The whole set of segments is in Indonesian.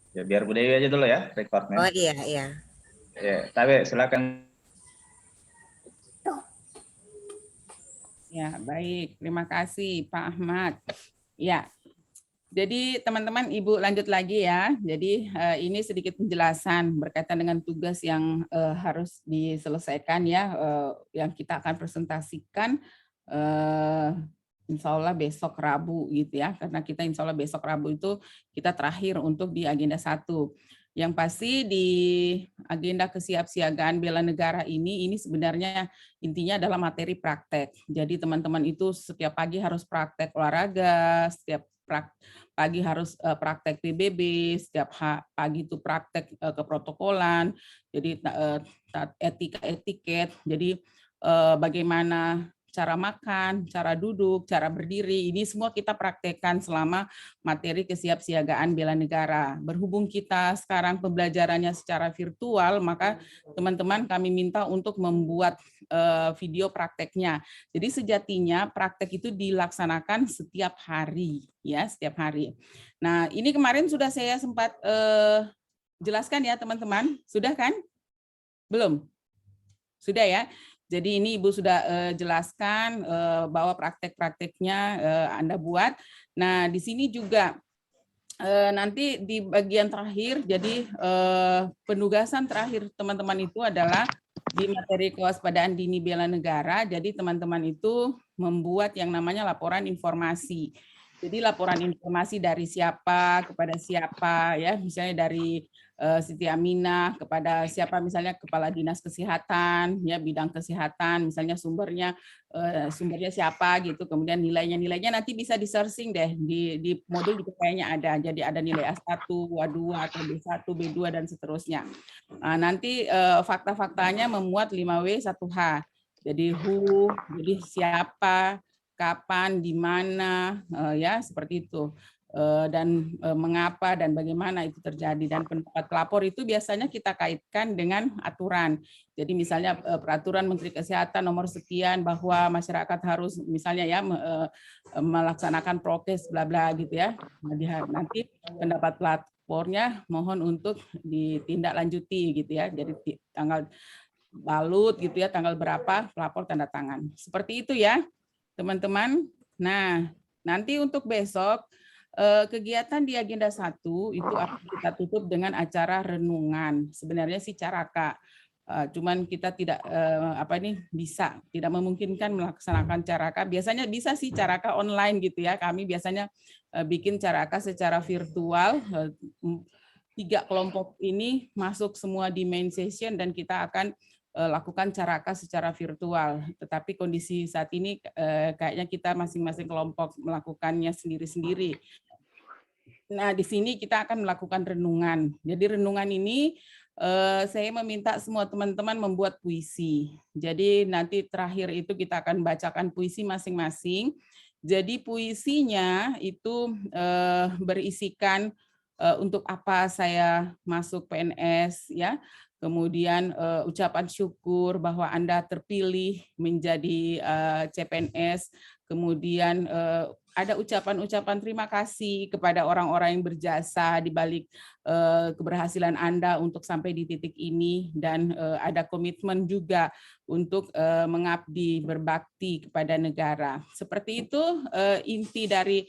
Ya, biar Bu Dewi aja dulu ya recordnya. Oh iya, iya. Ya, tapi silakan. Ya, baik. Terima kasih Pak Ahmad. Ya, jadi teman-teman Ibu lanjut lagi ya. Jadi ini sedikit penjelasan berkaitan dengan tugas yang harus diselesaikan ya, yang kita akan presentasikan insya Allah besok Rabu gitu ya. Karena kita insya Allah besok Rabu itu kita terakhir untuk di agenda 1. Yang pasti di agenda kesiapsiagaan bela negara ini sebenarnya intinya adalah materi praktek. Jadi teman-teman itu setiap pagi harus praktek olahraga, setiap pagi harus praktek PBB, setiap pagi itu praktek keprotokolan, jadi etika etiket, jadi bagaimana cara makan, cara duduk, cara berdiri, ini semua kita praktekkan selama materi kesiapsiagaan bela negara. Berhubung kita sekarang pembelajarannya secara virtual, maka teman-teman kami minta untuk membuat video prakteknya. Jadi sejatinya praktek itu dilaksanakan setiap hari, ya, setiap hari. Nah, ini kemarin sudah saya sempat jelaskan ya, teman-teman. Sudah kan? Belum? Sudah ya? Jadi ini Ibu sudah jelaskan bahwa praktek-prakteknya Anda buat. Nah, di sini juga nanti di bagian terakhir, jadi penugasan terakhir teman-teman itu adalah di materi kewaspadaan dini bela negara. Jadi teman-teman itu membuat yang namanya laporan informasi. Jadi laporan informasi dari siapa kepada siapa ya, misalnya dari Siti Aminah kepada siapa, misalnya kepala dinas kesehatan ya, bidang kesehatan, misalnya sumbernya siapa gitu, kemudian nilainya nanti bisa di searching deh di modul juga kayaknya ada, jadi ada nilai A1, A2 atau B1, B2 dan seterusnya. Nah, nanti fakta-faktanya memuat 5W 1H, jadi who, jadi siapa, kapan, di mana, ya seperti itu, dan mengapa dan bagaimana itu terjadi. Dan pendapat pelapor itu biasanya kita kaitkan dengan aturan. Jadi misalnya peraturan Menteri Kesehatan nomor sekian bahwa masyarakat harus misalnya ya melaksanakan prokes bla bla gitu ya. Nanti pendapat pelapornya mohon untuk ditindaklanjuti gitu ya. Jadi tanggal balut gitu ya, tanggal berapa pelapor tanda tangan. Seperti itu ya, teman-teman. Nah, nanti untuk besok kegiatan di agenda 1 itu akan kita tutup dengan acara renungan. Sebenarnya sih caraka, cuman kita tidak tidak memungkinkan melaksanakan caraka. Biasanya bisa sih caraka online gitu ya. Kami biasanya bikin caraka secara virtual. 3 kelompok ini masuk semua di main session dan kita akan lakukan caraka secara virtual. Tetapi kondisi saat ini kayaknya kita masing-masing kelompok melakukannya sendiri-sendiri. Nah, di sini kita akan melakukan renungan. Jadi renungan ini saya meminta semua teman-teman membuat puisi. Jadi nanti terakhir itu kita akan bacakan puisi masing-masing. Jadi puisinya itu berisikan untuk apa saya masuk PNS ya. Kemudian ucapan syukur bahwa Anda terpilih menjadi CPNS. Kemudian ada ucapan-ucapan terima kasih kepada orang-orang yang berjasa di balik keberhasilan Anda untuk sampai di titik ini, dan ada komitmen juga untuk mengabdi berbakti kepada negara. Seperti itu inti dari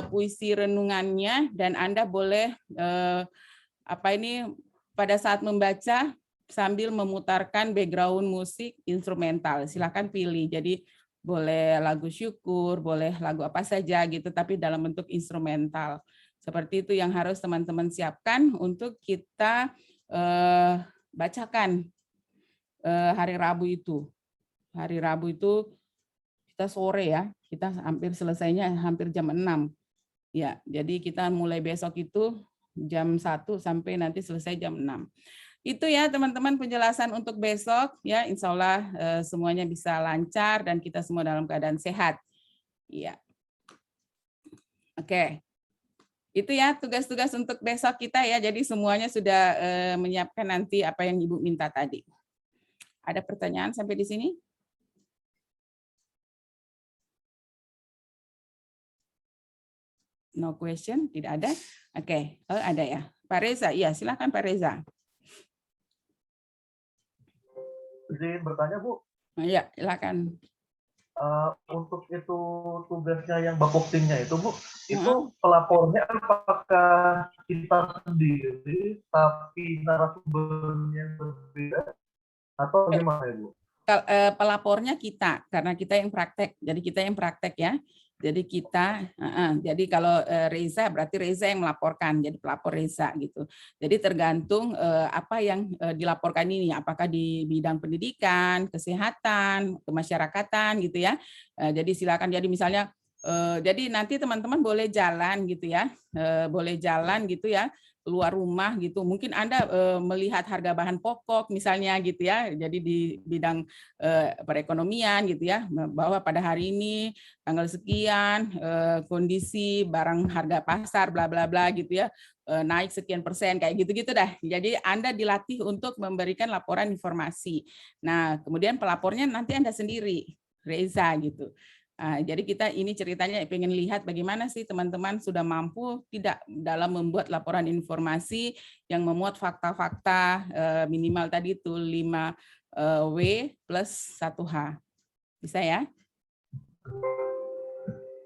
puisi renungannya, dan Anda boleh pada saat membaca sambil memutarkan background musik instrumental. Silakan pilih. Jadi boleh lagu syukur, boleh lagu apa saja gitu, tapi dalam bentuk instrumental. Seperti itu yang harus teman-teman siapkan untuk kita bacakan hari Rabu itu. Hari Rabu itu kita sore ya, kita hampir selesainya hampir jam 6. Ya, jadi kita mulai besok itu jam 1 sampai nanti selesai jam 6. Itu ya teman-teman penjelasan untuk besok ya, insya Allah semuanya bisa lancar dan kita semua dalam keadaan sehat. Iya. Oke. Itu ya tugas-tugas untuk besok kita ya. Jadi semuanya sudah menyiapkan nanti apa yang Ibu minta tadi. Ada pertanyaan sampai di sini? No question, tidak ada. Oke, ada ya. Pak Reza, iya silakan Pak Reza. Izin bertanya Bu, Iya, silakan. untuk itu tugasnya yang Bapoktimnya itu Bu, itu Heeh. pelapornya apakah kita sendiri tapi narasumbernya berbeda atau gimana ya Bu? Pelapornya kita, karena kita yang praktek. Jadi kita yang praktek ya. Jadi kita, jadi kalau Reza berarti Reza yang melaporkan, jadi pelapor Reza gitu. Jadi tergantung apa yang dilaporkan ini, apakah di bidang pendidikan, kesehatan, kemasyarakatan gitu ya. Jadi silakan. Jadi misalnya, jadi nanti teman-teman boleh jalan gitu ya, boleh jalan gitu ya, keluar rumah gitu. Mungkin Anda melihat harga bahan pokok misalnya gitu ya. Jadi di bidang perekonomian gitu ya, bahwa pada hari ini tanggal sekian kondisi barang harga pasar bla bla bla gitu ya, naik sekian persen kayak gitu-gitu dah. Jadi Anda dilatih untuk memberikan laporan informasi. Nah, kemudian pelapornya nanti Anda sendiri, Reza gitu. Jadi kita ini ceritanya pengen lihat bagaimana sih teman-teman sudah mampu tidak dalam membuat laporan informasi yang memuat fakta-fakta minimal tadi itu 5W plus 1H. Bisa ya?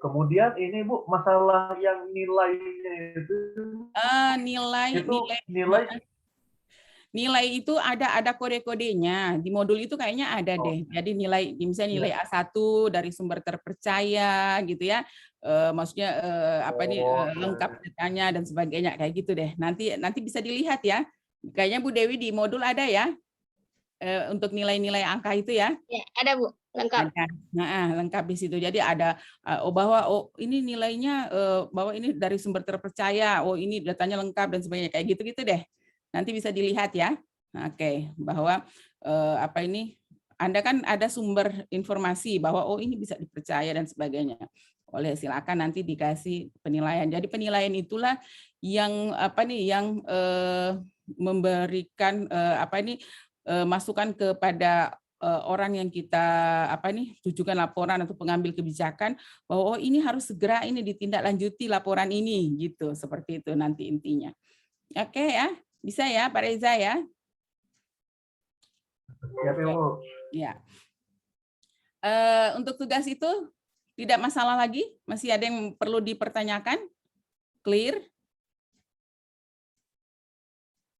Kemudian ini Bu, masalah yang nilainya itu Nilai itu ada kode-kodenya. Di modul itu kayaknya ada deh. Jadi misalnya nilai A1 dari sumber terpercaya gitu ya. Maksudnya lengkap datanya dan sebagainya kayak gitu deh. Nanti bisa dilihat ya. Kayaknya Bu Dewi di modul ada ya. Untuk nilai-nilai angka itu ya. Ya, ada Bu, lengkap. Ada. Nah, lengkap di situ. Jadi ada bahwa ini nilainya bahwa ini dari sumber terpercaya, ini datanya lengkap dan sebagainya kayak gitu-gitu deh. Nanti bisa dilihat ya. Oke, bahwa Anda kan ada sumber informasi bahwa ini bisa dipercaya dan sebagainya. Silakan nanti dikasih penilaian. Jadi penilaian itulah yang memberikan masukan kepada orang yang kita tujukan laporan atau pengambil kebijakan bahwa ini harus segera ini ditindaklanjuti laporan ini gitu, seperti itu nanti intinya. Oke ya, bisa ya Pak Reza ya? Ya, Bu. Ya. Untuk tugas itu tidak masalah lagi? Masih ada yang perlu dipertanyakan? Clear?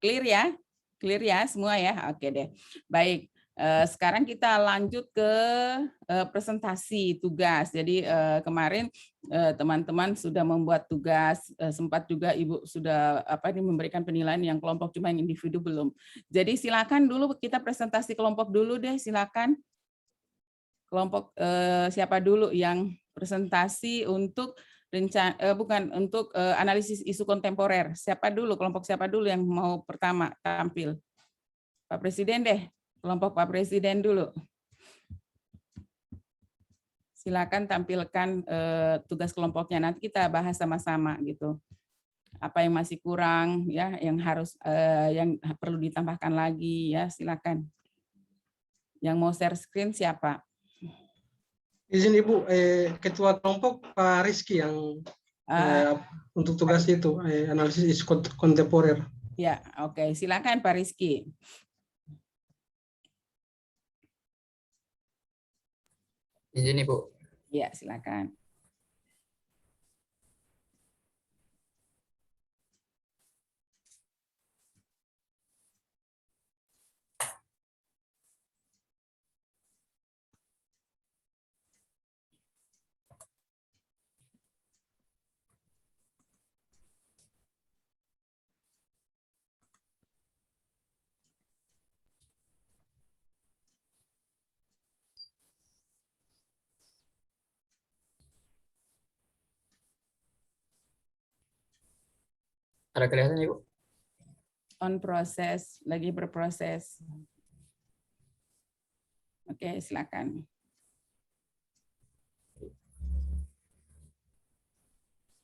Clear ya? Clear ya semua ya? Oke deh. Baik. Sekarang kita lanjut ke presentasi tugas. Jadi kemarin teman-teman sudah membuat tugas, sempat juga Ibu sudah memberikan penilaian yang kelompok, cuma yang individu belum. Jadi silakan dulu kita presentasi kelompok dulu deh, silakan. Kelompok siapa dulu yang presentasi untuk analisis isu kontemporer. Siapa dulu, kelompok siapa dulu yang mau pertama tampil? Pak Presiden deh. Kelompok Pak Presiden dulu. Silakan tampilkan tugas kelompoknya. Nanti kita bahas sama-sama gitu. Apa yang masih kurang ya, yang perlu ditambahkan lagi ya, silakan. Yang mau share screen siapa? Izin Ibu, Ketua Kelompok Pak Rizky yang untuk tugas itu, analisis isu kontemporer. Ya, oke. Silakan Pak Rizky. Izin Ibu. Ya, silakan. Ada kelihatan Ibu? On proses, lagi berproses. Oke, silakan.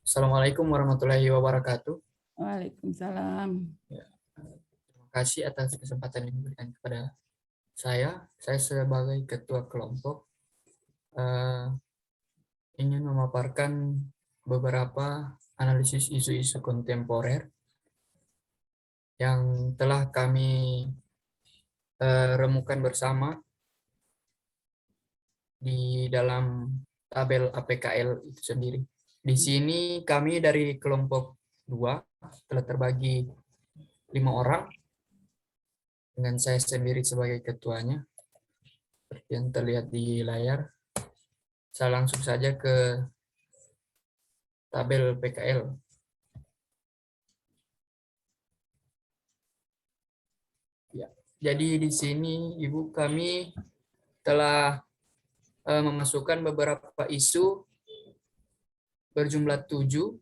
Assalamualaikum warahmatullahi wabarakatuh. Waalaikumsalam. Ya, terima kasih atas kesempatan yang diberikan kepada saya. Saya sebagai ketua kelompok ingin memaparkan beberapa analisis isu-isu kontemporer yang telah kami remukan bersama di dalam tabel APKL itu sendiri. Di sini kami dari kelompok 2 telah terbagi 5 orang dengan saya sendiri sebagai ketuanya seperti yang terlihat di layar. Saya langsung saja ke tabel PKL. Ya, jadi di sini Ibu kami telah memasukkan beberapa isu berjumlah 7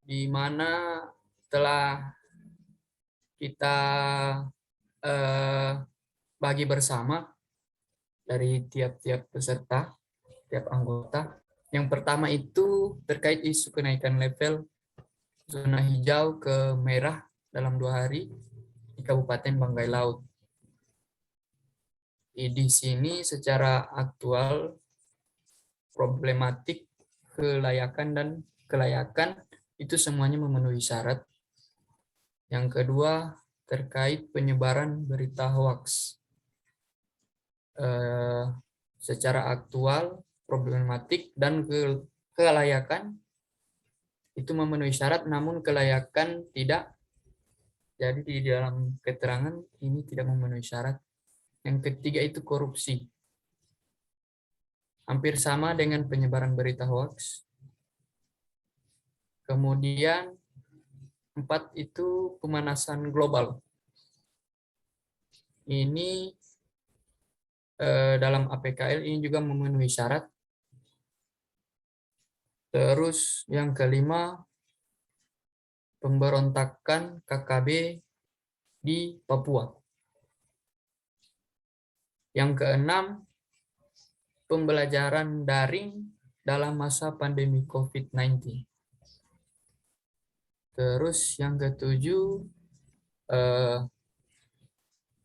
di mana telah kita bagi bersama dari tiap-tiap peserta, tiap anggota. Yang pertama itu terkait isu kenaikan level zona hijau ke merah dalam 2 hari di Kabupaten Banggai Laut. Di sini secara aktual problematik kelayakan dan kelayakan itu semuanya memenuhi syarat. Yang kedua terkait penyebaran berita hoax. Secara aktual problematik dan kelayakan itu memenuhi syarat, namun kelayakan tidak. Jadi di dalam keterangan ini tidak memenuhi syarat. Yang ketiga itu korupsi. Hampir sama dengan penyebaran berita hoax. Kemudian 4 itu pemanasan global. Ini dalam APKL ini juga memenuhi syarat. Terus yang kelima, pemberontakan KKB di Papua. Yang keenam, pembelajaran daring dalam masa pandemi COVID-19. Terus yang ketujuh,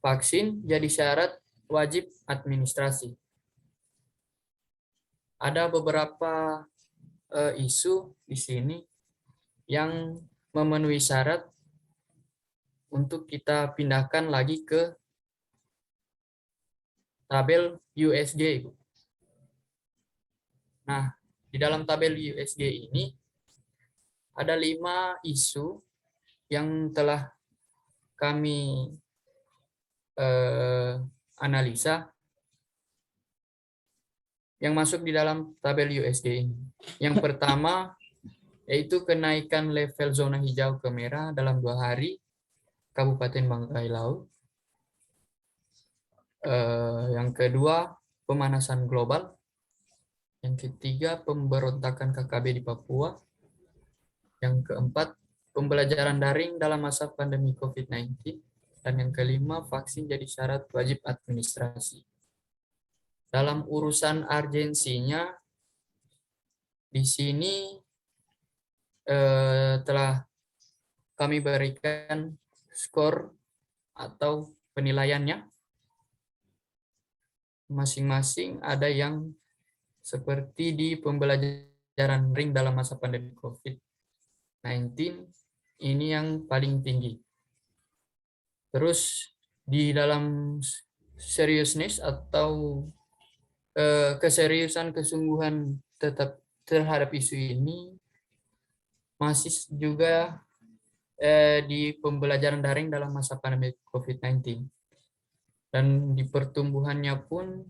vaksin jadi syarat wajib administrasi. Ada beberapa isu di sini yang memenuhi syarat untuk kita pindahkan lagi ke tabel USG. Nah, di dalam tabel USG ini ada 5 isu yang telah kami analisa yang masuk di dalam tabel USG ini. Yang pertama yaitu kenaikan level zona hijau ke merah dalam 2 hari Kabupaten Banggai Laut. Yang kedua, pemanasan global. Yang ketiga, pemberontakan KKB di Papua. Yang keempat, pembelajaran daring dalam masa pandemi COVID-19. Dan yang kelima, vaksin jadi syarat wajib administrasi. Dalam urusan urgensinya, di sini telah kami berikan skor atau penilaiannya. Masing-masing ada yang seperti di pembelajaran daring dalam masa pandemi COVID-19, ini yang paling tinggi. Terus di dalam seriousness atau keseriusan kesungguhan tetap terhadap isu ini masih juga di pembelajaran daring dalam masa pandemi COVID-19. Dan di pertumbuhannya pun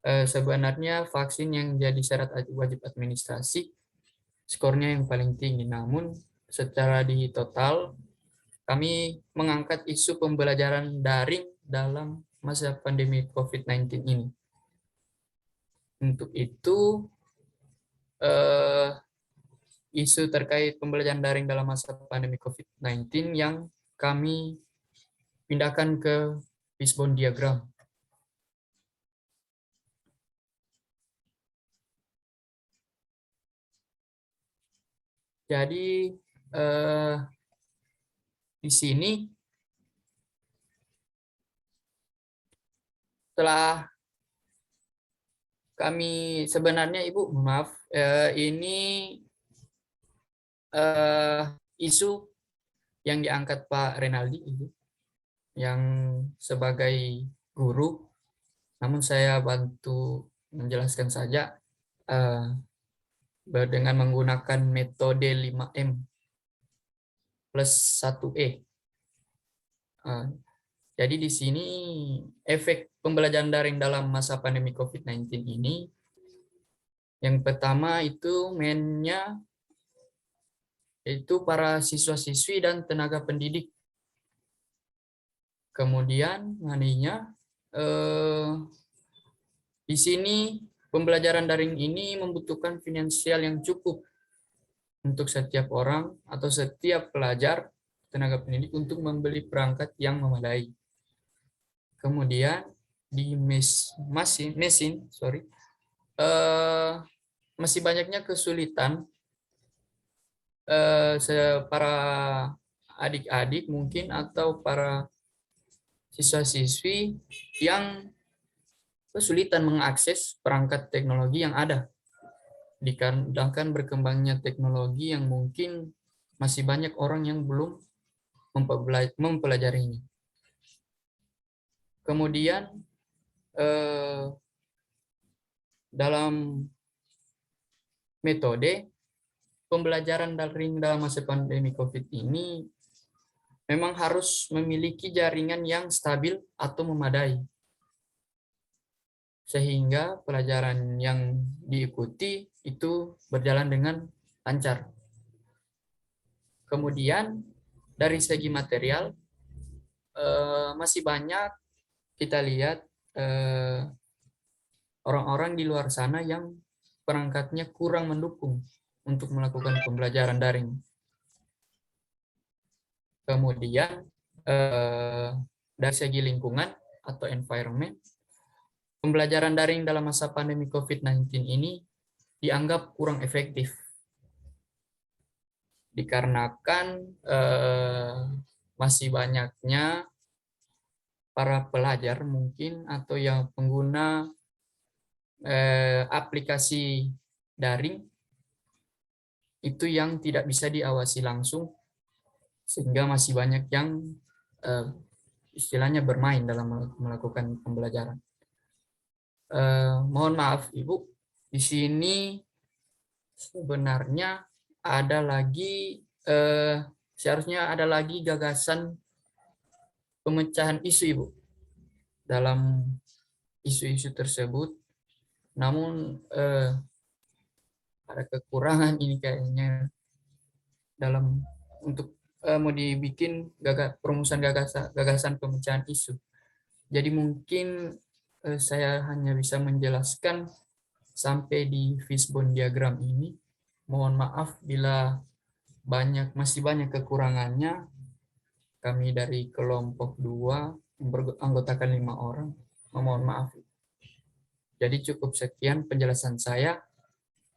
sebenarnya vaksin yang jadi syarat wajib administrasi skornya yang paling tinggi. Namun secara di total kami mengangkat isu pembelajaran daring dalam masa pandemi COVID-19 ini. Untuk itu isu terkait pembelajaran daring dalam masa pandemi COVID-19 yang kami pindahkan ke fishbone diagram. Jadi di sini telah kami sebenarnya Ibu maaf ini isu yang diangkat Pak Renaldi itu, yang sebagai guru, namun saya bantu menjelaskan saja dengan menggunakan metode 5M plus 1E. Jadi di sini efek pembelajaran daring dalam masa pandemi COVID-19 ini, yang pertama itu mainnya itu para siswa-siswi dan tenaga pendidik. Kemudian maninya di sini pembelajaran daring ini membutuhkan finansial yang cukup untuk setiap orang atau setiap pelajar tenaga pendidik untuk membeli perangkat yang memadai. Kemudian di mesin masih banyaknya kesulitan para adik-adik mungkin atau para siswa-siswi yang kesulitan mengakses perangkat teknologi yang ada. Dikarenakan berkembangnya teknologi yang mungkin masih banyak orang yang belum mempelajarinya. Kemudian dalam metode pembelajaran daring dalam masa pandemi COVID ini memang harus memiliki jaringan yang stabil atau memadai, sehingga pelajaran yang diikuti itu berjalan dengan lancar. Kemudian dari segi material masih banyak kita lihat orang-orang di luar sana yang perangkatnya kurang mendukung untuk melakukan pembelajaran daring. Kemudian dari segi lingkungan atau environment, pembelajaran daring dalam masa pandemi COVID-19 ini dianggap kurang efektif. Dikarenakan masih banyaknya para pelajar mungkin atau yang pengguna aplikasi daring itu yang tidak bisa diawasi langsung, sehingga masih banyak yang istilahnya bermain dalam melakukan pembelajaran. Mohon maaf Ibu, di sini sebenarnya ada lagi seharusnya ada lagi gagasan pemecahan isu Ibu dalam isu-isu tersebut, namun ada kekurangan ini kayaknya dalam untuk mau dibikin perumusan gagasan pemecahan isu. Jadi mungkin saya hanya bisa menjelaskan sampai di fishbone diagram ini. Mohon maaf bila masih banyak kekurangannya. Kami dari kelompok 2 beranggotakan 5 orang. Mohon maaf. Jadi cukup sekian penjelasan saya.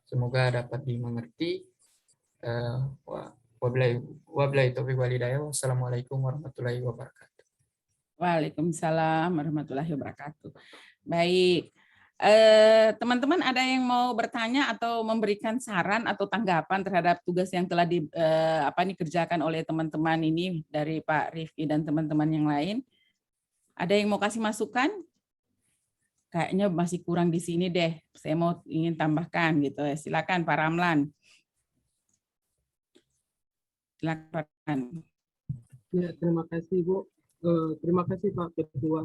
Semoga dapat dimengerti. Wabillahi taufiq wal hidayah. Wassalamualaikum warahmatullahi wabarakatuh. Waalaikumsalam warahmatullahi wabarakatuh. Baik. Teman-teman ada yang mau bertanya atau memberikan saran atau tanggapan terhadap tugas yang telah dikerjakan oleh teman-teman ini dari Pak Rifki dan teman-teman yang lain? Ada yang mau kasih masukan? Kayaknya masih kurang di sini deh. Saya ingin tambahkan gitu. Silakan Pak Ramlan. Silakan. Ya, terima kasih Bu. Terima kasih Pak Ketua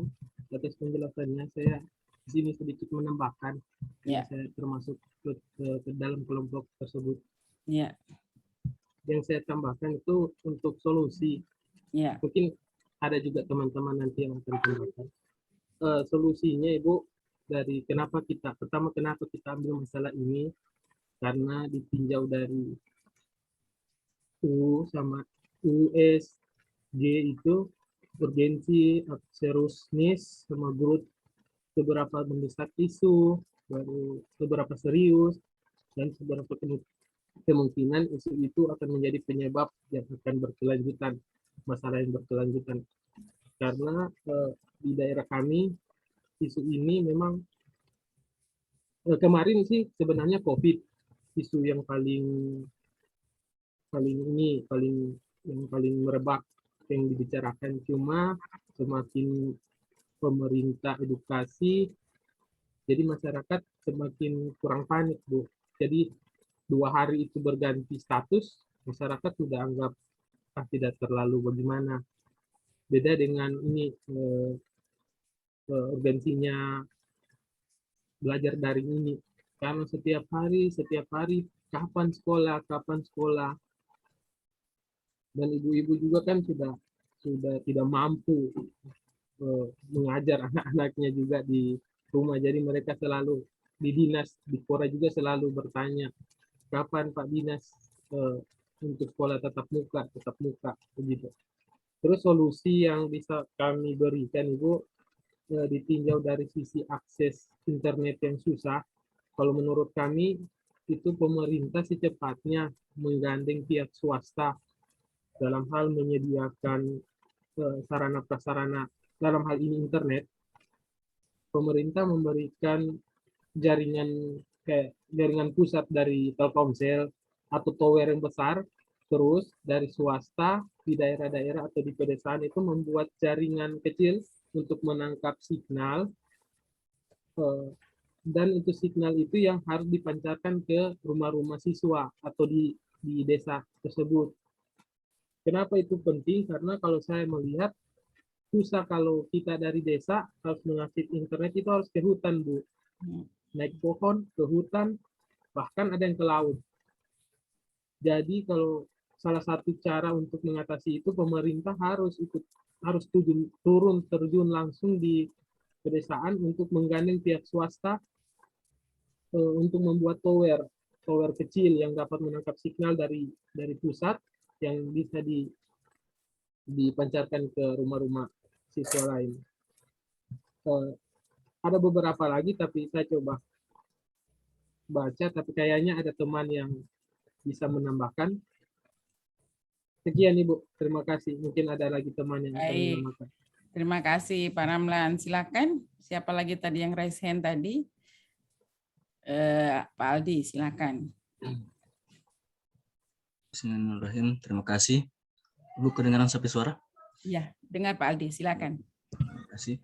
atas penjelasannya. Saya di sini sedikit menambahkan. Ya. Saya termasuk ke dalam kelompok tersebut. Ya. Yang saya tambahkan itu untuk solusi. Ya. Mungkin ada juga teman-teman nanti yang akan tambahkan. Solusinya Ibu, dari kenapa kita ambil masalah ini, karena ditinjau dari U sama USG itu urgensi, seriousness, sama growth, seberapa mendesak isu, baru seberapa serius, dan seberapa kemungkinan isu itu akan menjadi penyebab yang akan berkelanjutan, masalah yang berkelanjutan. Karena di daerah kami isu ini memang kemarin sih sebenarnya COVID isu yang paling yang paling merebak yang dibicarakan. Cuma semakin pemerintah edukasi, jadi masyarakat semakin kurang panik, Bu. Jadi 2 hari itu berganti status, masyarakat sudah anggap tidak terlalu bagaimana. Beda dengan ini urgensinya belajar daring ini. Karena setiap hari, kapan sekolah. Dan ibu-ibu juga kan sudah tidak mampu mengajar anak-anaknya juga di rumah. Jadi mereka selalu di dinas, di Pora juga selalu bertanya, kapan Pak Dinas untuk sekolah tatap muka, begitu. Terus solusi yang bisa kami berikan, Ibu, ditinjau dari sisi akses internet yang susah. Kalau menurut kami, itu pemerintah secepatnya menggandeng pihak swasta dalam hal menyediakan sarana prasarana, dalam hal ini internet. Pemerintah memberikan jaringan pusat dari Telkomsel atau tower yang besar, terus dari swasta di daerah-daerah atau di pedesaan itu membuat jaringan kecil untuk menangkap signal, dan itu signal itu yang harus dipancarkan ke rumah-rumah siswa atau di desa tersebut. Kenapa itu penting? Karena kalau saya melihat, susah kalau kita dari desa harus mengakses internet itu harus ke hutan, Bu. Naik pohon, ke hutan, bahkan ada yang ke laut. Jadi kalau salah satu cara untuk mengatasi itu, pemerintah harus turun terjun langsung di pedesaan untuk menggandeng pihak swasta untuk membuat tower kecil yang dapat menangkap signal dari pusat yang bisa dipancarkan ke rumah-rumah siswa lain. Ada beberapa lagi, tapi saya coba baca, tapi kayaknya ada teman yang bisa menambahkan. Sekian Ibu, terima kasih. Mungkin ada lagi teman yang akan Baik. menambahkan. Terima kasih Pak Ramlan. Silakan. Siapa lagi tadi yang raise hand tadi? Pak Aldi, silakan. Bismillahirrahmanirrahim. Terima kasih. Ibu kedengaran sampai suara? Ya, dengar Pak Aldi, silakan. Terima kasih.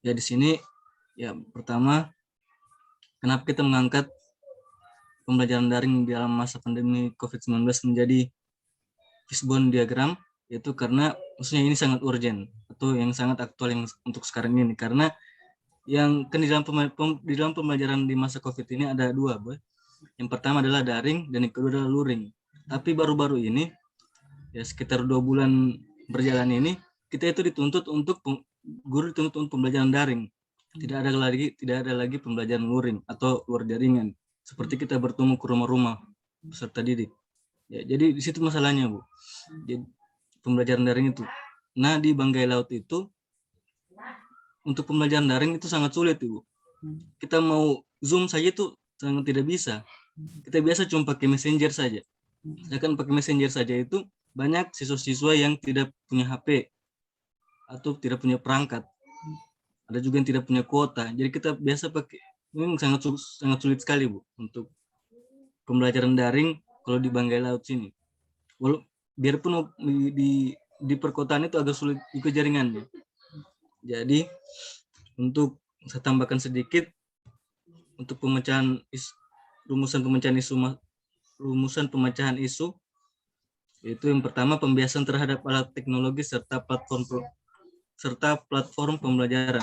Ya di sini ya pertama, kenapa kita mengangkat pembelajaran daring di dalam masa pandemi COVID-19 menjadi fishbone diagram, yaitu karena maksudnya ini sangat urgent atau yang sangat aktual yang untuk sekarang ini, karena yang kan di dalam pembelajaran di masa COVID ini ada dua, Bu. Yang pertama adalah daring dan yang kedua adalah luring. Tapi baru-baru ini ya sekitar 2 bulan berjalan ini kita itu guru dituntut untuk pembelajaran daring. Tidak ada lagi pembelajaran luring atau luar jaringan. Seperti kita bertemu ke rumah-rumah peserta didik. Ya, jadi di situ masalahnya, Bu. Jadi, pembelajaran daring itu. Nah, di Banggai Laut itu untuk pembelajaran daring itu sangat sulit, Ibu. Kita mau Zoom saja itu sangat tidak bisa. Kita biasa cuma pakai Messenger saja. Sedangkan pakai Messenger saja itu banyak siswa-siswa yang tidak punya HP atau tidak punya perangkat. Ada juga yang tidak punya kuota. Jadi kita biasa pakai, memang sangat sulit sekali, Bu, untuk pembelajaran daring kalau di Banggai Laut sini. Biarpun di perkotaan itu agak sulit juga jaringannya. Jadi untuk saya tambahkan sedikit untuk rumusan pemecahan isu, yaitu yang pertama pembiasan terhadap alat teknologi serta platform pembelajaran.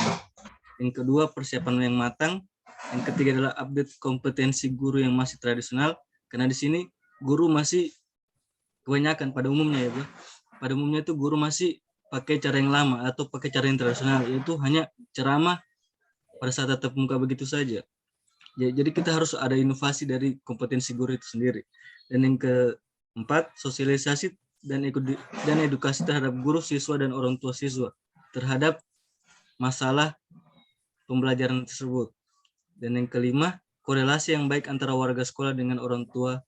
Yang kedua persiapan yang matang. Yang ketiga adalah update kompetensi guru yang masih tradisional, karena di sini guru masih kebanyakan pada umumnya ya, Bu. Pada umumnya itu guru masih pakai cara yang lama atau pakai cara yang tradisional, yaitu hanya ceramah pada saat tatap muka begitu saja. Jadi kita harus ada inovasi dari kompetensi guru itu sendiri. Dan yang keempat, sosialisasi dan edukasi terhadap guru, siswa, dan orang tua siswa terhadap masalah pembelajaran tersebut. Dan yang kelima, korelasi yang baik antara warga sekolah dengan orang tua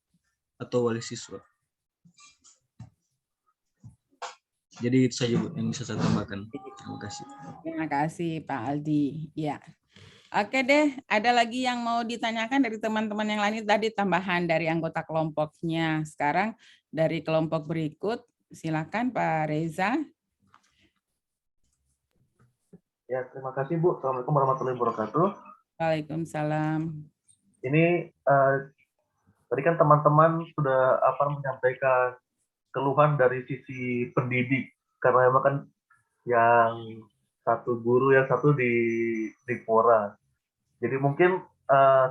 atau wali siswa. Jadi itu saja, Bu, yang bisa saya tambahkan. Terima kasih. Terima kasih Pak Aldi. Ya. Oke deh, ada lagi yang mau ditanyakan dari teman-teman yang lain? Tadi tambahan dari anggota kelompoknya. Sekarang dari kelompok berikut, Silakan Pak Reza. Ya, terima kasih Bu. Assalamualaikum warahmatullahi wabarakatuh. Waalaikumsalam. Ini tadi kan teman-teman sudah menyampaikan keluhan dari sisi pendidik, karena memang kan yang satu guru, yang satu di Pora. Jadi mungkin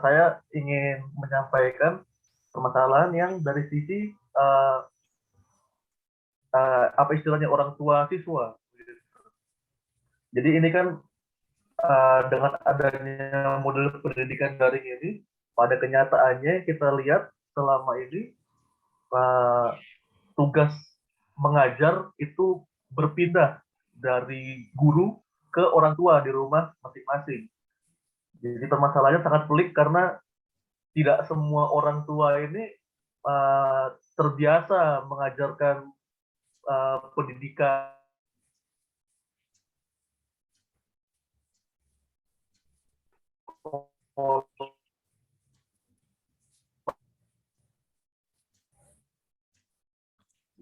saya ingin menyampaikan permasalahan yang dari sisi apa istilahnya orang tua siswa. Jadi ini kan dengan adanya model pendidikan daring ini, pada kenyataannya kita lihat selama ini tugas mengajar itu berpindah dari guru ke orang tua di rumah masing-masing. Jadi permasalahannya sangat pelik karena tidak semua orang tua ini terbiasa mengajarkan pendidikan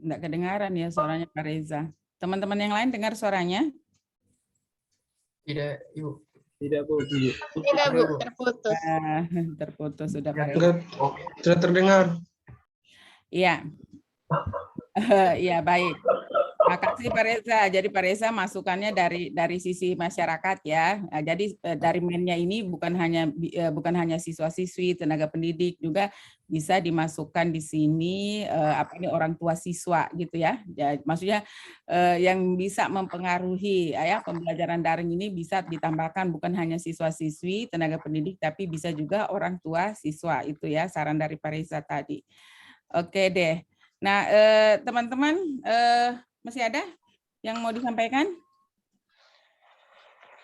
Enggak kedengaran ya suaranya Pak Reza. Teman-teman yang lain dengar suaranya? Tidak, Ibu. Tidak, Bu. Tidak, Bu, terputus. Terputus sudah Pak Reza. Sudah, sudah terdengar. Iya. Iya, baik. Makasih Pak Reza. Jadi Pak Reza masukannya dari sisi masyarakat ya. Nah, jadi dari mainnya ini bukan hanya siswa-siswi, tenaga pendidik, juga bisa dimasukkan di sini orang tua siswa gitu ya. Maksudnya yang bisa mempengaruhi ya pembelajaran daring ini bisa ditambahkan bukan hanya siswa-siswi, tenaga pendidik, tapi bisa juga orang tua siswa. Itu ya saran dari Pak Reza tadi. Oke deh. Nah, teman-teman masih ada yang mau disampaikan?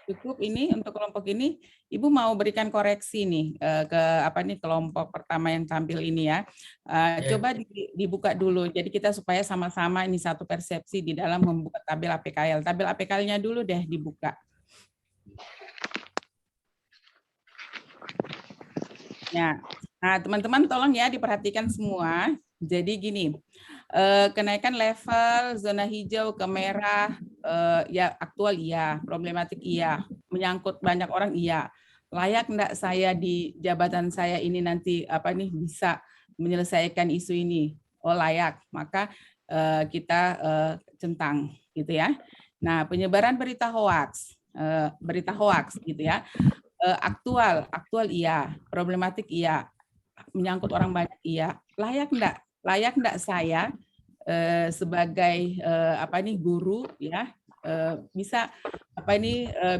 Cukup ini untuk kelompok ini. Ibu mau berikan koreksi nih ke kelompok pertama yang tampil ini ya. Coba dibuka dulu. Jadi kita supaya sama-sama ini satu persepsi di dalam membuat tabel APKL. Tabel APKL-nya dulu deh dibuka. Ya. Nah, teman-teman tolong ya diperhatikan semua. Jadi gini, kenaikan level zona hijau ke merah, ya aktual iya, problematik iya, menyangkut banyak orang iya. Layak enggak saya di jabatan saya ini nanti bisa menyelesaikan isu ini? Oh layak, maka kita centang gitu ya. Nah, penyebaran berita hoaks gitu ya. Aktual iya, problematik iya, menyangkut orang banyak iya. Layak enggak saya sebagai guru ya bisa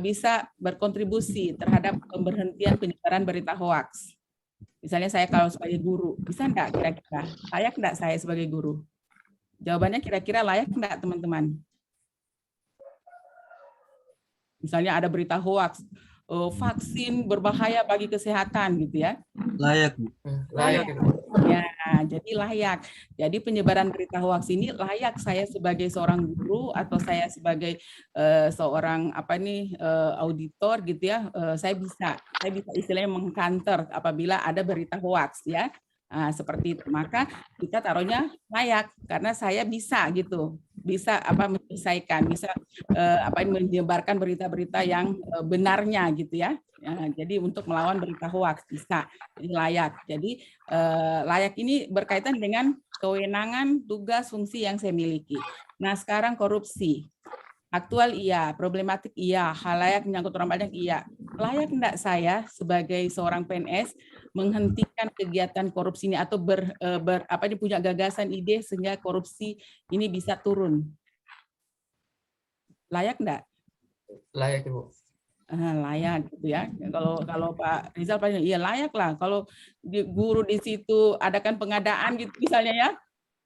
bisa berkontribusi terhadap pemberhentian penyebaran berita hoaks. Misalnya saya kalau sebagai guru, bisa enggak kira-kira layak enggak saya sebagai guru? Jawabannya kira-kira layak enggak teman-teman? Misalnya ada berita hoaks, vaksin berbahaya bagi kesehatan gitu ya. Layak, Bu. Layak. Ya, jadi layak. Jadi penyebaran berita hoaks ini layak saya sebagai seorang guru atau saya sebagai seorang auditor gitu ya. Saya bisa istilahnya mengkanter apabila ada berita hoaks ya. Nah, seperti itu. Maka kita taruhnya layak karena saya bisa gitu. Bisa menyelesaikan, bisa menyebarkan berita-berita yang benarnya gitu ya. Jadi untuk melawan berita hoaks bisa, jadi layak. Jadi layak ini berkaitan dengan kewenangan, tugas, fungsi yang saya miliki. Nah sekarang korupsi, aktual iya, problematik iya, halayak menyangkut orang banyak iya. Layak enggak saya sebagai seorang PNS menghentikan kegiatan korupsi ini atau punya gagasan ide sehingga korupsi ini bisa turun? Layak enggak? Layak, Ibu. Layak gitu ya. Kalau Pak Rizal paling iya layak lah. Kalau guru di situ adakan pengadaan gitu misalnya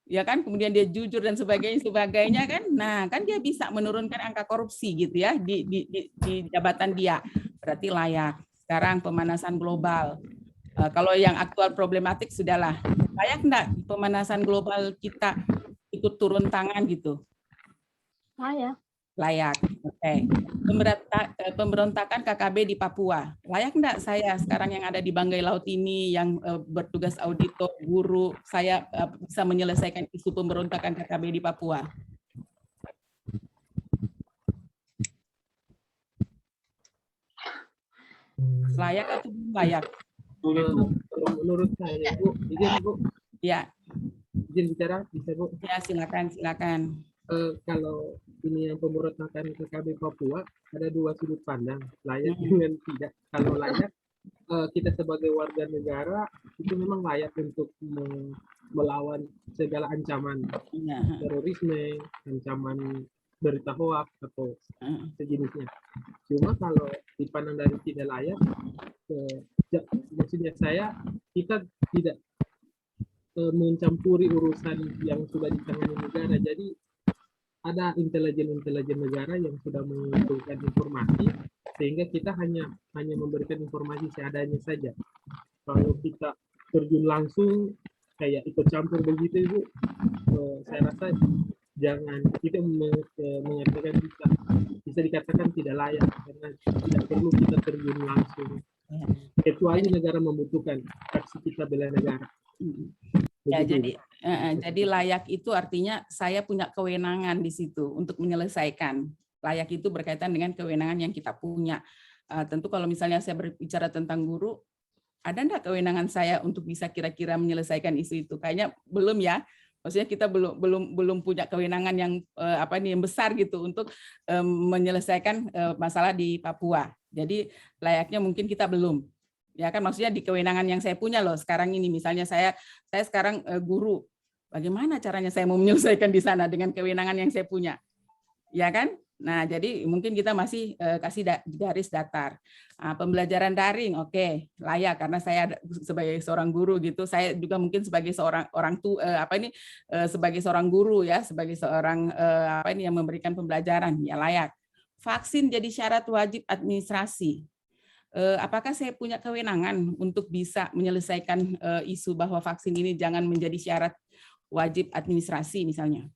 ya kan, kemudian dia jujur dan sebagainya kan. Nah, kan dia bisa menurunkan angka korupsi gitu ya di jabatan dia. Berarti layak. Sekarang pemanasan global. Kalau yang aktual problematik sudahlah. Layak enggak pemanasan global kita ikut turun tangan gitu? Layak. Layak. Oke. Pemberontakan KKB di Papua. Layak enggak saya sekarang yang ada di Banggai Laut ini yang bertugas auditor, guru, saya bisa menyelesaikan isu pemberontakan KKB di Papua? Layak atau belum layak? Kalau menurut saya, Bu, izin Bu, Ya, izin bicara, bisa Bu. ya silakan. Kalau ini yang pemberontakan KKB Papua, ada dua sudut pandang, layak dengan tidak. Kalau layak, kita sebagai warga negara itu memang layak untuk melawan segala ancaman Ya. terorisme, ancaman berita hoax atau sejenisnya. Cuma kalau dipandang dari tidak layak, maksudnya saya, kita tidak mencampuri urusan yang sudah ditangani negara. Jadi ada intelijen negara yang sudah mengumpulkan informasi, sehingga kita hanya memberikan informasi seadanya saja. Kalau kita terjun langsung kayak ikut campur begitu, Ibu, saya rasa jangan. Kita mengatakan bisa dikatakan tidak layak karena tidak perlu kita terjun langsung, kecuali negara membutuhkan aksi kita bela negara. Ya, jadi layak itu artinya saya punya kewenangan di situ untuk menyelesaikan. Layak itu berkaitan dengan kewenangan yang kita punya. Tentu kalau misalnya saya berbicara tentang guru, ada enggak kewenangan saya untuk bisa kira-kira menyelesaikan isu itu? Kayaknya belum ya. Maksudnya kita belum punya kewenangan yang yang besar gitu untuk menyelesaikan masalah di Papua. Jadi layaknya mungkin kita belum. Ya kan, maksudnya di kewenangan yang saya punya loh sekarang ini, misalnya saya sekarang guru, bagaimana caranya saya mau menyelesaikan di sana dengan kewenangan yang saya punya, ya kan? Nah, jadi mungkin kita masih kasih garis datar. Pembelajaran daring, oke, layak karena saya sebagai seorang guru gitu, saya juga mungkin sebagai seorang sebagai seorang guru ya, sebagai seorang yang memberikan pembelajaran, ya layak. Vaksin jadi syarat wajib administrasi. Apakah saya punya kewenangan untuk bisa menyelesaikan isu bahwa vaksin ini jangan menjadi syarat wajib administrasi misalnya?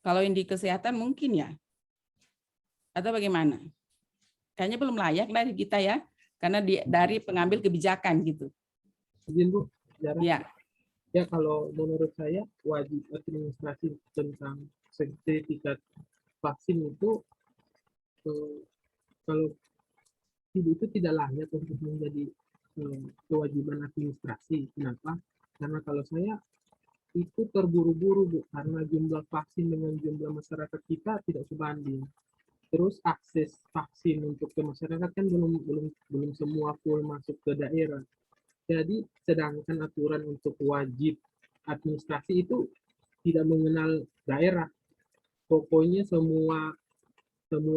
Kalau yang di kesehatan mungkin ya, atau bagaimana? Kayaknya belum layak dari kita ya, karena dari pengambil kebijakan gitu. Izin Bu, Zara. Ya. Ya, kalau menurut saya wajib administrasi tentang sertifikat vaksin itu kalau itu tidak layak untuk menjadi kewajiban administrasi. Kenapa? Karena kalau saya itu terburu-buru, Bu, karena jumlah vaksin dengan jumlah masyarakat kita tidak sebanding. Terus akses vaksin untuk ke masyarakat kan belum semua full masuk ke daerah. Jadi sedangkan aturan untuk wajib administrasi itu tidak mengenal daerah. Pokoknya semua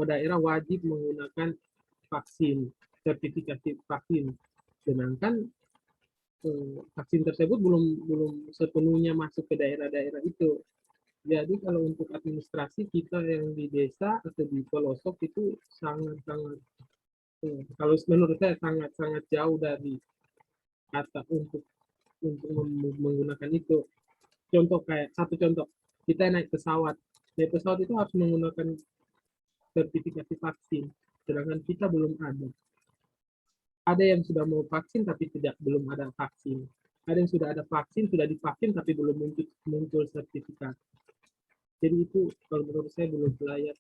daerah wajib menggunakan vaksin, sertifikasi vaksin. Sedangkan vaksin tersebut belum sepenuhnya masuk ke daerah-daerah itu. Jadi kalau untuk administrasi kita yang di desa atau di pelosok itu sangat-sangat, kalau menurut saya sangat-sangat jauh dari kata untuk menggunakan itu. Satu contoh, kita naik pesawat itu harus menggunakan sertifikasi vaksin, sedangkan kita belum ada. Ada yang sudah mau vaksin tapi belum ada vaksin. Ada yang sudah ada vaksin, sudah divaksin tapi belum muncul sertifikat. Jadi itu kalau menurut saya belum layak,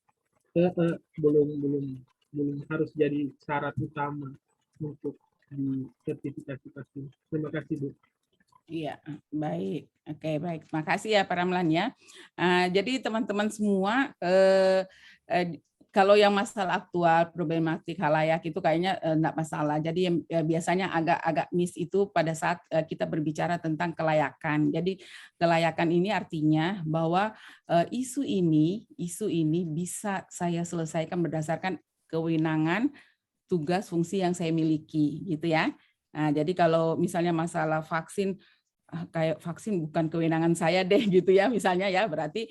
belum harus jadi syarat utama untuk di sertifikasi vaksin. Terima kasih, Bu. Iya, baik. Oke, baik. Makasih ya Pak Ramlan ya. Jadi teman-teman semua, kalau yang masalah aktual, problematik halayak itu kayaknya enggak masalah. Jadi yang biasanya agak miss itu pada saat kita berbicara tentang kelayakan. Jadi kelayakan ini artinya bahwa isu ini bisa saya selesaikan berdasarkan kewenangan, tugas, fungsi yang saya miliki, gitu ya. Nah, jadi kalau misalnya masalah vaksin, kayak vaksin bukan kewenangan saya deh gitu ya misalnya ya, berarti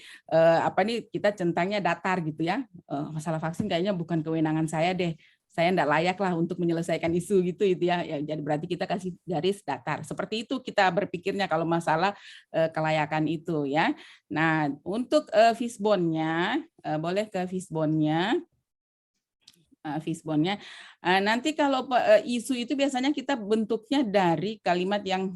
kita centangnya datar gitu ya, masalah vaksin kayaknya bukan kewenangan saya deh, saya tidak layak lah untuk menyelesaikan isu gitu itu ya. Jadi berarti kita kasih garis datar. Seperti itu kita berpikirnya kalau masalah kelayakan itu ya. Nah, untuk Fishbone-nya, boleh ke Fishbone-nya. Fishbone-nya. Nanti kalau isu itu biasanya kita bentuknya dari kalimat yang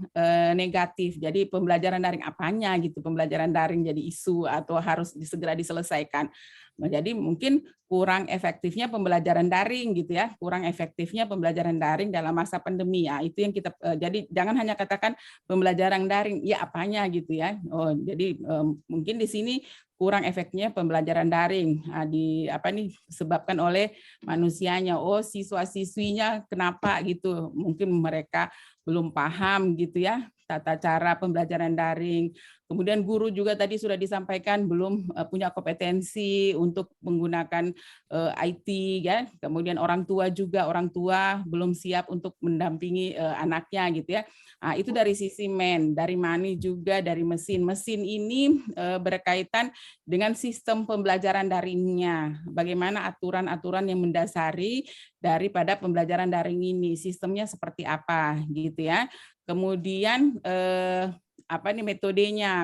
negatif. Jadi pembelajaran daring apanya gitu, pembelajaran daring jadi isu atau harus segera diselesaikan. Jadi mungkin kurang efektifnya pembelajaran daring gitu ya, kurang efektifnya pembelajaran daring dalam masa pandemi ya. Itu yang kita jadi jangan hanya katakan pembelajaran daring, ya apanya gitu ya. Oh, jadi mungkin di sini kurang efeknya pembelajaran daring disebabkan oleh manusianya. Oh, siswa-siswinya kenapa gitu? Mungkin mereka belum paham gitu ya tata cara pembelajaran daring. Kemudian guru juga tadi sudah disampaikan belum punya kompetensi untuk menggunakan IT ya. Kemudian orang tua belum siap untuk mendampingi anaknya gitu ya. Nah, itu dari sisi dari money juga dari mesin. Mesin ini berkaitan dengan sistem pembelajaran daringnya. Bagaimana aturan-aturan yang mendasari daripada pembelajaran daring ini, sistemnya seperti apa gitu ya. Kemudian metodenya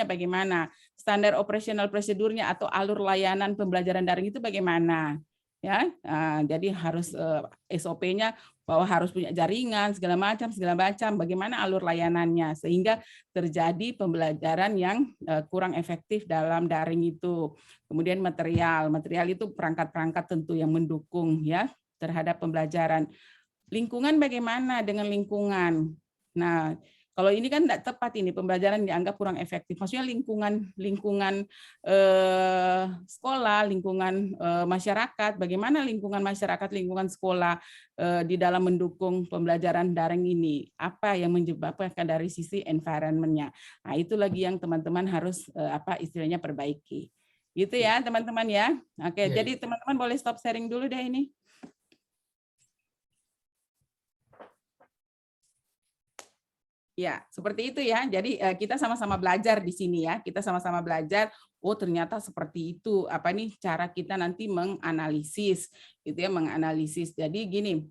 bagaimana, standar operasional prosedurnya atau alur layanan pembelajaran daring itu bagaimana ya. Jadi harus SOP-nya bahwa harus punya jaringan segala macam, bagaimana alur layanannya sehingga terjadi pembelajaran yang kurang efektif dalam daring itu. Kemudian material itu perangkat-perangkat tentu yang mendukung ya terhadap pembelajaran. Lingkungan bagaimana dengan lingkungan? Nah, kalau ini kan tidak tepat ini pembelajaran dianggap kurang efektif. Maksudnya lingkungan sekolah, lingkungan masyarakat, bagaimana lingkungan masyarakat, lingkungan sekolah di dalam mendukung pembelajaran daring ini? Apa yang menyebabkan dari sisi environment-nya? Nah, itu lagi yang teman-teman harus istilahnya perbaiki. Gitu ya, teman-teman ya. Oke, jadi teman-teman boleh stop sharing dulu deh ini. Ya, seperti itu ya. Jadi kita sama-sama belajar di sini ya. Kita sama-sama belajar. Oh, ternyata seperti itu. Apa nih cara kita nanti menganalisis, gitu ya, menganalisis. Jadi gini,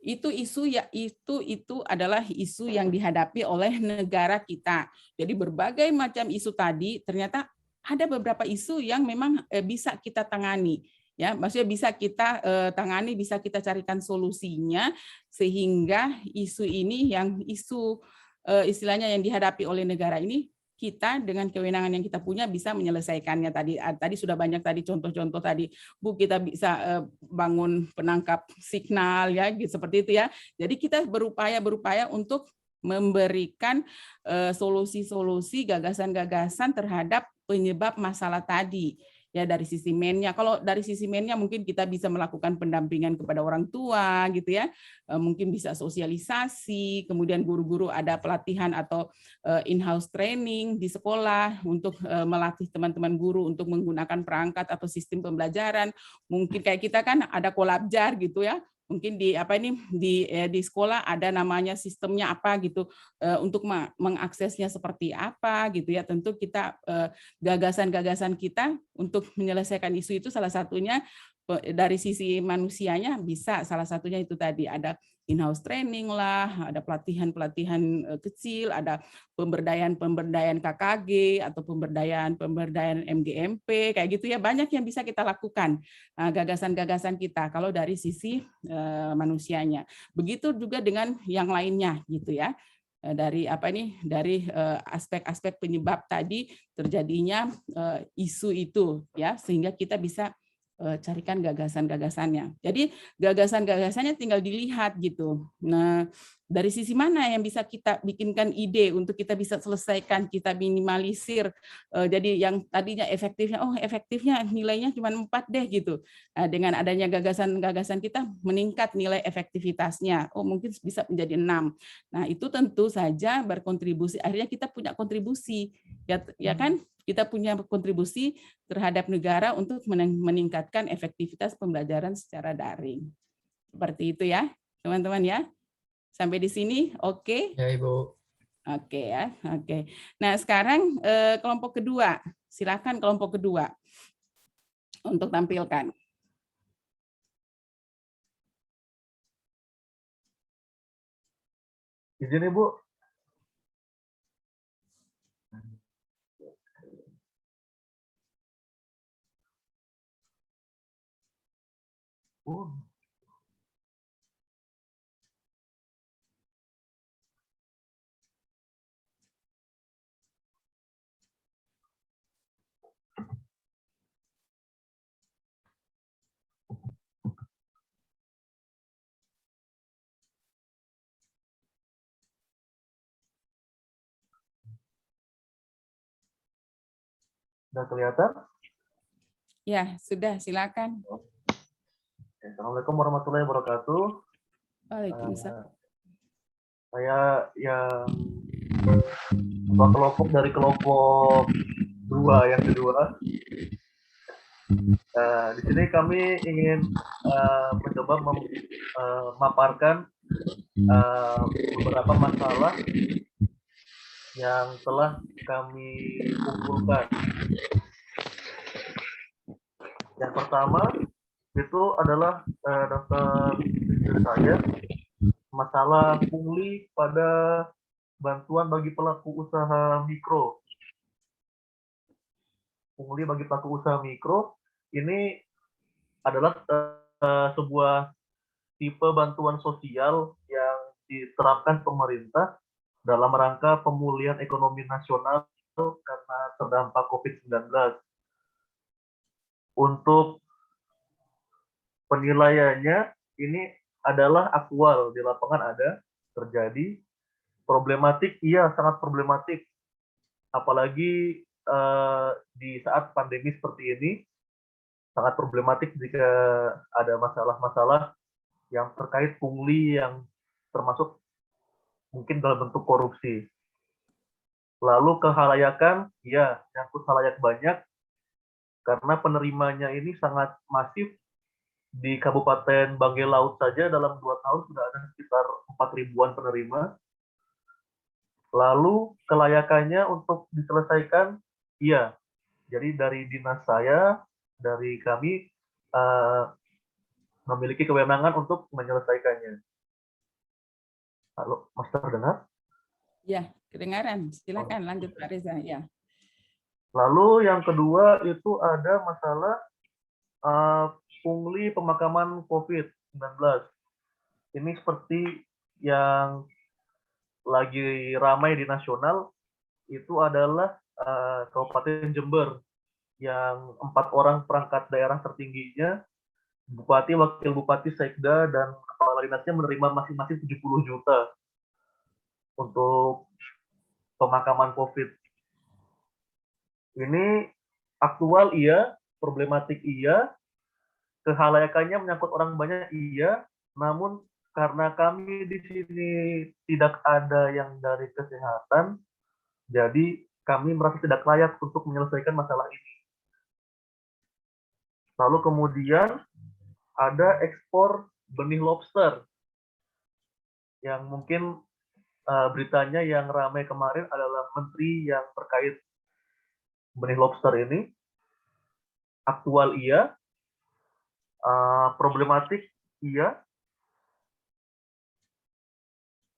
itu isu ya itu adalah isu yang dihadapi oleh negara kita. Jadi berbagai macam isu tadi ternyata ada beberapa isu yang memang bisa kita tangani. Ya, maksudnya bisa kita tangani, bisa kita carikan solusinya sehingga isu ini yang isu istilahnya yang dihadapi oleh negara ini kita dengan kewenangan yang kita punya bisa menyelesaikannya tadi sudah banyak tadi contoh-contoh tadi Bu, kita bisa bangun penangkap signal ya gitu, seperti itu ya. Jadi kita berupaya untuk memberikan solusi-solusi gagasan-gagasan terhadap penyebab masalah tadi. Ya dari sisi mennya, kalau dari sisi mennya mungkin kita bisa melakukan pendampingan kepada orang tua gitu ya, mungkin bisa sosialisasi, kemudian guru-guru ada pelatihan atau in-house training di sekolah untuk melatih teman-teman guru untuk menggunakan perangkat atau sistem pembelajaran. Mungkin kayak kita kan ada kolabjar gitu ya, mungkin di sekolah ada namanya sistemnya apa gitu untuk mengaksesnya seperti apa gitu ya. Tentu kita gagasan-gagasan kita untuk menyelesaikan isu itu salah satunya dari sisi manusianya bisa salah satunya itu tadi ada in-house training lah, ada pelatihan kecil, ada pemberdayaan KKG atau pemberdayaan MGMP kayak gitu ya, banyak yang bisa kita lakukan gagasan-gagasan kita kalau dari sisi manusianya. Begitu juga dengan yang lainnya gitu ya. Dari aspek-aspek penyebab tadi terjadinya isu itu ya, sehingga kita bisa carikan gagasan-gagasannya. Jadi gagasan-gagasannya tinggal dilihat gitu. Nah, dari sisi mana yang bisa kita bikinkan ide untuk kita bisa selesaikan, kita minimalisir. Jadi yang tadinya efektifnya nilainya cuma 4 deh gitu. Nah, dengan adanya gagasan-gagasan kita meningkat nilai efektivitasnya. Oh, mungkin bisa menjadi 6. Nah, itu tentu saja berkontribusi. Akhirnya kita punya kontribusi. Ya kan? Kita punya kontribusi terhadap negara untuk meningkatkan efektivitas pembelajaran secara daring. Seperti itu ya, teman-teman ya. Sampai di sini, oke? Ya, Ibu. Oke ya, oke. Nah, sekarang kelompok kedua. Silakan kelompok kedua untuk tampilkan. Izin Ibu. Oh, udah kelihatan? Ya, sudah, silakan. Assalamualaikum warahmatullahi wabarakatuh. Waalaikumsalam. Saya yang ketua kelompok dari kelompok 2 yang kedua. Di sini kami ingin mencoba memaparkan beberapa masalah yang telah kami kumpulkan. Yang pertama itu adalah daftar saya masalah pungli pada bantuan bagi pelaku usaha mikro. Pungli bagi pelaku usaha mikro ini adalah sebuah tipe bantuan sosial yang diterapkan pemerintah dalam rangka pemulihan ekonomi nasional karena terdampak COVID-19. Untuk penilaiannya ini adalah aktual di lapangan ada terjadi problematik, iya sangat problematik, apalagi di saat pandemi seperti ini sangat problematik jika ada masalah-masalah yang terkait pungli yang termasuk mungkin dalam bentuk korupsi. Lalu kehalayakan, ya nyangkut halayak banyak karena penerimanya ini sangat masif. Di Kabupaten Banggai Laut saja dalam 2 tahun sudah ada sekitar 4.000-an penerima. Lalu kelayakannya untuk diselesaikan, iya. Jadi dari dinas saya, dari kami memiliki kewenangan untuk menyelesaikannya. Halo, Mas terdengar? Ya, kedengaran. Silakan lanjut Pak Reza. Ya. Lalu yang kedua itu ada masalah pungli pemakaman COVID-19. Ini seperti yang lagi ramai di nasional, itu adalah Kabupaten Jember yang 4 orang perangkat daerah tertingginya, Bupati, Wakil Bupati, Sekda, dan Kepala Dinasnya menerima masing-masing 70 juta untuk pemakaman COVID. Ini aktual iya, problematik iya, kehalayakannya menyangkut orang banyak iya, namun karena kami di sini tidak ada yang dari kesehatan, jadi kami merasa tidak layak untuk menyelesaikan masalah ini. Lalu kemudian ada ekspor benih lobster, yang mungkin beritanya yang ramai kemarin adalah menteri yang terkait benih lobster ini. Aktual iya, problematik iya,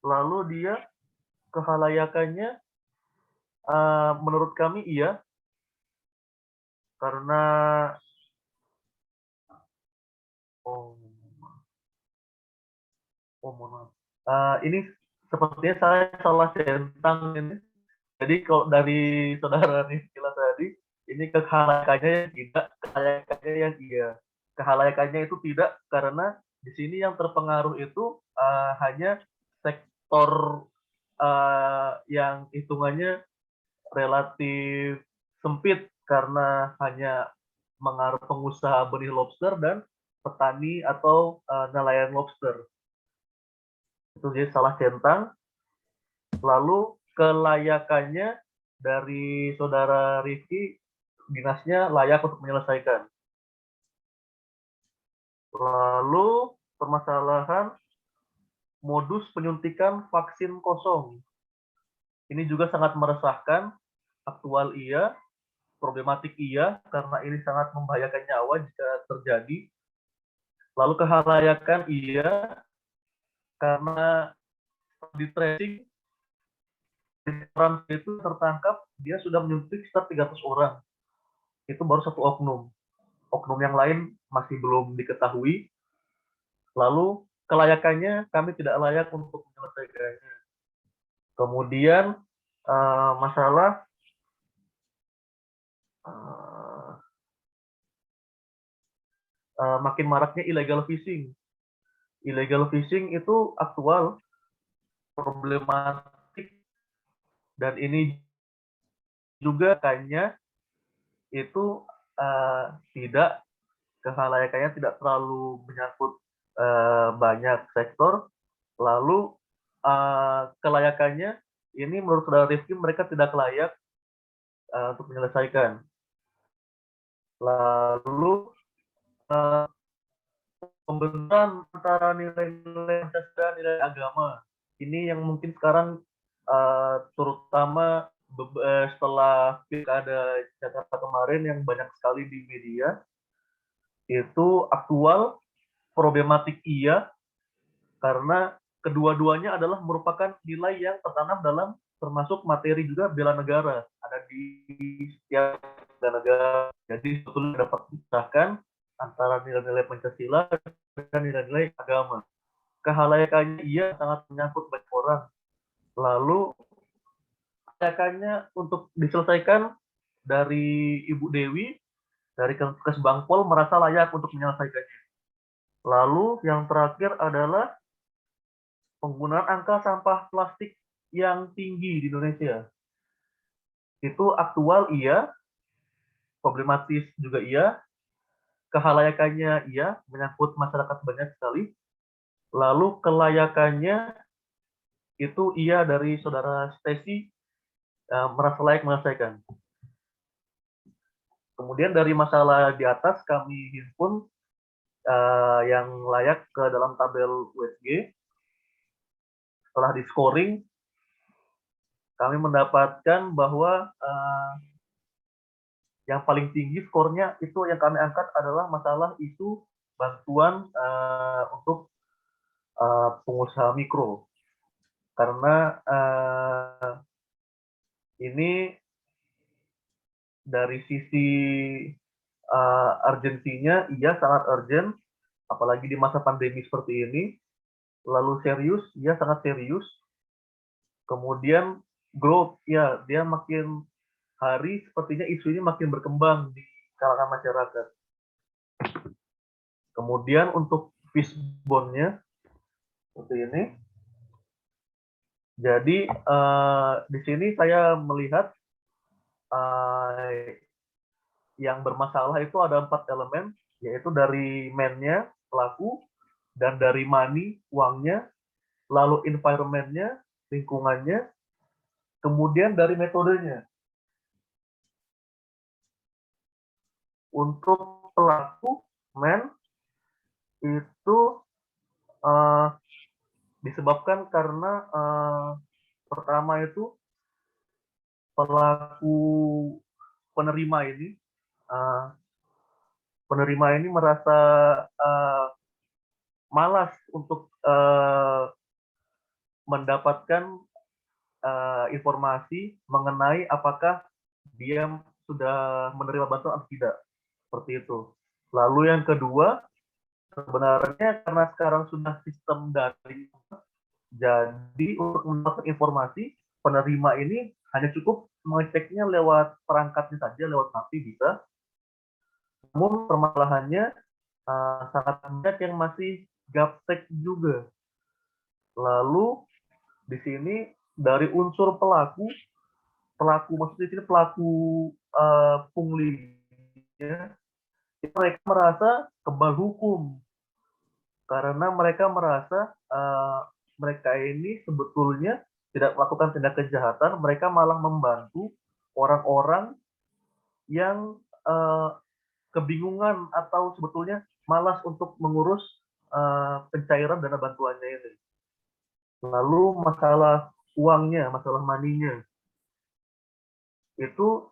lalu dia kehalayakannya menurut kami iya, karena ini sepertinya saya salah centang ini. Jadi kalau dari saudara Nistila tadi, ini kehalayakannya yang tidak, kehalayakannya yang iya. Kehalayakannya itu tidak karena di sini yang terpengaruh itu hanya sektor yang hitungannya relatif sempit karena hanya mengaruh pengusaha benih lobster dan petani atau nelayan lobster. Itu jadi salah centang. Lalu kelayakannya dari saudara Rifki, dinasnya layak untuk menyelesaikan. Lalu permasalahan modus penyuntikan vaksin kosong. Ini juga sangat meresahkan, aktual iya, problematik iya, karena ini sangat membahayakan nyawa jika terjadi. Lalu kehalayakan iya, karena di tracing orang itu tertangkap dia sudah menyuntik sekitar 300 orang. Itu baru satu oknum. Oknum yang lain masih belum diketahui. Lalu kelayakannya kami tidak layak untuk menyelesaikannya. Kemudian masalah makin maraknya illegal fishing. Illegal fishing itu aktual, problematik, dan ini juga kayaknya itu tidak kehalayakannya tidak terlalu menyangkut banyak sektor. Lalu kelayakannya ini menurut saudara Rifki mereka tidak layak untuk menyelesaikan. Lalu pembenturan antara nilai-nilai Pancasila dan nilai agama ini yang mungkin sekarang terutama setelah pilkada Jakarta kemarin yang banyak sekali di media itu aktual, problematik iya, karena kedua-duanya adalah merupakan nilai yang tertanam dalam termasuk materi juga bela negara ada di setiap bela negara. Jadi sebetulnya dapat dipisahkan antara nilai-nilai Pancasila dan nilai-nilai agama. Kehalayakannya iya sangat menyangkut banyak orang. Lalu kehalayakannya untuk diselesaikan dari Ibu Dewi dari Kemenkes Bangpol merasa layak untuk menyelesaikannya. Lalu yang terakhir adalah penggunaan angka sampah plastik yang tinggi di Indonesia. Itu aktual iya, problematis juga iya, kehalayakannya iya, menyangkut masyarakat banyak sekali. Lalu kelayakannya itu iya dari saudara Stacy merasa layak menyelesaikan. Kemudian dari masalah di atas kami himpun yang layak ke dalam tabel USG. Setelah di scoring, kami mendapatkan bahwa yang paling tinggi skornya itu yang kami angkat adalah masalah isu bantuan untuk pengusaha mikro. Karena ini dari sisi urgensinya, iya sangat urgent, apalagi di masa pandemi seperti ini. Lalu serius, iya sangat serius. Kemudian growth, ya dia makin hari sepertinya isu ini makin berkembang di kalangan masyarakat. Kemudian untuk fishbone-nya seperti ini. Jadi di sini saya melihat yang bermasalah itu ada 4 elemen, yaitu dari man-nya, pelaku, dan dari money, uangnya, lalu environment-nya, lingkungannya, kemudian dari metodenya. Untuk pelaku, man, itu disebabkan karena pertama itu pelaku penerima ini merasa malas untuk mendapatkan informasi mengenai apakah dia sudah menerima bantuan atau tidak, seperti itu. Lalu yang kedua, sebenarnya karena sekarang sudah sistem daring, jadi untuk mendapatkan informasi penerima ini hanya cukup mengeceknya lewat perangkatnya saja, lewat HP bisa. Namun permasalahannya sangat banyak yang masih gaptek juga. Lalu di sini dari unsur pelaku maksudnya di sini pelaku punglinya, mereka merasa kebal hukum karena mereka merasa mereka ini sebetulnya tidak melakukan tindak kejahatan, mereka malah membantu orang-orang yang kebingungan atau sebetulnya malas untuk mengurus pencairan dana bantuannya ini. Lalu masalah uangnya, masalah money-nya, itu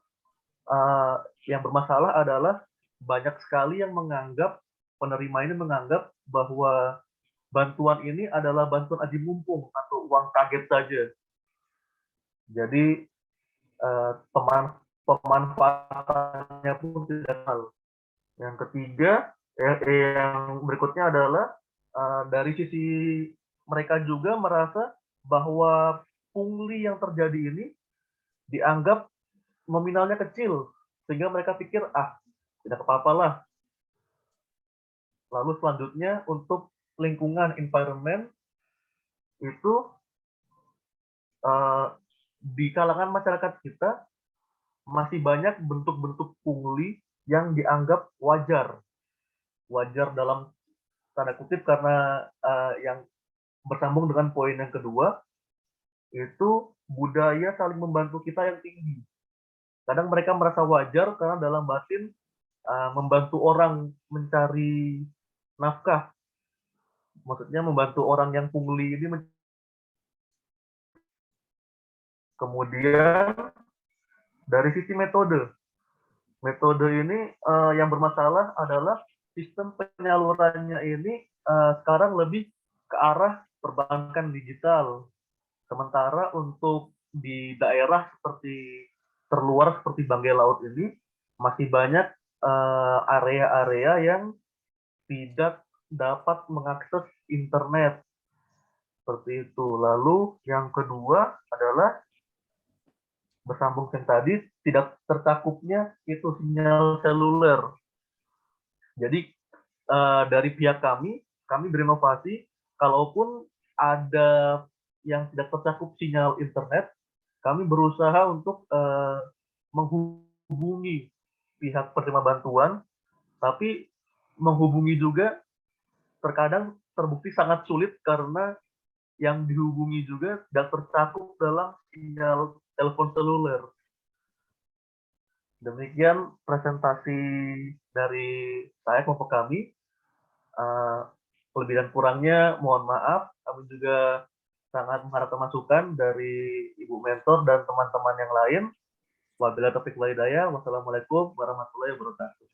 yang bermasalah adalah banyak sekali yang menganggap, penerima ini menganggap bahwa bantuan ini adalah bantuan aji mumpung atau uang kaget saja. Jadi pemanfaatannya pun tidak kenal. Yang ketiga, yang berikutnya adalah dari sisi mereka juga merasa bahwa pungli yang terjadi ini dianggap nominalnya kecil, sehingga mereka pikir, tidak apa-apa lah. Lalu selanjutnya untuk lingkungan environment itu di kalangan masyarakat kita masih banyak bentuk-bentuk pungli yang dianggap wajar. Wajar dalam tanda kutip karena yang bersambung dengan poin yang kedua, itu budaya saling membantu kita yang tinggi. Kadang mereka merasa wajar karena dalam batin membantu orang mencari nafkah. Maksudnya membantu orang yang pungli ini. Kemudian dari sisi metode ini yang bermasalah adalah sistem penyalurannya ini sekarang lebih ke arah perbankan digital. Sementara untuk di daerah seperti terluar seperti Banggai Laut ini masih banyak area-area yang tidak dapat mengakses internet seperti itu. Lalu yang kedua adalah bersambung yang tadi tidak tercakupnya itu sinyal seluler. Jadi dari pihak kami berinovasi, kalaupun ada yang tidak tercakup sinyal internet, kami berusaha untuk menghubungi pihak penerima bantuan, tapi menghubungi juga terkadang terbukti sangat sulit karena yang dihubungi juga tidak tercakup dalam sinyal telepon seluler. Demikian presentasi dari saya kelompok kami. Lebih dan kurangnya mohon maaf. Kami juga sangat mengharapkan masukan dari Ibu Mentor dan teman-teman yang lain. Wabillahi taufiq wal hidayah. Wassalamualaikum warahmatullahi wabarakatuh.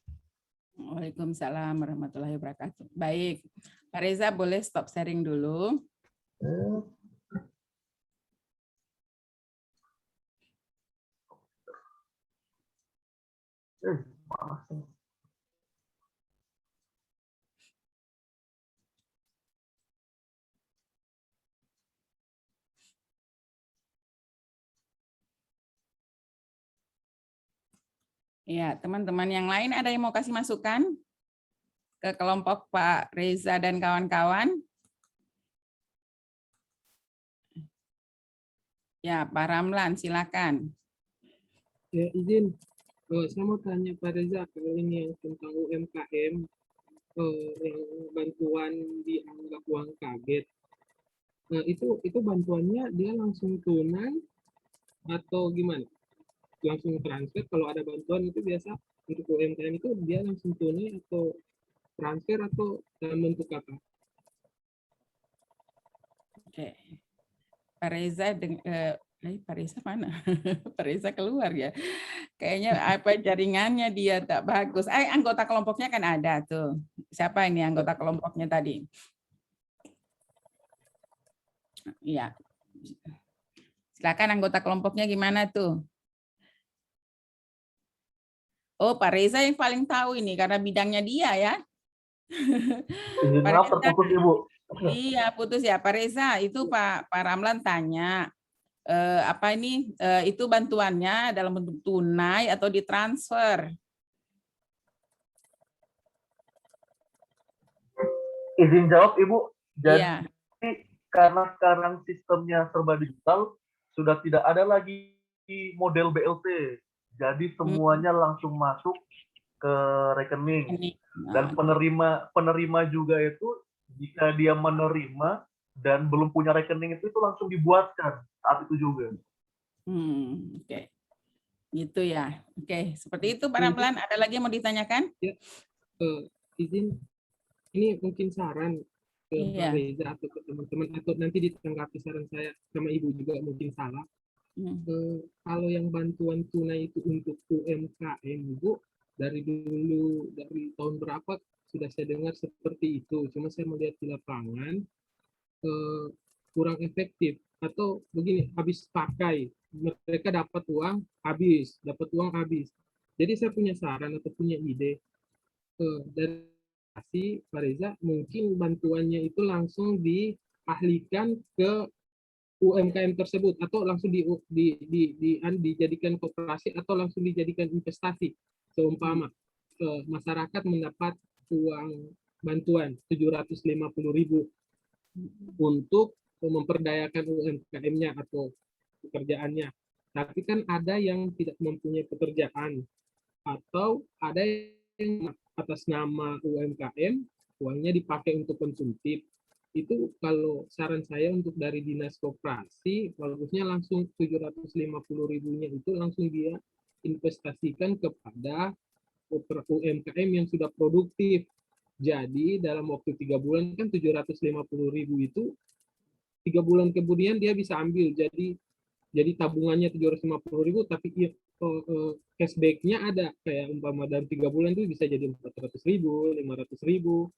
Waalaikumsalam warahmatullahi wabarakatuh. Baik, Pak Reza boleh stop sharing dulu. Ya, teman-teman yang lain ada yang mau kasih masukan ke kelompok Pak Reza dan kawan-kawan? Ya, Pak Ramlan, silakan. Ya, izin. Saya mau tanya Pak Reza, kalau ini yang tentang UMKM, yang bantuan dianggap uang kaget, itu bantuannya dia langsung tunai atau gimana? Langsung transfer? Kalau ada bantuan itu biasa untuk UMKM itu dia langsung tunai atau transfer atau dalam bentuk apa? Oke. Pak Reza, Pak Reza mana? Pak Reza keluar ya. Kayaknya apa jaringannya dia tak bagus. Anggota kelompoknya kan ada tuh. Siapa ini anggota kelompoknya tadi? Iya. Silakan anggota kelompoknya gimana tuh? Oh, Pak Reza yang paling tahu ini karena bidangnya dia ya. Izin maaf terputus Ibu. Iya, putus ya Pak Reza. Itu Pak Ramlan tanya apa ini itu bantuannya dalam bentuk tunai atau ditransfer? Izin jawab Ibu. Jadi Iya. karena sekarang sistemnya serba digital, sudah tidak ada lagi model BLT. Jadi semuanya langsung masuk ke rekening. Dan penerima juga itu jika dia menerima dan belum punya rekening itu langsung dibuatkan saat itu juga. Oke. Gitu ya. Oke, seperti itu Pak Ramlan. Ada lagi yang mau ditanyakan? Ya, izin, ini mungkin saran ke Pak Reza atau ke teman-teman, atau nanti ditanggapi saran saya sama Ibu juga mungkin salah. Kalau yang bantuan tunai itu untuk UMKM, Ibu, dari dulu, dari tahun berapa sudah saya dengar seperti itu. Cuma saya melihat di lapangan, kurang efektif, atau begini, habis pakai, mereka dapat uang habis. Jadi saya punya saran atau punya ide dari Pak Reza, mungkin bantuannya itu langsung diahlikan ke UMKM tersebut, atau langsung dijadikan koperasi, atau langsung dijadikan investasi. Seumpama masyarakat mendapat uang bantuan 750.000 untuk memperdayakan UMKM-nya atau pekerjaannya. Tapi kan ada yang tidak mempunyai pekerjaan, atau ada yang atas nama UMKM, uangnya dipakai untuk konsumtif. Itu kalau saran saya untuk dari dinas koperasi, bagusnya langsung 750.000-nya itu langsung dia investasikan kepada UMKM yang sudah produktif. Jadi dalam waktu 3 bulan kan 750.000 itu 3 bulan kemudian dia bisa ambil, jadi tabungannya 750.000, tapi cashback-nya ada, kayak umpama dalam 3 bulan itu bisa jadi 400.000, 500.000.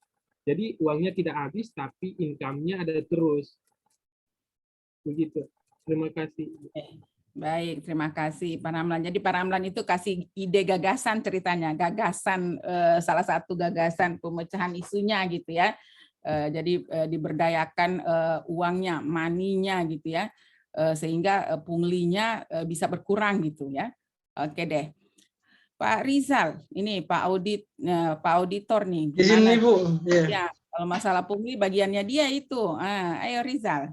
Jadi uangnya tidak habis, tapi income-nya ada terus. Begitu. Terima kasih. Baik, terima kasih Pak Ramlan. Jadi Pak Ramlan itu kasih ide gagasan ceritanya, gagasan salah satu gagasan pemecahan isunya gitu ya. Jadi diberdayakan uangnya, maninya gitu ya, sehingga punglinya bisa berkurang gitu ya. Oke deh. Pak Rizal, ini Pak Auditor nih. Izin Gimana? nih Bu. Ya, kalau masalah pungli bagiannya dia itu. Ayo Rizal.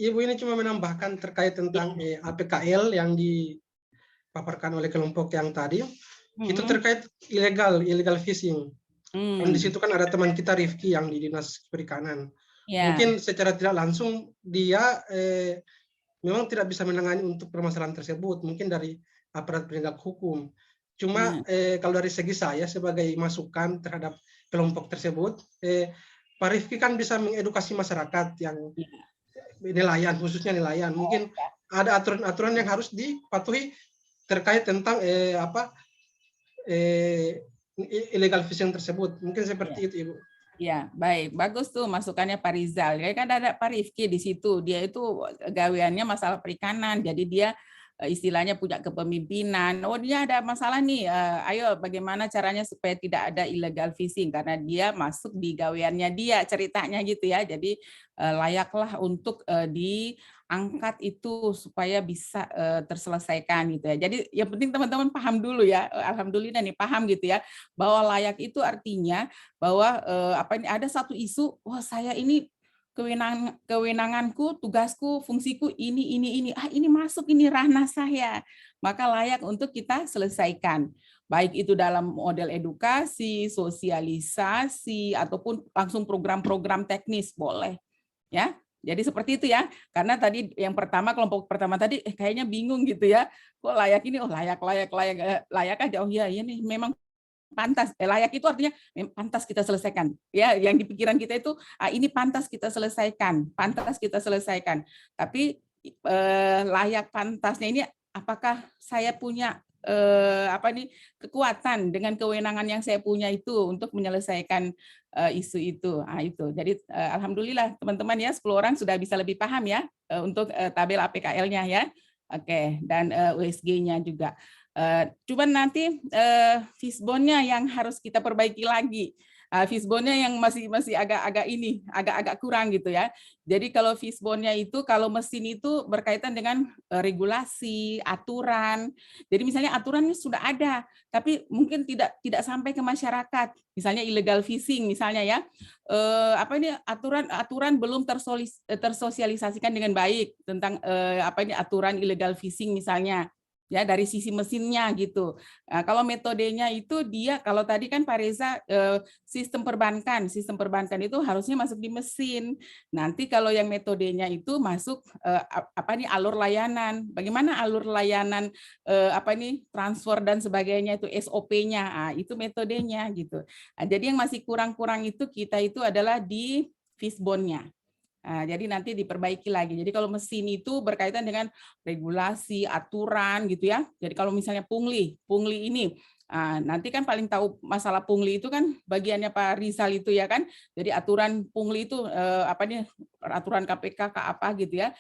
Ibu ini cuma menambahkan terkait tentang APKL yang dipaparkan oleh kelompok yang tadi. Itu terkait illegal fishing. Dan di situ kan ada teman kita Rifki yang di Dinas Perikanan. Mungkin secara tidak langsung dia memang tidak bisa menangani untuk permasalahan tersebut. Mungkin dari aparat penegak hukum. Cuma kalau dari segi saya sebagai masukan terhadap kelompok tersebut, Pak Rifki kan bisa mengedukasi masyarakat yang nelayan, khususnya nelayan. Mungkin ada aturan-aturan yang harus dipatuhi terkait tentang illegal fishing tersebut. Mungkin seperti itu, Ibu. Ya, baik. Bagus tuh masukannya Pak Rizal. Ya kan ada Pak Rifki di situ. Dia itu gaweannya masalah perikanan. Jadi dia istilahnya punya kepemimpinan. Oh, dia ada masalah nih. Ayo bagaimana caranya supaya tidak ada illegal fishing, karena dia masuk di gaweannya dia, ceritanya gitu ya. Jadi layaklah untuk diangkat itu supaya bisa terselesaikan gitu ya. Jadi yang penting teman-teman paham dulu ya. Alhamdulillah nih paham gitu ya, bahwa layak itu artinya bahwa ada satu isu, wah saya ini kewenanganku, tugasku, fungsiku ini. Ini masuk, ini ranah saya. Maka layak untuk kita selesaikan. Baik itu dalam model edukasi, sosialisasi, ataupun langsung program-program teknis boleh. Ya, jadi seperti itu ya. Karena tadi yang pertama, kelompok pertama tadi kayaknya bingung gitu ya. Kok layak ini? Oh, layak aja. Oh iya, ini memang pantas. Layak itu artinya pantas kita selesaikan. Ya, yang di pikiran kita itu ini pantas kita selesaikan, Tapi layak pantasnya ini apakah saya punya kekuatan dengan kewenangan yang saya punya itu untuk menyelesaikan isu itu. Itu. Jadi alhamdulillah teman-teman ya 10 orang sudah bisa lebih paham ya untuk tabel APKL-nya ya. Oke, dan USG-nya juga. Cuman nanti fishbone-nya yang harus kita perbaiki lagi. Fishbone-nya yang masih agak kurang gitu ya. Jadi kalau fishbone-nya itu, kalau mesin itu berkaitan dengan regulasi, aturan. Jadi misalnya aturannya sudah ada, tapi mungkin tidak sampai ke masyarakat. Misalnya illegal fishing misalnya ya. Aturan belum tersosialisasikan dengan baik tentang aturan illegal fishing misalnya. Ya, dari sisi mesinnya gitu. Nah, kalau metodenya itu dia, kalau tadi kan Pak Reza sistem perbankan itu harusnya masuk di mesin. Nanti kalau yang metodenya itu masuk alur layanan. Bagaimana alur layanan transfer dan sebagainya itu SOP-nya. Itu metodenya gitu. Nah, jadi yang masih kurang-kurang itu kita itu adalah di fishbone-nya. Nah, jadi nanti diperbaiki lagi. Jadi kalau mesin itu berkaitan dengan regulasi, aturan gitu ya. Jadi kalau misalnya pungli ini Nanti kan paling tahu masalah pungli itu kan bagiannya Pak Rizal itu ya kan. Jadi aturan pungli itu aturan KPK ke apa gitu ya.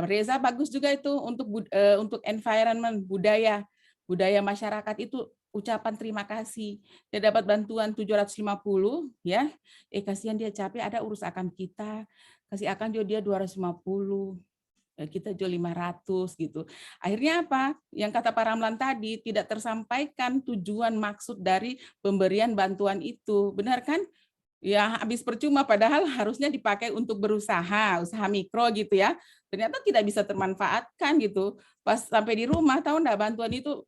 Reza bagus juga itu untuk environment budaya masyarakat itu ucapan terima kasih. Dia dapat bantuan 750 ya. Kasihan dia capek, ada urus akan kita. Kasih akan dia 250. Kita jual 500 gitu. Akhirnya apa? Yang kata Pak Ramlan tadi, tidak tersampaikan tujuan maksud dari pemberian bantuan itu. Benar kan? Ya habis percuma, padahal harusnya dipakai untuk berusaha, usaha mikro gitu ya. Ternyata tidak bisa termanfaatkan gitu. Pas sampai di rumah, tahu enggak, bantuan itu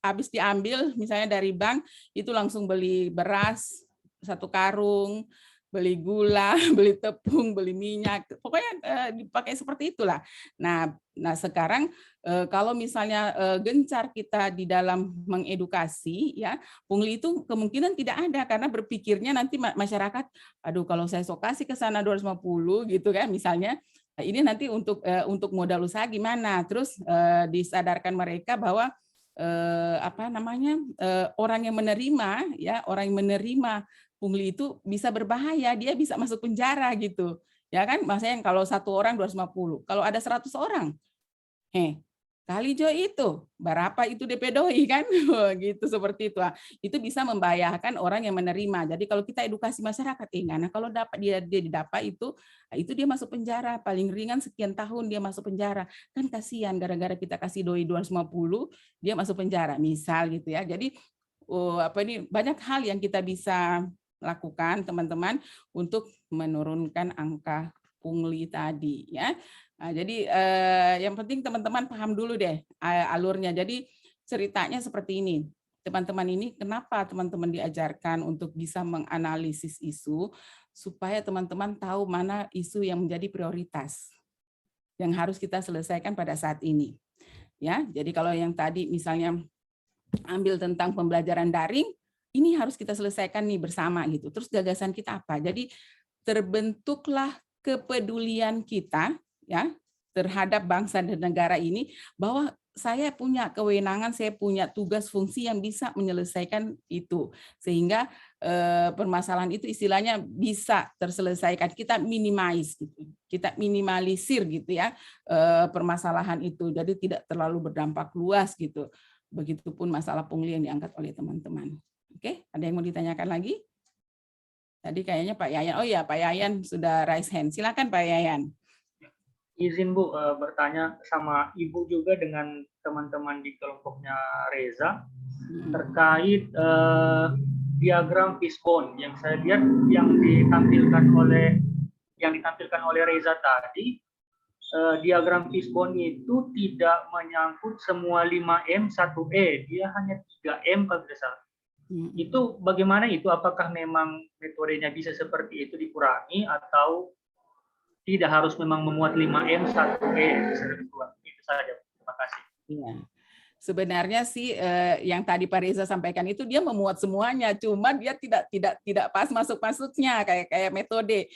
habis diambil misalnya dari bank, itu langsung beli beras 1 karung, beli gula, beli tepung, beli minyak, pokoknya dipakai seperti itulah. Nah sekarang kalau misalnya gencar kita di dalam mengedukasi, ya pungli itu kemungkinan tidak ada karena berpikirnya nanti masyarakat, aduh kalau saya sok kasih ke sana 250 gitu kan misalnya, ini nanti untuk modal usaha gimana? Terus disadarkan mereka bahwa orang yang menerima pungli itu bisa berbahaya, dia bisa masuk penjara gitu. Ya kan, maksudnya kalau 1 orang 250, kalau ada 100 orang, kali jo itu, berapa itu DP doi kan? Gitu seperti itu. Itu bisa membahayakan orang yang menerima. Jadi kalau kita edukasi masyarakat, nah kalau dapat dia didapat itu dia masuk penjara, paling ringan sekian tahun dia masuk penjara. Kan kasihan gara-gara kita kasih doi 250, dia masuk penjara, misal gitu ya. Jadi banyak hal yang kita bisa lakukan teman-teman untuk menurunkan angka pungli tadi ya. Nah, jadi yang penting teman-teman paham dulu deh alurnya. Jadi ceritanya seperti ini. Teman-teman ini kenapa teman-teman diajarkan untuk bisa menganalisis isu supaya teman-teman tahu mana isu yang menjadi prioritas yang harus kita selesaikan pada saat ini. Ya, jadi kalau yang tadi misalnya ambil tentang pembelajaran daring, ini harus kita selesaikan nih bersama gitu. Terus gagasan kita apa? Jadi terbentuklah kepedulian kita ya terhadap bangsa dan negara ini, bahwa saya punya kewenangan, saya punya tugas fungsi yang bisa menyelesaikan itu. Sehingga permasalahan itu istilahnya bisa terselesaikan. Kita minimize gitu. Kita minimalisir gitu ya permasalahan itu. Jadi tidak terlalu berdampak luas gitu. Begitupun masalah pungli yang diangkat oleh teman-teman. Oke, ada yang mau ditanyakan lagi? Tadi kayaknya Pak Yayan. Oh ya, Pak Yayan sudah raise hand. Silakan Pak Yayan. Izin Bu bertanya sama Ibu juga dengan teman-teman di kelompoknya Reza terkait diagram fishbone yang saya lihat yang ditampilkan oleh Reza tadi. Diagram fishbone itu tidak menyangkut semua 5M 1E, dia hanya 3M kalau tidak salah. Itu bagaimana itu? Apakah memang metodenya bisa seperti itu dikurangi atau tidak harus memang memuat 5M 1E? Itu saja. Terima kasih. Iya. Sebenarnya sih yang tadi Pak Reza sampaikan itu dia memuat semuanya, cuma dia tidak pas masuknya kayak metode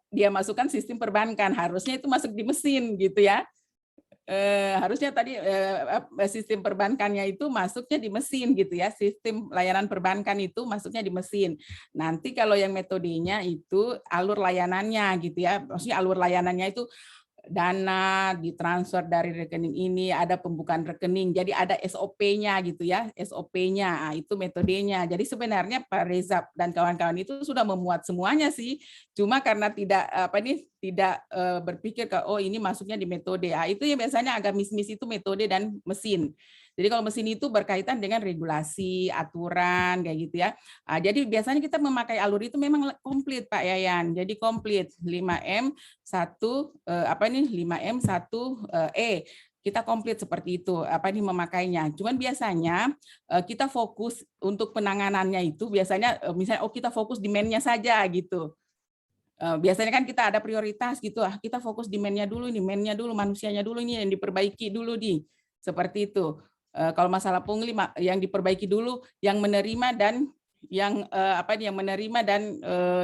dia masukkan sistem perbankan, harusnya itu masuk di mesin gitu ya. Harusnya tadi sistem perbankannya itu masuknya di mesin gitu ya, sistem layanan perbankan itu masuknya di mesin. Nanti kalau yang metodenya itu alur layanannya gitu ya, maksudnya alur layanannya itu dana ditransfer dari rekening ini, ada pembukaan rekening, jadi ada SOP-nya gitu ya, SOP-nya, itu metodenya. Jadi sebenarnya Pak Reza dan kawan-kawan itu sudah memuat semuanya sih, cuma karena tidak berpikir ke ini masuknya di metode. Itu yang biasanya agak miss itu metode dan mesin. Jadi kalau mesin itu berkaitan dengan regulasi, aturan kayak gitu ya. Jadi biasanya kita memakai alur itu memang komplit Pak Yayan. Jadi komplit 5M 5M 1E. Kita komplit seperti itu memakainya. Cuman biasanya kita fokus untuk penanganannya itu biasanya misalnya kita fokus di demand-nya saja gitu. Biasanya kan kita ada prioritas gitu, kita fokus demand-nya dulu, manusianya dulu ini yang diperbaiki dulu seperti itu. Kalau masalah pungli yang diperbaiki dulu yang menerima dan yang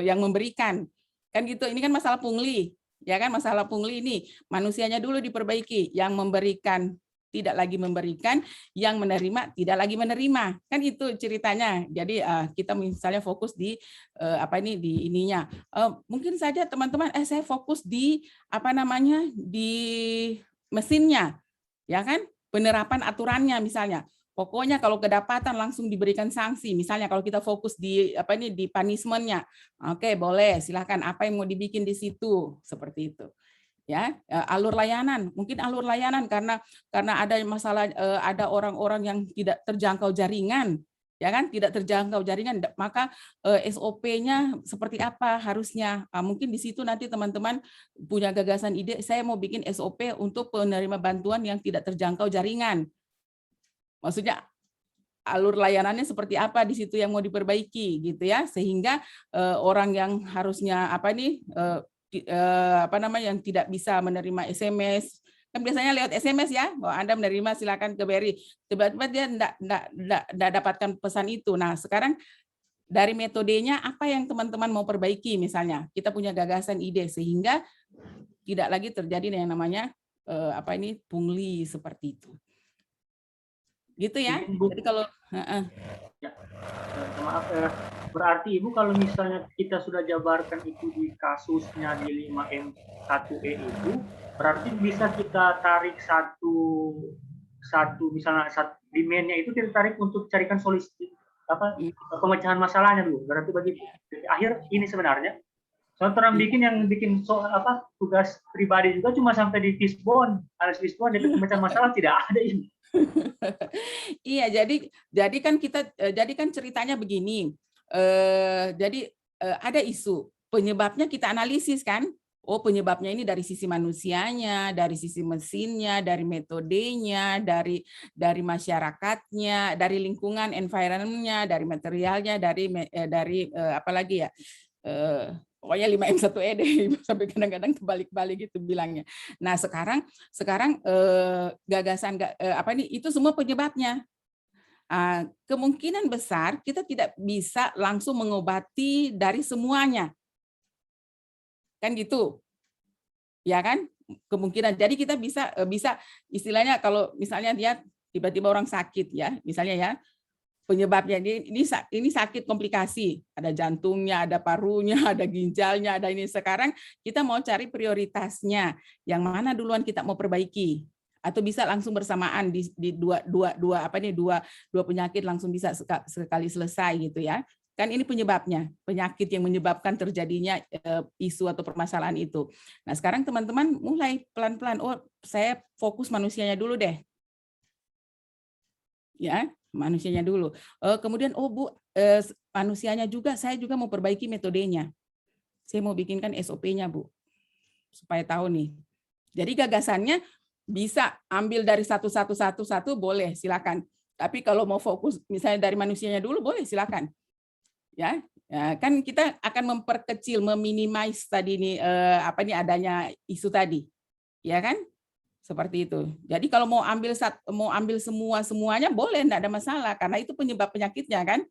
yang memberikan. Kan gitu. Ini kan masalah pungli. Ya kan, masalah pungli ini manusianya dulu diperbaiki, yang memberikan tidak lagi memberikan, yang menerima tidak lagi menerima. Kan itu ceritanya. Jadi kita misalnya fokus di di ininya. Mungkin saja teman-teman saya fokus di di mesinnya. Ya kan? Penerapan aturannya misalnya. Pokoknya kalau kedapatan langsung diberikan sanksi. Misalnya kalau kita fokus di di punishment-nya. Oke, boleh, silakan apa yang mau dibikin di situ, seperti itu. Ya, alur layanan, mungkin alur layanan karena ada masalah, ada orang-orang yang tidak terjangkau jaringan, ya kan, tidak terjangkau jaringan, maka SOP-nya seperti apa harusnya. Mungkin di situ nanti teman-teman punya gagasan ide, saya mau bikin SOP untuk penerima bantuan yang tidak terjangkau jaringan. Maksudnya alur layanannya seperti apa di situ yang mau diperbaiki gitu ya, sehingga orang yang harusnya yang tidak bisa menerima SMS, kan biasanya lewat SMS ya, bahwa Anda menerima silakan ke BRI, tiba-tiba dia tidak dapatkan pesan itu. Nah sekarang dari metodenya apa yang teman-teman mau perbaiki, misalnya kita punya gagasan ide sehingga tidak lagi terjadi yang namanya pungli seperti itu. Gitu ya. Jadi kalau maaf, berarti Ibu kalau misalnya kita sudah jabarkan itu di kasusnya di 5M1E itu, berarti bisa kita tarik satu misalnya demand-nya itu kita tarik untuk carikan solusi pemecahan masalahnya dulu. Berarti begitu. Jadi akhir ini sebenarnya orang bikin soal tugas pribadi juga cuma sampai di fishbone, analis fishbone, jadi pemecahan masalah tidak ada ini. Iya, jadi kan ceritanya begini. Ada isu penyebabnya kita analisis kan. Oh, penyebabnya ini dari sisi manusianya, dari sisi mesinnya, dari metodenya, dari masyarakatnya, dari lingkungan environment-nya, dari materialnya, dari apalagi ya. Pokoknya 5M1E deh, sampai kadang-kadang kebalik-balik gitu bilangnya. Nah sekarang gagasan itu semua penyebabnya. Kemungkinan besar kita tidak bisa langsung mengobati dari semuanya, kan gitu, ya kan? Kemungkinan. Jadi kita bisa istilahnya kalau misalnya dia tiba-tiba orang sakit ya, misalnya ya. Penyebabnya ini sakit komplikasi, ada jantungnya, ada parunya, ada ginjalnya, ada ini. Sekarang kita mau cari prioritasnya, yang mana duluan kita mau perbaiki, atau bisa langsung bersamaan di dua penyakit langsung bisa sekali selesai gitu ya. Kan ini penyebabnya, penyakit yang menyebabkan terjadinya isu atau permasalahan itu. Nah sekarang teman-teman mulai pelan-pelan, oh saya fokus manusianya dulu deh. Ya, manusianya dulu. Kemudian Bu, manusianya juga saya juga mau perbaiki metodenya. Saya mau bikinkan SOP-nya, Bu. Supaya tahu nih. Jadi gagasannya bisa ambil dari satu boleh, silakan. Tapi kalau mau fokus misalnya dari manusianya dulu boleh, silakan. Ya, kan kita akan memperkecil, meminimize tadi nih adanya isu tadi. Ya kan? Seperti itu. Jadi kalau mau ambil semuanya boleh, enggak ada masalah karena itu penyebab penyakitnya kan.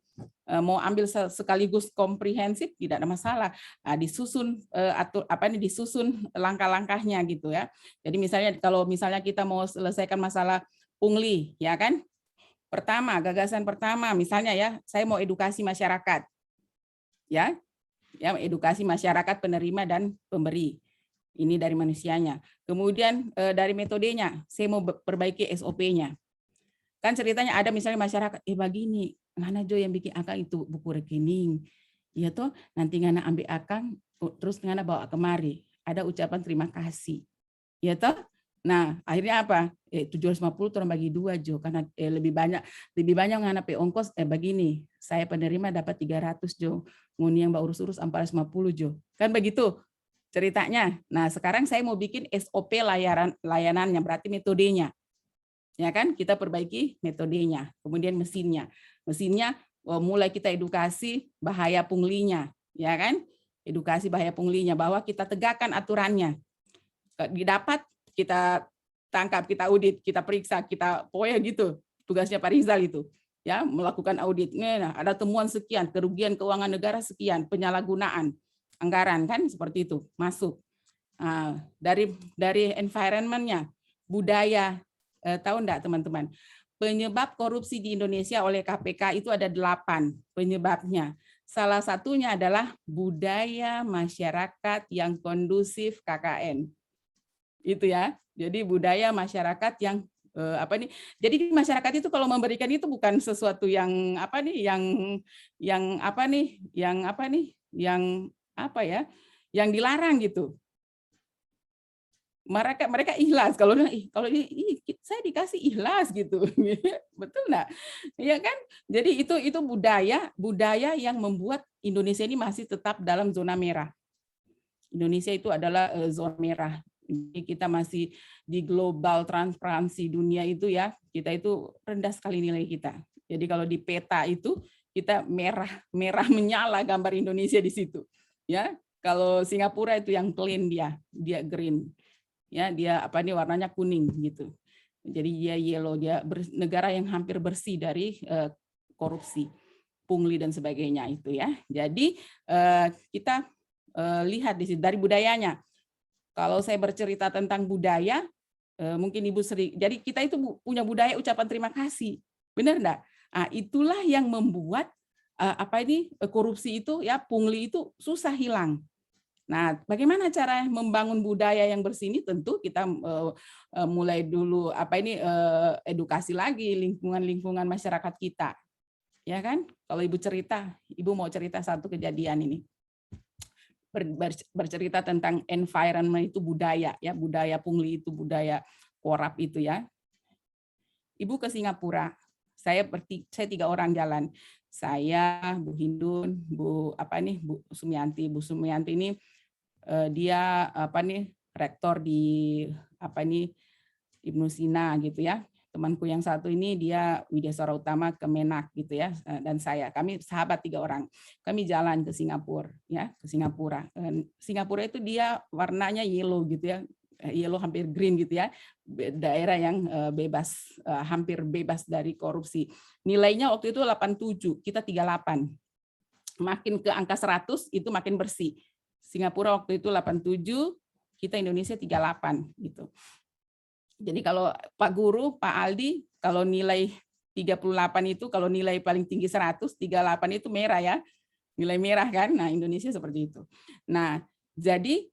Mau ambil sekaligus komprehensif tidak ada masalah. Disusun disusun langkah-langkahnya gitu ya. Jadi kalau misalnya kita mau selesaikan masalah pungli ya kan. Gagasan pertama misalnya ya, saya mau edukasi masyarakat. Ya, edukasi masyarakat penerima dan pemberi. Ini dari manusianya. Kemudian dari metodenya, saya mau perbaiki SOP-nya. Kan ceritanya ada misalnya masyarakat, begini, ngana Jo yang bikin akang itu buku rekening. Ya toh, nanti ngana ambil akang, terus ngana bawa kemari. Ada ucapan terima kasih. Ya toh? Nah, akhirnya apa? 750 orang bagi 2 Jo, karena lebih banyak ngana pe ongkos, begini, saya penerima dapat 300 Jo. Nguni yang urus-urus 450 Jo. Kan begitu ceritanya. Nah, sekarang saya mau bikin SOP layanannya, berarti metodenya. Ya kan? Kita perbaiki metodenya. Kemudian mesinnya. Mesinnya mulai kita edukasi bahaya punglinya, ya kan? Edukasi bahaya punglinya bahwa kita tegakkan aturannya. Didapat kita tangkap, kita audit, kita periksa, pokoknya gitu. Tugasnya Pak Rizal itu. Ya, melakukan audit. Nah, ada temuan sekian, kerugian keuangan negara sekian, penyalahgunaan anggaran kan seperti itu masuk. Dari environment-nya, budaya tahu enggak teman-teman? Penyebab korupsi di Indonesia oleh KPK itu ada 8 penyebabnya. Salah satunya adalah budaya masyarakat yang kondusif KKN. Itu ya. Jadi budaya masyarakat yang jadi di masyarakat itu kalau memberikan itu bukan sesuatu yang yang dilarang gitu. Mereka ikhlas kalau saya dikasih ikhlas gitu. Betul enggak? Ya kan? Jadi itu budaya yang membuat Indonesia ini masih tetap dalam zona merah. Indonesia itu adalah zona merah. Jadi kita masih di global transparansi dunia itu ya, kita itu rendah sekali nilai kita. Jadi kalau di peta itu kita merah menyala gambar Indonesia di situ. Ya, kalau Singapura itu yang clean dia green. Ya, dia warnanya kuning gitu. Jadi dia yellow, dia negara yang hampir bersih dari korupsi, pungli dan sebagainya itu ya. Jadi kita lihat di sini dari budayanya. Kalau saya bercerita tentang budaya, mungkin Ibu sering. Jadi kita itu punya budaya ucapan terima kasih, benar enggak? Nah, itulah yang membuat korupsi itu ya, pungli itu susah hilang. Nah, bagaimana cara membangun budaya yang bersih ini? Tentu kita mulai dulu edukasi lagi lingkungan masyarakat kita, ya kan? Kalau Ibu cerita, Ibu mau cerita satu kejadian ini. Bercerita tentang environment itu budaya ya, budaya pungli itu budaya korup itu ya. Ibu ke Singapura, saya 3 orang jalan. Saya, Bu Hindun, Bu Sumianti. Bu Sumianti ini dia rektor di Ibnu Sina gitu ya. Temanku yang satu ini dia Widyaswara Utama Kemenak gitu ya, dan kami sahabat 3 orang. Kami jalan ke Singapura ya, ke Singapura. Singapura itu dia warnanya yellow gitu ya, yellow hampir green gitu ya, daerah yang bebas, hampir bebas dari korupsi. Nilainya waktu itu 87, kita 38. Makin ke angka 100 itu makin bersih. Singapura waktu itu 87, kita Indonesia 38 gitu. Jadi kalau Pak Guru, Pak Aldi, kalau nilai 38 itu, kalau nilai paling tinggi 100, 38 itu merah ya. Nilai merah kan, nah Indonesia seperti itu. Nah, jadi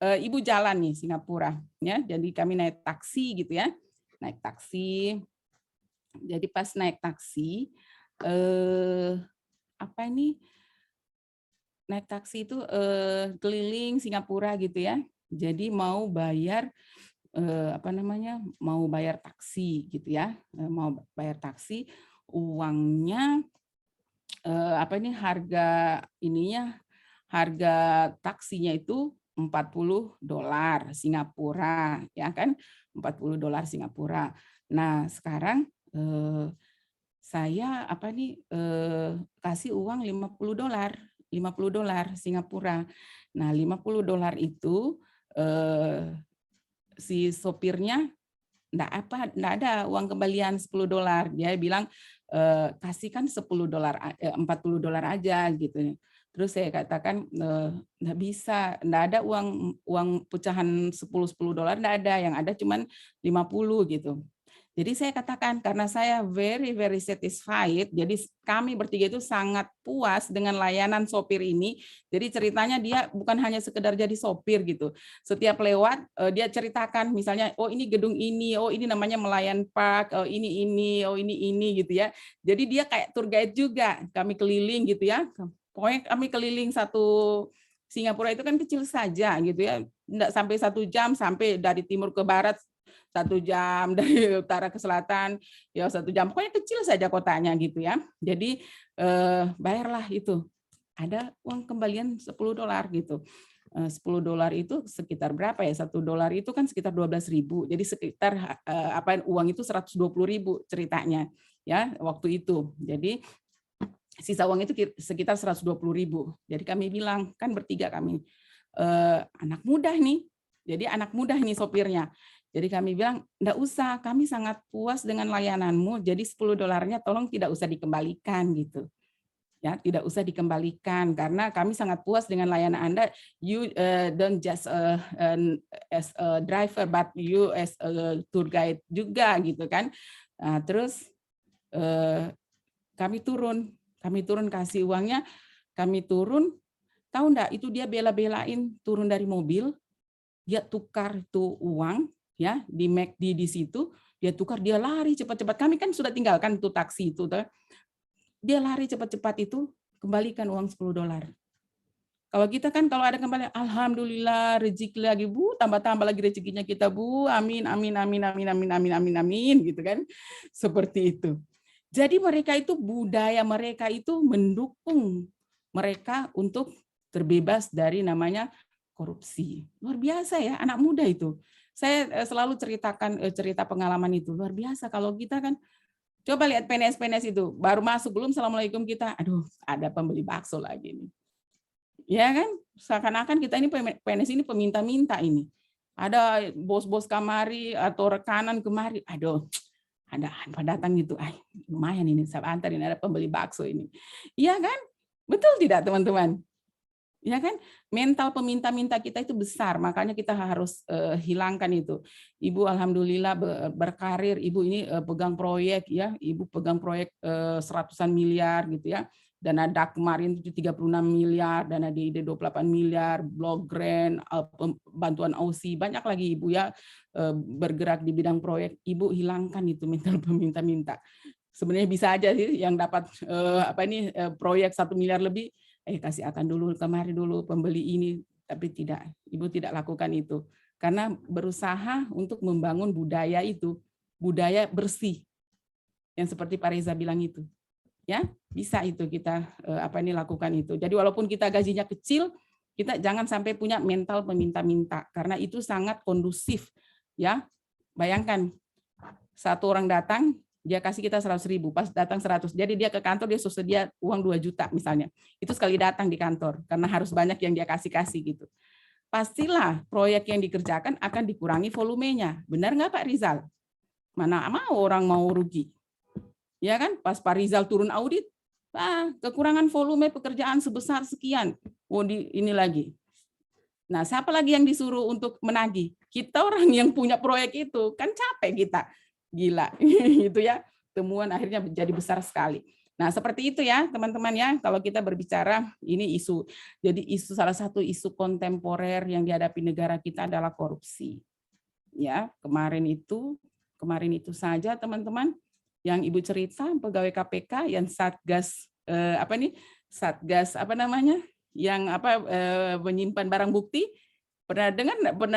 Ibu jalan nih Singapura. Ya, jadi kami naik taksi gitu ya. Naik taksi. Jadi pas naik taksi, naik taksi itu keliling Singapura gitu ya. Jadi mau bayar mau bayar taksi gitu ya, mau bayar taksi, uangnya harga taksinya itu $40 Singapura ya kan, $40 Singapura. Nah sekarang saya kasih uang $50 Singapura. Nah $50 itu si sopirnya enggak ada uang kembalian $10. Dia bilang kasihkan $40 aja gitu. Terus saya katakan enggak bisa, enggak ada uang pecahan $10 enggak ada, yang ada cuman 50 gitu. Jadi saya katakan karena saya very satisfied, jadi kami bertiga itu sangat puas dengan layanan sopir ini. Jadi ceritanya dia bukan hanya sekedar jadi sopir gitu. Setiap lewat dia ceritakan misalnya, oh ini gedung ini, oh ini namanya Melayan Park, oh ini gitu ya. Jadi dia kayak tour guide juga. Kami keliling gitu ya. Pokoknya kami keliling satu Singapura itu kan kecil saja gitu ya. Enggak sampai 1 jam, sampai dari timur ke barat 1 jam, dari utara ke selatan ya 1 jam, pokoknya kecil saja kotanya gitu ya. Jadi bayarlah itu, ada uang kembalian $10 gitu. $10 itu sekitar berapa ya? $1 itu kan sekitar 12.000. Jadi sekitar uang itu 120.000 ceritanya ya waktu itu. Jadi sisa uang itu sekitar 120.000. Jadi kami bilang, kan bertiga kami anak muda nih. Jadi anak muda nih sopirnya. Jadi kami bilang, enggak usah, kami sangat puas dengan layananmu, jadi $10-nya tolong tidak usah dikembalikan gitu. Ya, tidak usah dikembalikan karena kami sangat puas dengan layanan Anda. You don't just as a driver, but you as a tour guide juga gitu kan. Nah, terus kami turun kasih uangnya, kami turun. Tahu enggak, itu dia bela-belain turun dari mobil, dia tukar itu uang ya di McD di situ, dia tukar, dia lari cepat-cepat. Kami kan sudah tinggalkan itu taksi itu, dia lari cepat-cepat itu, kembalikan uang $10. Kalau kita kan kalau ada kembali, alhamdulillah rezeki lagi Bu, tambah-tambah lagi rezekinya kita Bu, amin amin amin amin amin amin amin amin gitu kan. Seperti itu. Jadi mereka itu budaya mereka itu mendukung mereka untuk terbebas dari namanya korupsi. Luar biasa ya anak muda itu. Saya selalu ceritakan cerita pengalaman itu. Luar biasa kalau kita kan coba lihat PNS-PNS itu, baru masuk belum Assalamualaikum kita, aduh ada pembeli bakso lagi nih. Ya kan, seakan-akan kita ini PNS ini peminta-minta ini. Ada bos-bos kamari atau rekanan kemari, aduh ada apa datang gitu, lumayan ini, saya antar ini ada pembeli bakso ini. Iya kan? Betul tidak teman-teman? Ya kan, mental peminta-minta kita itu besar, makanya kita harus hilangkan itu. Ibu alhamdulillah berkarir, ibu ini pegang proyek ya, ibu pegang proyek seratusan miliar gitu ya. Dana DAK kemarin itu 36 miliar, dana DID 28 miliar, blok grant, bantuan AUSI, banyak lagi ibu ya bergerak di bidang proyek. Ibu hilangkan itu mental peminta-minta. Sebenarnya bisa aja sih yang dapat proyek 1 miliar lebih, kasih akan dulu, kemari dulu pembeli ini, tapi tidak, ibu tidak lakukan itu karena berusaha untuk membangun budaya itu, budaya bersih yang seperti Pak Reza bilang itu, ya bisa itu kita lakukan itu. Jadi walaupun kita gajinya kecil, kita jangan sampai punya mental peminta-minta karena itu sangat kondusif, ya. Bayangkan satu orang datang, dia kasih kita 100.000, pas datang 100. Jadi dia ke kantor, dia sedia uang 2 juta misalnya. Itu sekali datang di kantor, karena harus banyak yang dia kasih gitu. Pastilah proyek yang dikerjakan akan dikurangi volumenya. Benar nggak Pak Rizal? Mana mau orang mau rugi? Ya kan, pas Pak Rizal turun audit, kekurangan volume pekerjaan sebesar sekian. Oh, ini lagi. Nah, siapa lagi yang disuruh untuk menagih? Kita orang yang punya proyek itu, kan capek kita. Gila, itu ya, temuan akhirnya menjadi besar sekali. Nah, seperti itu ya, teman-teman ya, kalau kita berbicara, ini isu. Jadi salah satu isu kontemporer yang dihadapi negara kita adalah korupsi. Ya, kemarin itu saja teman-teman, yang Ibu cerita, pegawai KPK yang Satgas, yang menyimpan barang bukti, pernah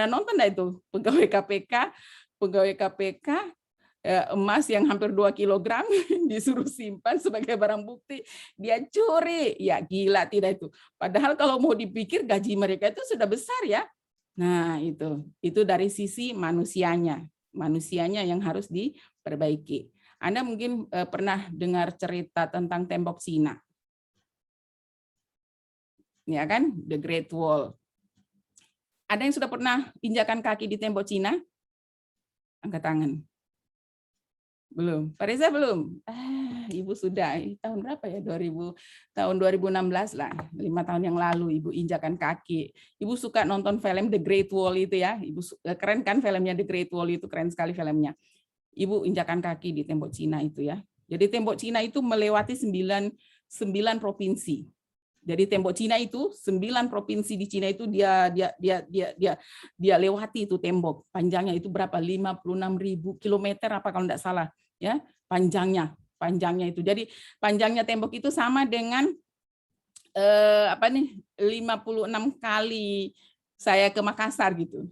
nonton enggak itu, pegawai KPK, emas yang hampir 2 kilogram disuruh simpan sebagai barang bukti, dia curi, ya gila tidak itu. Padahal kalau mau dipikir gaji mereka itu sudah besar ya. Nah itu dari sisi manusianya yang harus diperbaiki. Anda mungkin pernah dengar cerita tentang tembok Cina, ya kan, The Great Wall. Ada yang sudah pernah injakan kaki di tembok Cina? Angkat tangan. Belum. Pak Reza belum? Ibu sudah. Tahun berapa ya? Tahun 2016 lah. 5 tahun yang lalu Ibu injakan kaki. Ibu suka nonton film The Great Wall itu ya. Ibu keren kan filmnya The Great Wall itu, keren sekali filmnya. Ibu injakan kaki di tembok Cina itu ya. Jadi tembok Cina itu melewati 9 provinsi. Jadi tembok Cina itu 9 provinsi di Cina itu dia lewati itu tembok. Panjangnya itu berapa? 56.000 kilometer apa kalau tidak salah ya, panjangnya itu. Jadi panjangnya tembok itu sama dengan 56 kali saya ke Makassar gitu.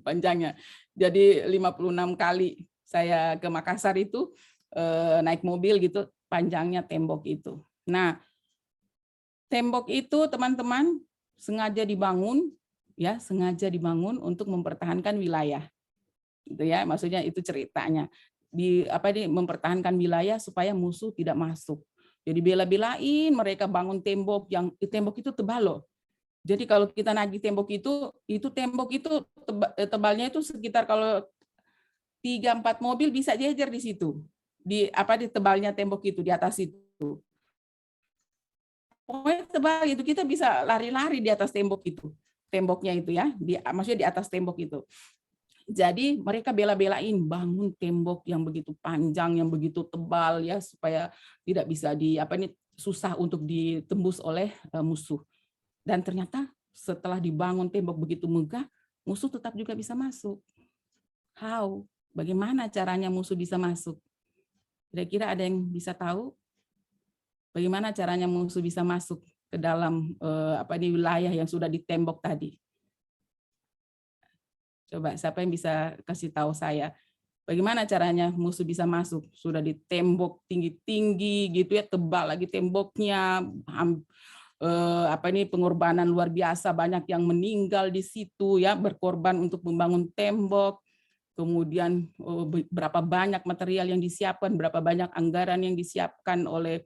Panjangnya. Jadi 56 kali saya ke Makassar itu naik mobil gitu, panjangnya tembok itu. Nah, tembok itu teman-teman sengaja dibangun untuk mempertahankan wilayah. Gitu ya, maksudnya itu ceritanya. Mempertahankan wilayah supaya musuh tidak masuk. Jadi bela-belain mereka bangun tembok itu tebal loh. Jadi kalau kita nagih tembok itu tembok itu tebalnya itu sekitar kalau 3-4 mobil bisa jejer di situ. Di tebalnya tembok itu di atas itu. pokoknya tebal itu, kita bisa lari-lari di atas temboknya itu ya, maksudnya di atas tembok itu. Jadi mereka bela-belain bangun tembok yang begitu panjang, yang begitu tebal ya, supaya tidak bisa susah untuk ditembus oleh musuh. Dan ternyata setelah dibangun tembok begitu megah, musuh tetap juga bisa masuk. How? Bagaimana caranya musuh bisa masuk? Kira-kira ada yang bisa tahu? Bagaimana caranya musuh bisa masuk ke dalam wilayah yang sudah ditembok tadi? Coba siapa yang bisa kasih tahu saya? Bagaimana caranya musuh bisa masuk? Sudah ditembok tinggi-tinggi gitu ya, tebal lagi temboknya, pengorbanan luar biasa, banyak yang meninggal di situ ya, berkorban untuk membangun tembok. Kemudian berapa banyak material yang disiapkan, berapa banyak anggaran yang disiapkan oleh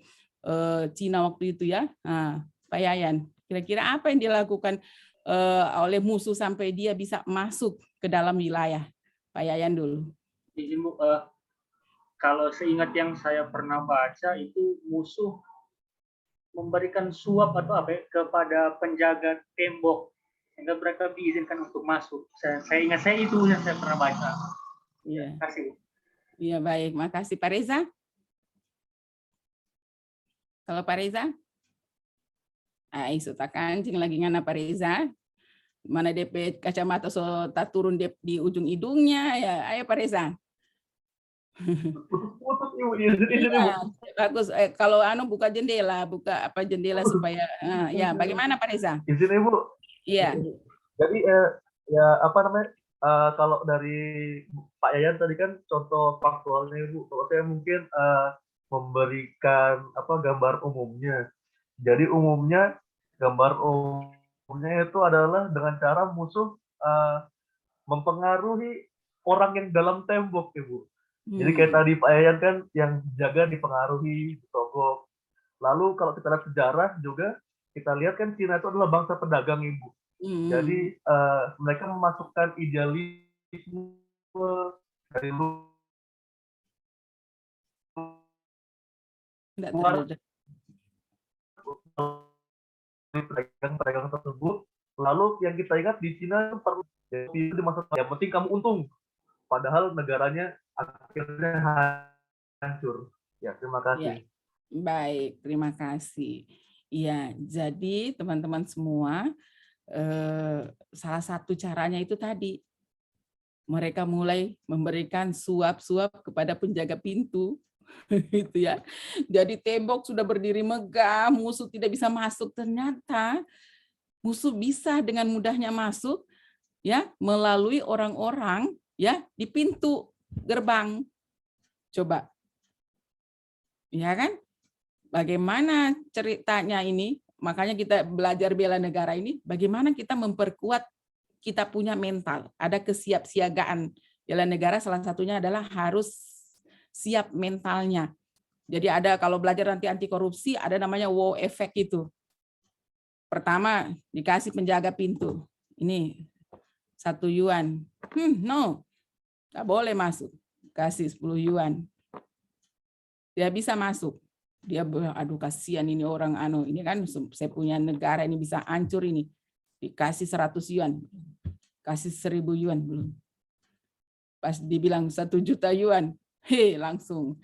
Cina waktu itu ya. Nah, Pak Yayan, kira-kira apa yang dilakukan oleh musuh sampai dia bisa masuk ke dalam wilayah? Pak Yayan dulu. Izin Bu, kalau seingat yang saya pernah baca itu musuh memberikan suap atau kepada penjaga tembok sehingga mereka diizinkan untuk masuk. Saya ingat itu yang saya pernah baca. Iya. Terima kasih. Iya, baik, makasih. Pak Reza? Kalau Pak Reza? Isu tak kancing lagi ngana Pak Reza. Mana DP kacamata so tak turun di ujung hidungnya ya. Ayo Pak Reza. Putus-putus Ibu, izin Ibu. Bagus. Kalau buka jendela supaya ya. Bagaimana Pak Reza? Izin Ibu. Iya. Jadi kalau dari Pak Yayan tadi kan contoh faktualnya Ibu. Kalau saya mungkin memberikan gambar umumnya. Jadi umumnya gambar umumnya itu adalah dengan cara musuh mempengaruhi orang yang dalam tembok, Ibu. Jadi kayak tadi Pak Yayan kan yang jaga dipengaruhi, ditogok. Lalu kalau kita lihat sejarah juga, kita lihat kan Cina itu adalah bangsa pedagang, Ibu. Jadi mereka memasukkan idealisme dari luar pedagang tersebut. Lalu yang kita ingat di Cina itu dimasukkan yang penting kamu untung, padahal negaranya akhirnya hancur. Ya, terima kasih. Ya. Baik, terima kasih. Iya, jadi teman-teman semua, salah satu caranya itu tadi, mereka mulai memberikan suap-suap kepada penjaga pintu. Gitu ya. Jadi tembok sudah berdiri megah, musuh tidak bisa masuk. Ternyata musuh bisa dengan mudahnya masuk ya melalui orang-orang ya di pintu gerbang. Coba. Ya kan? Bagaimana ceritanya ini? Makanya kita belajar bela negara ini, bagaimana kita memperkuat kita punya mental. Ada kesiapsiagaan. Bela negara salah satunya adalah harus siap mentalnya. Jadi ada kalau belajar nanti anti korupsi ada namanya wow effect itu. Pertama dikasih penjaga pintu. Ini 1 yuan. No. Nggak boleh masuk. Kasih 10 yuan. Dia bisa masuk. Dia aduh kasihan ini orang ini kan saya punya negara ini bisa hancur ini. Dikasih 100 yuan. Kasih 1000 yuan belum. Pas dibilang 1 juta yuan. Langsung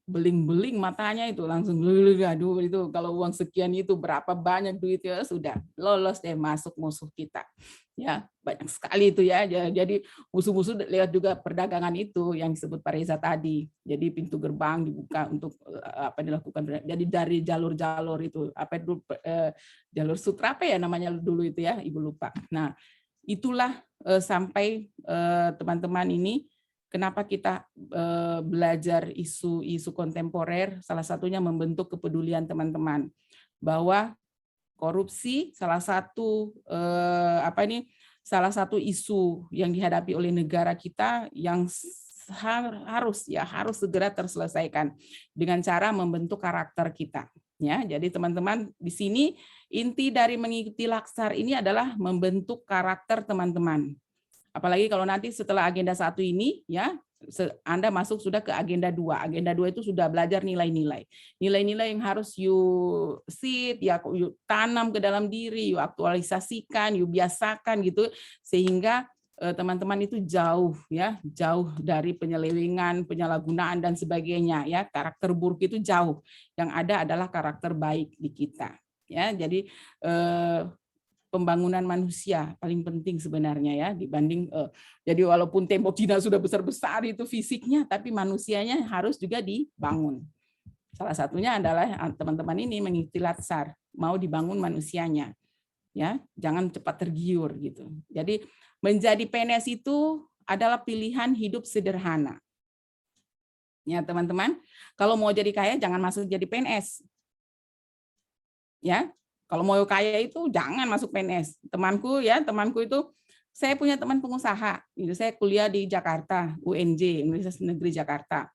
beling-beling matanya itu, langsung aduh itu kalau uang sekian itu berapa banyak duitnya, sudah lolos deh masuk musuh kita. Ya, banyak sekali itu ya. Jadi musuh-musuh lihat juga perdagangan itu yang disebut Pak Reza tadi. Jadi pintu gerbang dibuka untuk dilakukan. Jadi dari jalur-jalur itu jalur sutra ya namanya dulu itu ya, Ibu lupa. Nah, itulah sampai teman-teman ini kenapa kita belajar isu-isu kontemporer, salah satunya membentuk kepedulian teman-teman bahwa korupsi salah satu salah satu isu yang dihadapi oleh negara kita yang harus segera terselesaikan dengan cara membentuk karakter kita. Ya, jadi teman-teman di sini inti dari mengikuti Laksar ini adalah membentuk karakter teman-teman. Apalagi kalau nanti setelah agenda 1 ini ya Anda masuk sudah ke agenda 2. Agenda 2 itu sudah belajar nilai-nilai. Nilai-nilai yang harus you seed, ya you tanam ke dalam diri, you aktualisasikan, you biasakan gitu, sehingga teman-teman itu jauh dari penyelewengan, penyalahgunaan dan sebagainya ya. Karakter buruk itu jauh. Yang ada adalah karakter baik di kita. Ya, jadi pembangunan manusia paling penting sebenarnya ya dibanding jadi walaupun tembok Cina sudah besar-besar itu fisiknya, tapi manusianya harus juga dibangun. Salah satunya adalah teman-teman ini mengikuti Latsar, mau dibangun manusianya. Ya, jangan cepat tergiur gitu. Jadi menjadi PNS itu adalah pilihan hidup sederhana. Ya, teman-teman, kalau mau jadi kaya jangan masuk jadi PNS. Ya, kalau mau kaya itu jangan masuk PNS. Temanku itu saya punya teman pengusaha. Itu saya kuliah di Jakarta, UNJ, Universitas Negeri Jakarta.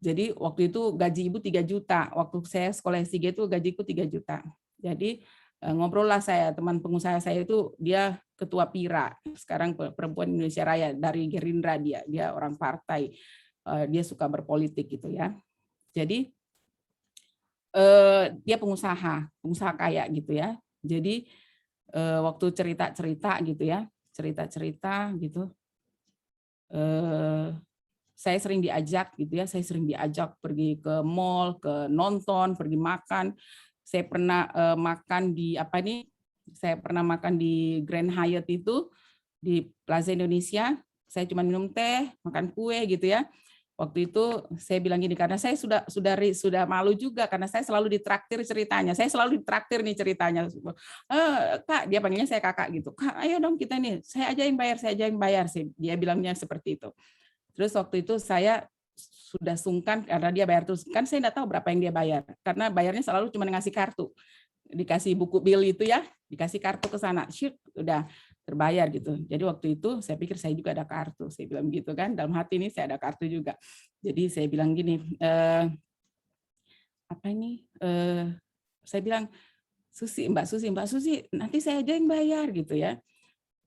Jadi waktu itu gaji ibu 3 juta. Waktu saya sekolah S3 itu gajiku 3 juta. Jadi ngobrol lah saya, teman pengusaha saya itu dia ketua PIRA. Sekarang Perempuan Indonesia Raya dari Gerindra dia orang partai. Dia suka berpolitik gitu ya. Jadi dia pengusaha kaya gitu ya. Jadi waktu cerita-cerita gitu ya, gitu, saya sering diajak gitu ya, pergi ke mall, ke nonton, pergi makan. Saya pernah makan di saya pernah makan di Grand Hyatt itu di Plaza Indonesia. Saya cuma minum teh, makan kue gitu ya. Waktu itu saya bilang gini, karena saya sudah malu juga karena saya selalu ditraktir ceritanya. Saya selalu ditraktir nih ceritanya. Kak, dia panggilnya saya kakak gitu. Kak, ayo dong kita nih, saya aja yang bayar. Dia bilangnya seperti itu. Terus waktu itu saya sudah sungkan karena dia bayar terus. Kan saya nggak tahu berapa yang dia bayar. Karena bayarnya selalu cuma ngasih kartu. Dikasih buku bill itu ya, dikasih kartu ke sana. Shoot, udah terbayar gitu. Jadi waktu itu saya pikir saya juga ada kartu. Saya bilang gitu kan, dalam hati ini saya ada kartu juga. Jadi saya bilang gini, saya bilang, Mbak Susi, nanti saya aja yang bayar gitu ya.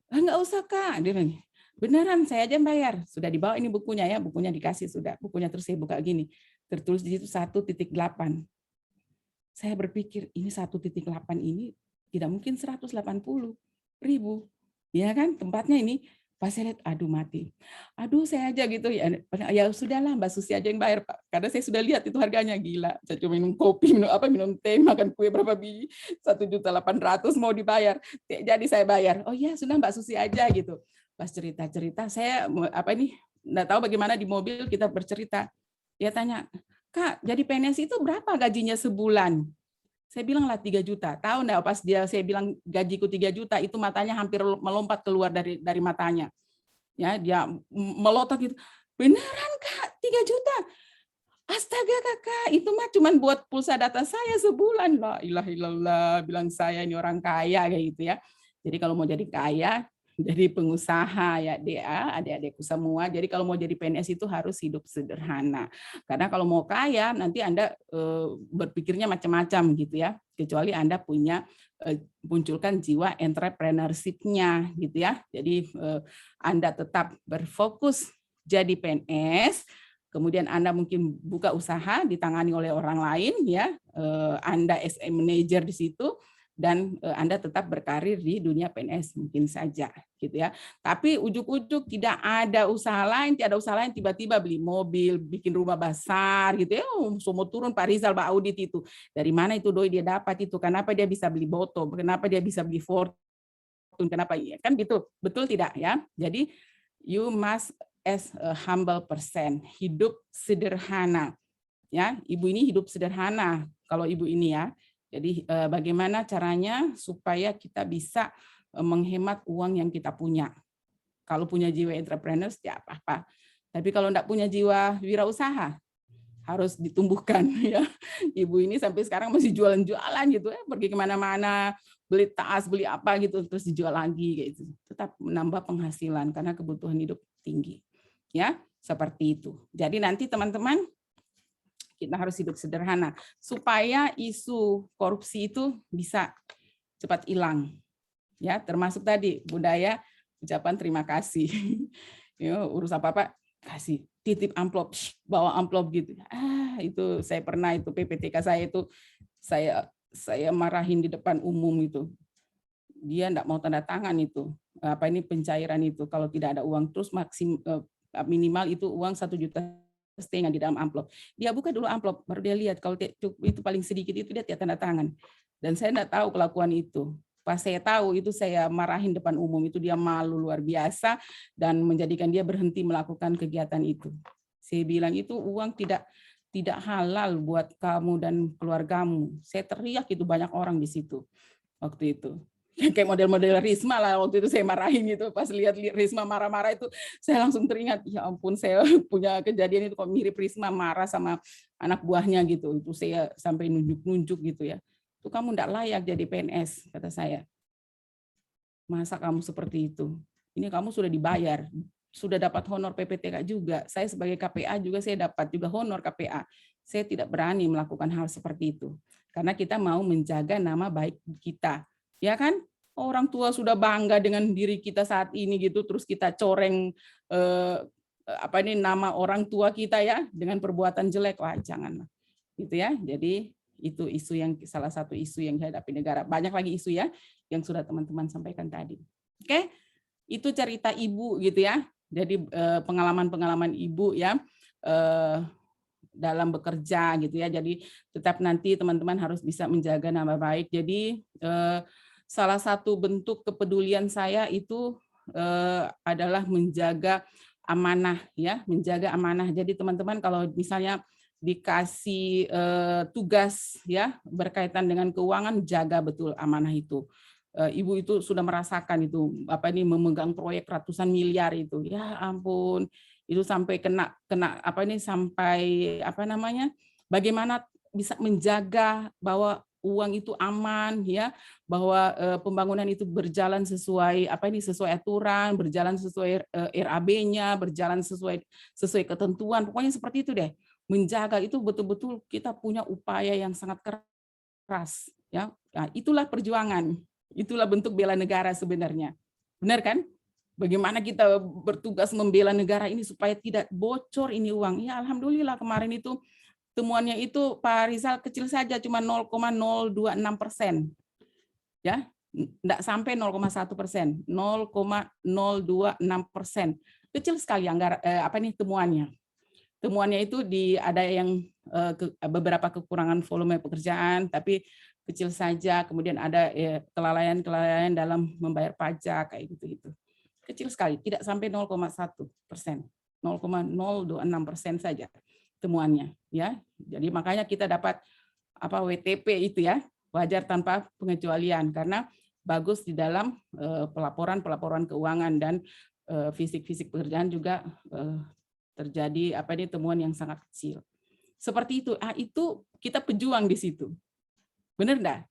Nggak usah Kak, dia bilang, beneran saya aja yang bayar. Sudah dibawa ini bukunya ya, bukunya dikasih sudah. Bukunya terus saya buka gini, tertulis di situ 1.8. Saya berpikir ini 1.8 ini tidak mungkin 180.000. Ya kan, tempatnya ini pas saya lihat, aduh mati. Aduh saya aja gitu ya sudahlah Mbak Susi aja yang bayar Pak. Karena saya sudah lihat itu harganya gila. Saya cuma minum kopi, minum teh, makan kue berapa biji, 1.800.000 mau dibayar. Jadi saya bayar. Oh iya, sudah Mbak Susi aja gitu. Pas cerita-cerita saya enggak tahu bagaimana di mobil kita bercerita. Dia tanya, "Kak, jadi PNS itu berapa gajinya sebulan?" Saya bilang lah 3 juta. Tahu enggak pas saya bilang gajiku 3 juta, itu matanya hampir melompat keluar dari matanya. Ya, dia melotot gitu. Beneran Kak, 3 juta? Astaga Kakak, itu mah cuma buat pulsa data saya sebulan. La ilaha illallah, bilang saya ini orang kaya kayak gitu ya. Jadi kalau mau jadi kaya, jadi pengusaha ya adik-adikku semua. Jadi kalau mau jadi PNS itu harus hidup sederhana. Karena kalau mau kaya nanti Anda berpikirnya macam-macam gitu ya. Kecuali Anda munculkan jiwa entrepreneurship-nya gitu ya. Jadi Anda tetap berfokus jadi PNS, kemudian Anda mungkin buka usaha ditangani oleh orang lain ya. Anda SM manager di situ. Dan Anda tetap berkarir di dunia PNS mungkin saja gitu ya. Tapi ujuk-ujuk tidak ada usaha lain tiba-tiba beli mobil, bikin rumah besar gitu ya. Semua turun Pak Rizal, Pak Audit itu. Dari mana itu doi dia dapat itu? Kenapa dia bisa beli Boto? Kenapa dia bisa beli Fortune? Kenapa? Kan gitu. Betul tidak ya? Jadi you must as a humble person, hidup sederhana. Ya, ibu ini hidup sederhana kalau ibu ini ya. Jadi bagaimana caranya supaya kita bisa menghemat uang yang kita punya. Kalau punya jiwa entrepreneur, ya apa-apa. Tapi kalau enggak punya jiwa wirausaha, harus ditumbuhkan ya. Ibu ini sampai sekarang masih jualan-jualan gitu ya, pergi kemana-mana, beli tas, beli apa gitu, terus dijual lagi gitu. Tetap menambah penghasilan karena kebutuhan hidup tinggi. Ya, seperti itu. Jadi nanti teman-teman, kita harus hidup sederhana supaya isu korupsi itu bisa cepat hilang. Ya, termasuk tadi budaya ucapan terima kasih. Ya, urus apa-apa kasih titip amplop, bawa amplop gitu. Itu saya pernah, itu PPTK saya itu saya marahin di depan umum itu. Dia enggak mau tanda tangan itu. Apa ini pencairan itu kalau tidak ada uang, terus minimal itu uang 1,5 juta di dalam amplop. Dia buka dulu amplop, baru dia lihat kalau itu paling sedikit itu dia tanda tangan. Dan saya enggak tahu kelakuan itu. Pas saya tahu itu saya marahin depan umum, itu dia malu luar biasa dan menjadikan dia berhenti melakukan kegiatan itu. Saya bilang itu uang tidak halal buat kamu dan keluargamu. Saya teriak, itu banyak orang di situ waktu itu. Kayak model-model Risma lah waktu itu saya marahin itu. Pas lihat Risma marah-marah itu saya langsung teringat, ya ampun saya punya kejadian itu kok mirip Risma marah sama anak buahnya gitu. Itu saya sampai nunjuk-nunjuk gitu ya. Itu kamu enggak layak jadi PNS, kata saya. Masa kamu seperti itu? Ini kamu sudah dibayar, sudah dapat honor PPTK juga. Saya sebagai KPA juga saya dapat juga honor KPA. Saya tidak berani melakukan hal seperti itu. Karena kita mau menjaga nama baik kita. Ya kan? Orang tua sudah bangga dengan diri kita saat ini gitu, terus kita coreng nama orang tua kita ya dengan perbuatan jelek. Wah, janganlah. Gitu ya. Jadi itu isu yang salah satu isu yang dihadapi negara. Banyak lagi isu ya yang sudah teman-teman sampaikan tadi. Oke, itu cerita ibu gitu ya. Jadi pengalaman-pengalaman ibu ya dalam bekerja gitu ya. Jadi tetap nanti teman-teman harus bisa menjaga nama baik. Jadi salah satu bentuk kepedulian saya itu adalah menjaga amanah ya, menjaga amanah. Jadi teman-teman kalau misalnya dikasih tugas ya berkaitan dengan keuangan, jaga betul amanah itu. Ibu itu sudah merasakan itu memegang proyek ratusan miliar itu. Ya ampun, itu sampai kena sampai bagaimana bisa menjaga bahwa uang itu aman ya, bahwa pembangunan itu berjalan sesuai sesuai aturan, berjalan sesuai RAB-nya, berjalan sesuai ketentuan. Pokoknya seperti itu deh. Menjaga itu betul-betul kita punya upaya yang sangat keras ya. Nah, itulah perjuangan, itulah bentuk bela negara sebenarnya, benar kan? Bagaimana kita bertugas membela negara ini supaya tidak bocor ini uang. Ya alhamdulillah kemarin itu temuannya itu Pak Rizal kecil saja, cuma 0,026%, ya, tidak sampai 0,1%, 0,026%, kecil sekali temuannya. Temuannya itu ada yang beberapa kekurangan volume pekerjaan, tapi kecil saja. Kemudian ada kelalaian dalam membayar pajak kayak gitu. Kecil sekali, tidak sampai 0,1%, 0,026% saja temuannya. Ya, jadi makanya kita dapat WTP itu ya, wajar tanpa pengecualian karena bagus di dalam pelaporan keuangan dan fisik pekerjaan juga terjadi temuan yang sangat kecil. Seperti itu. Itu kita pejuang di situ. Benar enggak?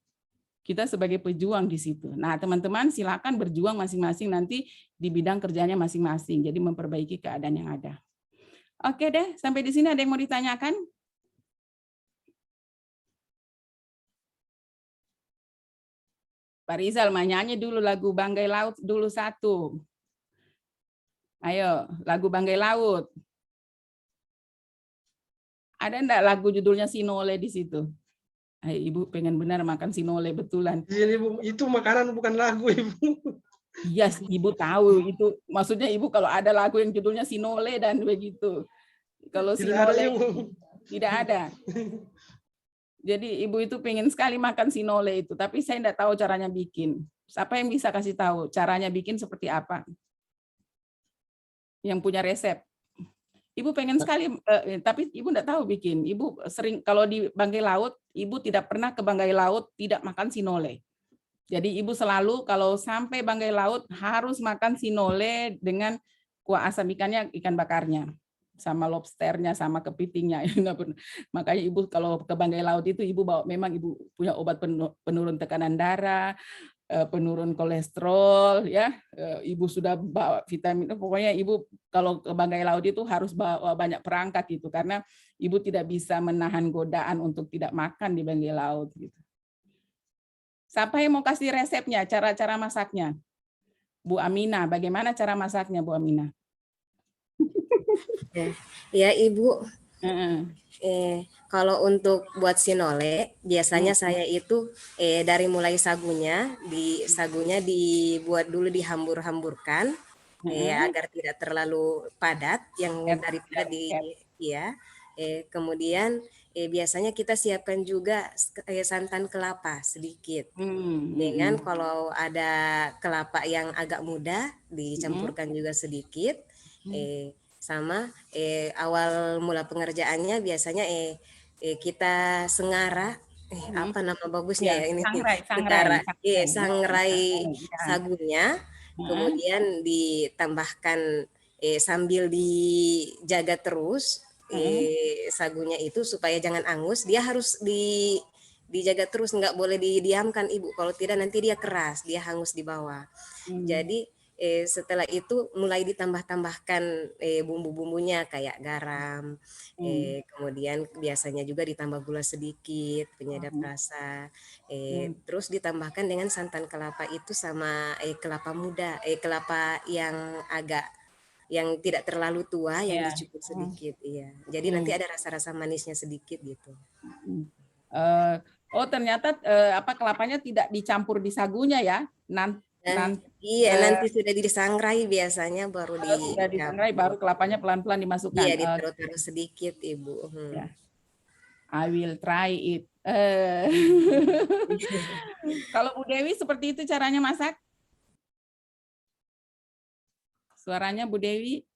Kita sebagai pejuang di situ. Nah, teman-teman silakan berjuang masing-masing nanti di bidang kerjanya masing-masing. Jadi memperbaiki keadaan yang ada. Oke deh, sampai di sini ada yang mau ditanyakan? Pak Rizal, nyanyi dulu lagu Banggai Laut dulu satu. Ayo, lagu Banggai Laut. Ada enggak lagu judulnya Sinole di situ? Ibu pengen benar makan sinole betulan. Itu makanan bukan lagu, Ibu. Yes, Ibu tahu itu. Maksudnya Ibu kalau ada lagu yang judulnya sinole dan begitu. Kalau sinole tidak ada. Jadi Ibu itu pengen sekali makan sinole itu, tapi saya tidak tahu caranya bikin. Siapa yang bisa kasih tahu caranya bikin seperti apa? Yang punya resep. Ibu pengen sekali, tapi Ibu enggak tahu bikin. Ibu sering, kalau di Banggai Laut, Ibu tidak pernah ke Banggai Laut tidak makan sinole. Jadi Ibu selalu kalau sampai Banggai Laut harus makan sinole dengan kuah asam ikannya, ikan bakarnya. Sama lobsternya, sama kepitingnya. Makanya Ibu kalau ke Banggai Laut itu Ibu bawa, memang Ibu punya obat penurun tekanan darah, penurun kolesterol ya, Ibu sudah bawa vitamin, pokoknya Ibu kalau ke Banggai Laut itu harus bawa banyak perangkat gitu karena Ibu tidak bisa menahan godaan untuk tidak makan di Banggai Laut gitu. Siapa yang mau kasih resepnya, cara-cara masaknya? Bu Aminah, bagaimana cara masaknya Bu Aminah? Ya Ibu. Kalau untuk buat sinole, biasanya saya itu dari mulai sagunya dibuat dulu dihambur-hamburkan agar tidak terlalu padat yang daripada kemudian biasanya kita siapkan juga santan kelapa sedikit. Dengan kalau ada kelapa yang agak muda dicampurkan juga sedikit. Sama awal mula pengerjaannya biasanya kita sengara apa nama bagusnya ya ini sangrai sagunya, kemudian ditambahkan sambil dijaga terus sagunya itu supaya jangan angus, dia harus dijaga terus, nggak boleh didiamkan Ibu, kalau tidak nanti dia keras, dia hangus di bawah. Jadi setelah itu mulai ditambah-tambahkan bumbu-bumbunya kayak garam, kemudian biasanya juga ditambah gula sedikit penyedap rasa, terus ditambahkan dengan santan kelapa itu sama kelapa muda, kelapa yang tidak terlalu tua yang dicukup sedikit, iya. Jadi nanti ada rasa-rasa manisnya sedikit gitu. Oh ternyata kelapanya tidak dicampur di sagunya ya? Nanti sudah disangrai biasanya baru disangrai, baru kelapanya pelan-pelan dimasukkan. Iya, ditaruh sedikit Ibu. Ya. I will try it. Kalau Bu Dewi seperti itu caranya masak? Suaranya Bu Dewi?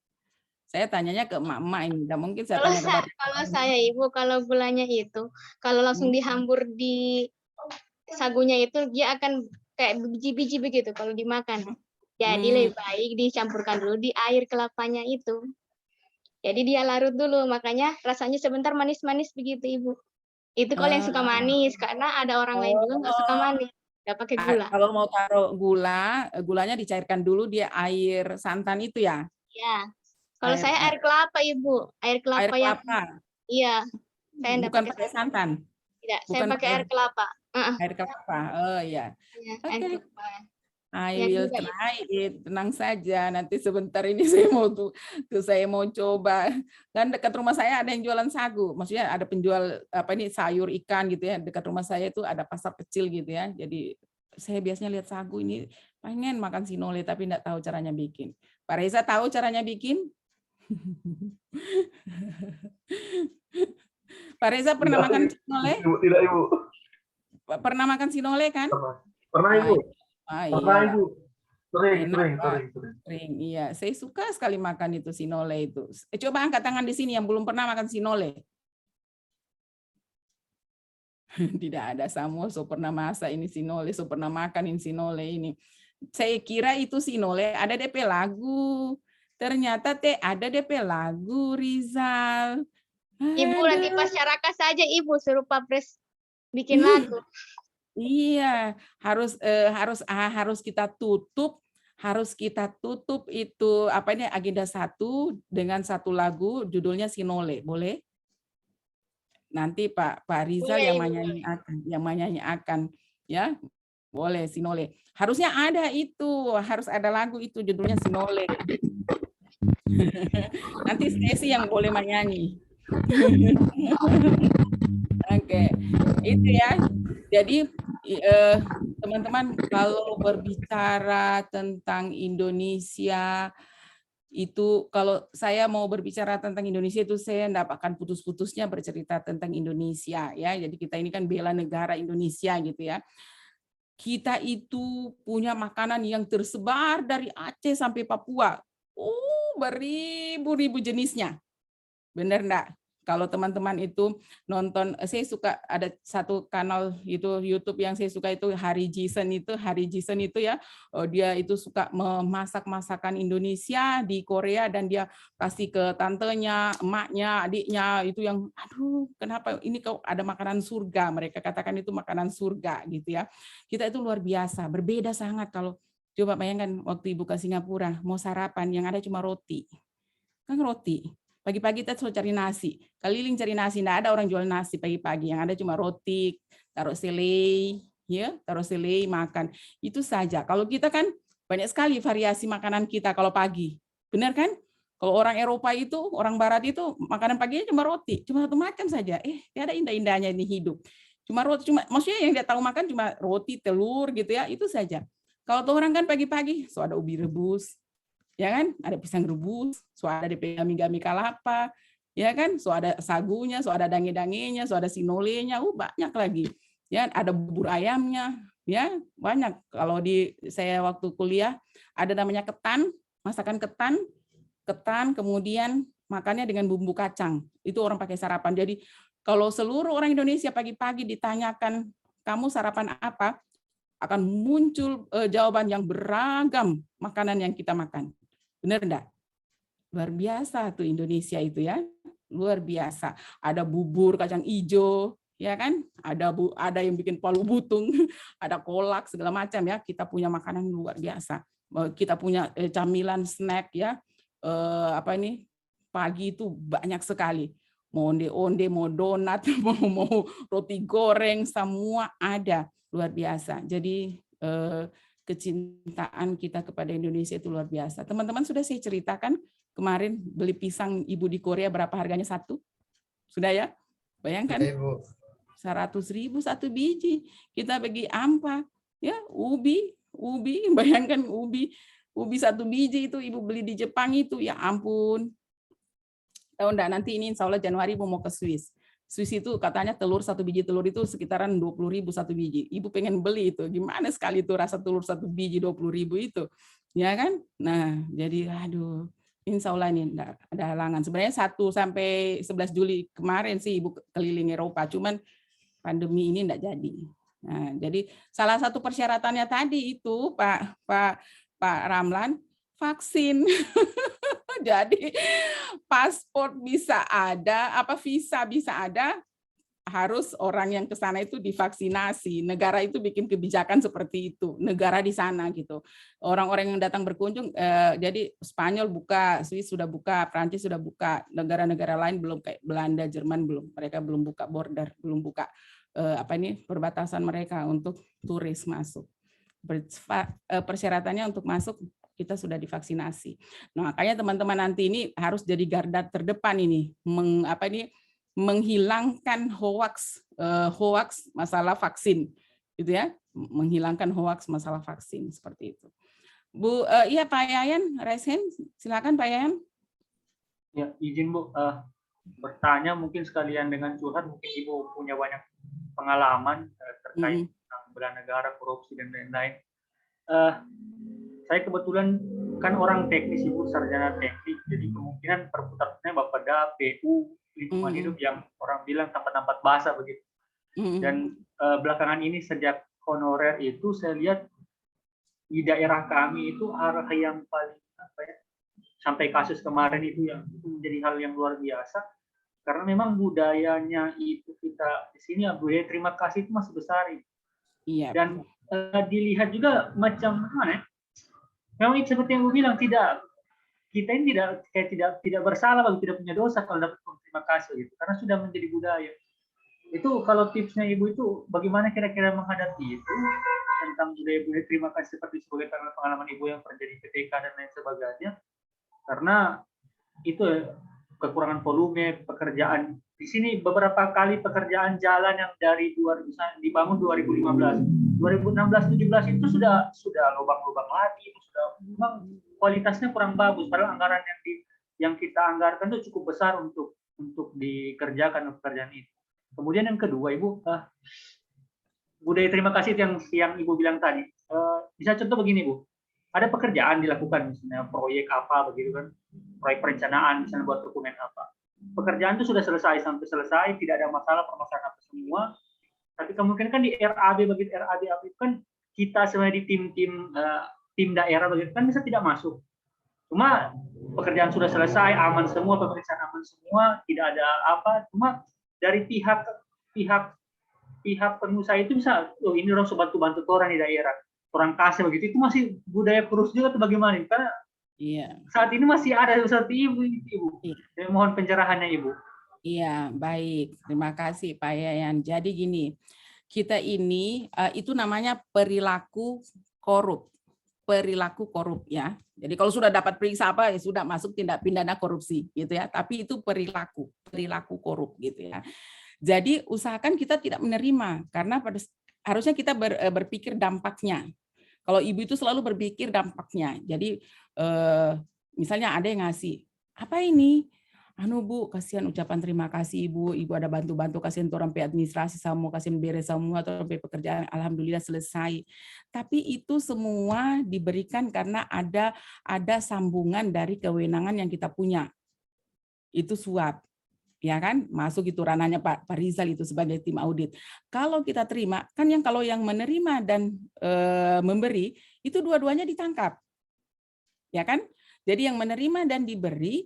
Saya tanyanya ke emak-emak ini, tidak mungkin saya tanya ke Bapak. Kalau saya Ibu, kalau gulanya itu, kalau langsung dihambur di sagunya itu, dia akan kayak biji-biji begitu kalau dimakan. Jadi lebih baik dicampurkan dulu di air kelapanya itu. Jadi dia larut dulu, makanya rasanya sebentar manis-manis begitu Ibu. Itu kalau yang suka manis, karena ada orang lain juga nggak suka manis, nggak pakai gula. Kalau mau taruh gulanya dicairkan dulu dia air santan itu ya? Iya. Kalau saya air kelapa Ibu, air kelapa yang iya. Saya bukan pakai santan. Tidak, saya pakai air kelapa. Air kelapa, oh iya. Oke. I will try it. Tenang saja, nanti sebentar ini saya mau coba. Dan dekat rumah saya ada yang jualan sagu. Maksudnya ada penjual sayur ikan gitu ya. Dekat rumah saya itu ada pasar kecil gitu ya. Jadi saya biasanya lihat sagu ini pengen makan sinole tapi enggak tahu caranya bikin. Pak Reza tahu caranya bikin? Pak Reza pernah makan sinole? Tidak Ibu. Pernah makan sinole kan? Pernah Ibu. Pernah Ibu. Sering. Iya, saya suka sekali makan itu sinole itu. Coba angkat tangan di sini yang belum pernah makan sinole. Tidak ada, semua so pernah masak ini sinole, so pernah makan ini sinole ini. Saya kira itu sinole ada DP lagu. Ternyata ada DP lagu, Rizal. Ibu nanti pas Caraka saja Ibu suruh Pak Pres bikin lagu. Iya, harus kita tutup itu agenda 1 dengan satu lagu judulnya Sinole, boleh? Nanti Pak Rizal yang menyanyi akan ya. Boleh Sinole. Harusnya ada itu, harus ada lagu itu judulnya Sinole. Nanti Stacey yang boleh menyanyi. Oke, itu ya. Jadi teman-teman kalau berbicara tentang Indonesia itu, kalau saya mau berbicara tentang Indonesia itu saya tidak akan putus-putusnya bercerita tentang Indonesia ya. Jadi kita ini kan bela negara Indonesia gitu ya. Kita itu punya makanan yang tersebar dari Aceh sampai Papua. Beribu-ribu jenisnya. Benar enggak? Kalau teman-teman itu nonton, saya suka ada satu kanal itu YouTube yang saya suka itu Hari Jason itu ya, dia itu suka memasak masakan Indonesia di Korea dan dia kasih ke tantenya, emaknya, adiknya itu yang aduh kenapa ini kok ada makanan surga, mereka katakan itu makanan surga gitu ya. Kita itu luar biasa, berbeda sangat. Kalau coba bayangkan waktu Ibu ke Singapura mau sarapan yang ada cuma roti, kan roti. Pagi-pagi kita selalu cari nasi, keliling cari nasi, nggak ada orang jual nasi pagi-pagi, yang ada cuma roti, taruh selai, ya, taruh selai makan, itu saja. Kalau kita kan banyak sekali variasi makanan kita kalau pagi, benar kan? Kalau orang Eropa itu, orang Barat itu makanan paginya cuma roti, cuma satu macam saja. Tiada indah-indahnya ini hidup. Cuma roti, maksudnya yang dia tahu makan cuma roti, telur gitu ya, itu saja. Kalau tuh orang kan pagi-pagi, so ada ubi rebus, ya kan, ada pisang rebus, so ada gami-gami kalapa, ya kan, so ada sagunya, so ada dange-dangenya, so ada sinolenya, banyak lagi. Ya, ada bubur ayamnya, ya banyak. Kalau saya waktu kuliah ada namanya ketan, masakan ketan, kemudian makannya dengan bumbu kacang. Itu orang pakai sarapan. Jadi kalau seluruh orang Indonesia pagi-pagi ditanyakan kamu sarapan apa, akan muncul jawaban yang beragam makanan yang kita makan. Benar enggak? Luar biasa tuh Indonesia itu ya. Luar biasa. Ada bubur kacang hijau, ya kan? Ada yang bikin palu butung, ada kolak segala macam ya. Kita punya makanan luar biasa. Kita punya camilan snack ya. Pagi itu banyak sekali. Mau onde-onde, mau donat, mau roti goreng, semua ada. Luar biasa. Jadi kecintaan kita kepada Indonesia itu luar biasa. Teman-teman sudah saya ceritakan kemarin beli pisang ibu di Korea berapa harganya satu? Sudah ya? Bayangkan. 100.000 satu biji. Kita bagi ampa, ya ubi, bayangkan ubi satu biji itu ibu beli di Jepang itu, ya ampun. Tahu enggak, nanti ini insya Allah Januari mau ke Swiss. Swiss itu katanya satu biji telur itu sekitaran 20.000 satu biji. Ibu pengen beli itu, gimana sekali itu rasa telur satu biji 20.000 itu, ya kan? Nah, jadi aduh. Insya Allah ini enggak ada halangan. Sebenarnya 1 sampai 11 Juli kemarin sih ibu keliling Eropa, cuman pandemi ini enggak jadi. Nah, jadi salah satu persyaratannya tadi itu Pak Ramlan, vaksin. Jadi paspor bisa ada, visa bisa ada, harus orang yang ke sana itu divaksinasi. Negara itu bikin kebijakan seperti itu, negara di sana gitu. Orang-orang yang datang berkunjung, jadi Spanyol buka, Swiss sudah buka, Prancis sudah buka, negara-negara lain belum, kayak Belanda, Jerman belum, mereka belum buka border, belum buka perbatasan mereka untuk turis masuk. Persyaratannya untuk masuk kita sudah divaksinasi. Nah, makanya teman-teman nanti ini harus jadi garda terdepan ini, menghilangkan hoax masalah vaksin, gitu ya, menghilangkan hoax masalah vaksin seperti itu. Bu, iya Pak Yayan, raise hand, silakan Pak Yayan. Ya, izin Bu, bertanya mungkin sekalian dengan curhat, mungkin Ibu punya banyak pengalaman terkait tentang bela negara, korupsi dan lain-lain. Saya kebetulan kan orang teknis, Ibu sarjana teknik, jadi kemungkinan perputarannya Bapeda, PU, lingkungan hidup yang orang bilang tempat-tempat basah begitu. Dan belakangan ini sejak honorer itu saya lihat di daerah kami itu arah yang paling sampai kasus kemarin itu yang menjadi hal yang luar biasa, karena memang budayanya itu kita di sini budaya terima kasih itu masih besar. Iya. Dan dilihat juga macam mana? Memang itu seperti yang gue bilang, kita ini tidak bersalah, tidak punya dosa kalau dapat terima kasih gitu, karena sudah menjadi budaya. Itu kalau tipsnya Ibu itu bagaimana kira-kira menghadapi itu tentang budaya terima kasih seperti sebagai pengalaman Ibu yang terjadi PPK dan lain sebagainya, karena itu kekurangan volume pekerjaan. Di sini beberapa kali pekerjaan jalan yang dari dibangun 2015, 2016-17 itu sudah lubang-lubang lagi, itu sudah memang kualitasnya kurang bagus. Padahal anggaran yang kita anggarkan itu cukup besar untuk dikerjakan pekerjaan itu. Kemudian yang kedua, Ibu, budaya terima kasih yang Ibu bilang tadi. Bisa contoh begini, Bu. Ada pekerjaan dilakukan, misalnya proyek apa begitu kan, proyek perencanaan, misalnya buat dokumen apa. Pekerjaan itu sudah selesai sampai selesai, tidak ada masalah permasalahan apa semua. Tapi kemungkinan kan di RAB begitu, RAB itu kan kita sebenarnya di tim daerah begitu kan bisa tidak masuk. Cuma pekerjaan sudah selesai, aman semua, pemeriksaan aman semua, tidak ada apa. Cuma dari pihak pengusaha itu bisa, oh ini orang bantu orang di daerah, orang kasih begitu, itu masih budaya kurus juga atau bagaimana? Karena saat ini masih ada seperti Ibu. Iya. Mohon pencerahannya Ibu. Iya, baik. Terima kasih Pak Yayan. Jadi gini, kita ini itu namanya perilaku korup. perilaku korup ya. Jadi kalau sudah dapat periksa apa ya sudah masuk tindak pidana korupsi gitu ya. Tapi itu perilaku korup gitu ya. Jadi usahakan kita tidak menerima karena harusnya kita berpikir dampaknya. Kalau ibu itu selalu berpikir dampaknya. Jadi misalnya ada yang ngasih, apa ini? Anu Bu, kasihan ucapan terima kasih Ibu ada bantu-bantu, kasihan orang pe administrasi semua, kasihan beres semua atau pe pekerjaan, alhamdulillah selesai. Tapi itu semua diberikan karena ada sambungan dari kewenangan yang kita punya. Itu suap. Ya kan, masuk itu ranahnya Pak Rizal itu sebagai tim audit. Kalau kita terima, kan kalau yang menerima dan memberi itu dua-duanya ditangkap. Ya kan? Jadi yang menerima dan diberi,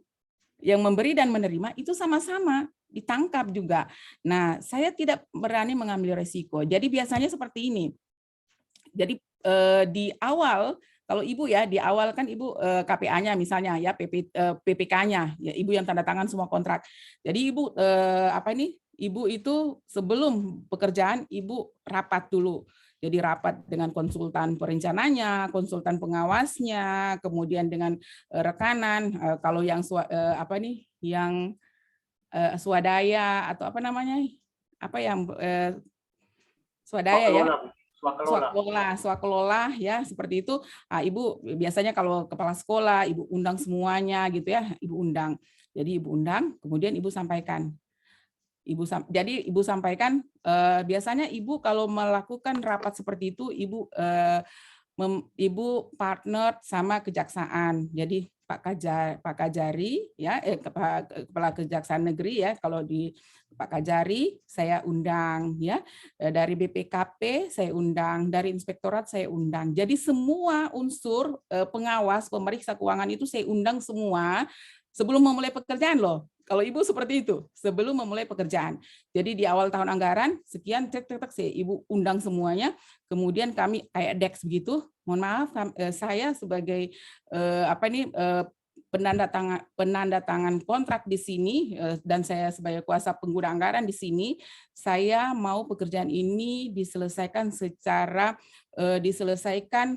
yang memberi dan menerima itu sama-sama ditangkap juga. Nah, saya tidak berani mengambil resiko. Jadi biasanya seperti ini. Jadi di awal, kalau Ibu ya, di awal kan Ibu KPA-nya misalnya ya, PPK-nya, ya Ibu yang tanda tangan semua kontrak. Jadi Ibu Ibu itu sebelum pekerjaan Ibu rapat dulu. Jadi rapat dengan konsultan perencananya, konsultan pengawasnya, kemudian dengan rekanan. Kalau yang yang swadaya atau apa namanya? Apa yang swadaya ya? Swakelola ya, seperti itu. Nah, Ibu biasanya kalau kepala sekolah, Ibu undang semuanya gitu ya, Ibu undang. Jadi Ibu undang, kemudian Ibu sampaikan. Ibu sampaikan biasanya Ibu kalau melakukan rapat seperti itu Ibu partner sama kejaksaan. Jadi Pak Kajari ya Kepala Kejaksaan Negeri ya, kalau di Pak Kajari saya undang ya, dari BPKP saya undang, dari Inspektorat saya undang. Jadi semua unsur pengawas pemeriksa keuangan itu saya undang semua sebelum memulai pekerjaan loh. Kalau Ibu seperti itu, sebelum memulai pekerjaan. Jadi di awal tahun anggaran, sekian, Ibu undang semuanya, kemudian kami kayak DEX begitu, mohon maaf, saya sebagai penanda tangan kontrak di sini, dan saya sebagai kuasa pengguna anggaran di sini, saya mau pekerjaan ini diselesaikan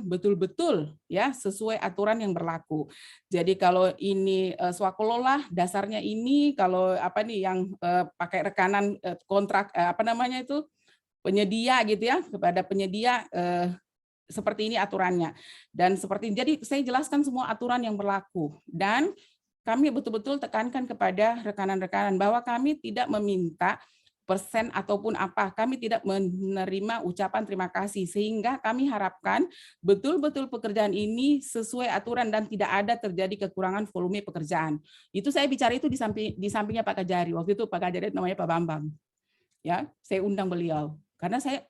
betul-betul ya sesuai aturan yang berlaku. Jadi kalau ini swakelola dasarnya ini, kalau yang pakai rekanan kontrak penyedia gitu ya, kepada penyedia seperti ini aturannya. Dan seperti jadi saya jelaskan semua aturan yang berlaku, dan kami betul-betul tekankan kepada rekanan-rekanan bahwa kami tidak meminta persen ataupun apa, kami tidak menerima ucapan terima kasih, sehingga kami harapkan betul-betul pekerjaan ini sesuai aturan dan tidak ada terjadi kekurangan volume pekerjaan. Itu saya bicara itu di sampingnya Pak Kajari. Waktu itu Pak Kajari namanya Pak Bambang. Ya, saya undang beliau karena saya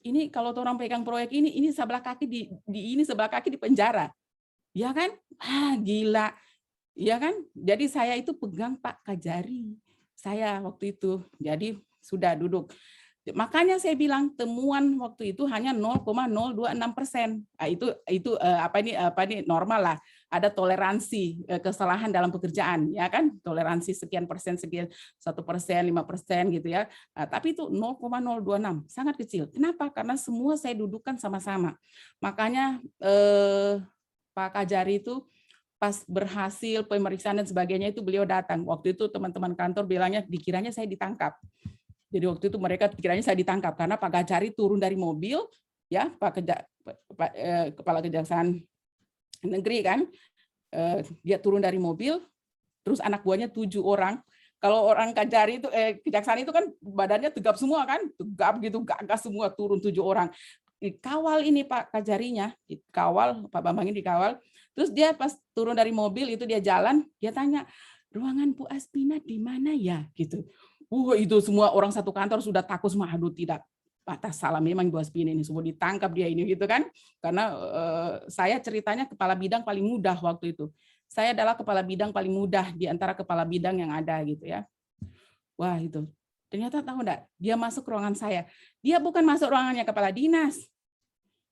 ini kalau orang pegang proyek ini sebelah kaki sebelah kaki di penjara. Ya kan? Gila. Ya kan? Jadi saya itu pegang Pak Kajari. Saya waktu itu. Jadi sudah duduk. Makanya saya bilang temuan waktu itu hanya 0,026%. Nah, itu normal lah. Ada toleransi kesalahan dalam pekerjaan, ya kan? Toleransi sekian persen, sekian 1%, 5% gitu ya. Nah, tapi itu 0,026, sangat kecil. Kenapa? Karena semua saya dudukkan sama-sama. Makanya Pak Kajari itu pas berhasil pemeriksaan dan sebagainya itu beliau datang. Waktu itu teman-teman kantor bilangnya dikiranya saya ditangkap. Jadi waktu itu mereka pikirnya saya ditangkap karena Pak Kajari turun dari mobil, ya Kepala Kejaksaan Negeri kan, dia turun dari mobil, terus anak buahnya 7 orang. Kalau orang Kajari itu kejaksaan itu kan badannya tegap semua kan, tegap gitu, gagah semua, turun 7 orang. Dikawal ini Pak Kajarinya, dikawal Pak Bambang ini dikawal. Terus dia pas turun dari mobil itu dia jalan, dia tanya, ruangan Bu Aspina di mana ya gitu. Itu semua orang satu kantor sudah takut semua, aduh tidak, atas salah memang Bu Aspina ini semua ditangkap dia ini gitu kan. Karena saya ceritanya kepala bidang paling mudah waktu itu. Saya adalah kepala bidang paling mudah di antara kepala bidang yang ada gitu ya. Wah itu. Ternyata tahu enggak, dia masuk ruangan saya. Dia bukan masuk ruangannya kepala dinas.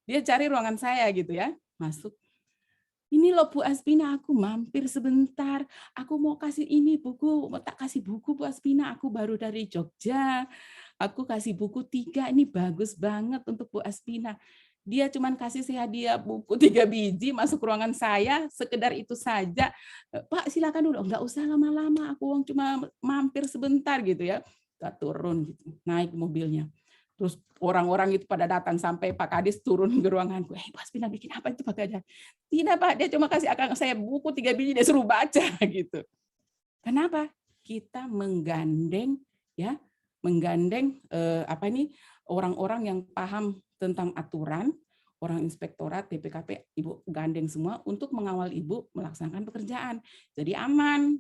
Dia cari ruangan saya gitu ya. Masuk. Ini loh Bu Aspina, aku mampir sebentar. Aku mau kasih ini buku, mau tak kasih buku Bu Aspina, aku baru dari Jogja. Aku kasih buku 3, ini bagus banget untuk Bu Aspina. Dia cuman kasih si hadiah buku 3 biji masuk ruangan saya, sekedar itu saja. Pak silakan dulu, nggak usah lama-lama, aku uang cuma mampir sebentar gitu ya. Kita turun gitu, naik mobilnya. Terus orang-orang itu pada datang sampai Pak Kadis turun ke ruanganku. Pak Spina bikin apa itu Pak Kadis? Tidak Pak, dia cuma kasih akang saya buku 3 biji, dia suruh baca gitu. Kenapa? Kita menggandeng ya, orang-orang yang paham tentang aturan, orang inspektorat, DPKP, Ibu gandeng semua untuk mengawal Ibu melaksanakan pekerjaan. Jadi aman.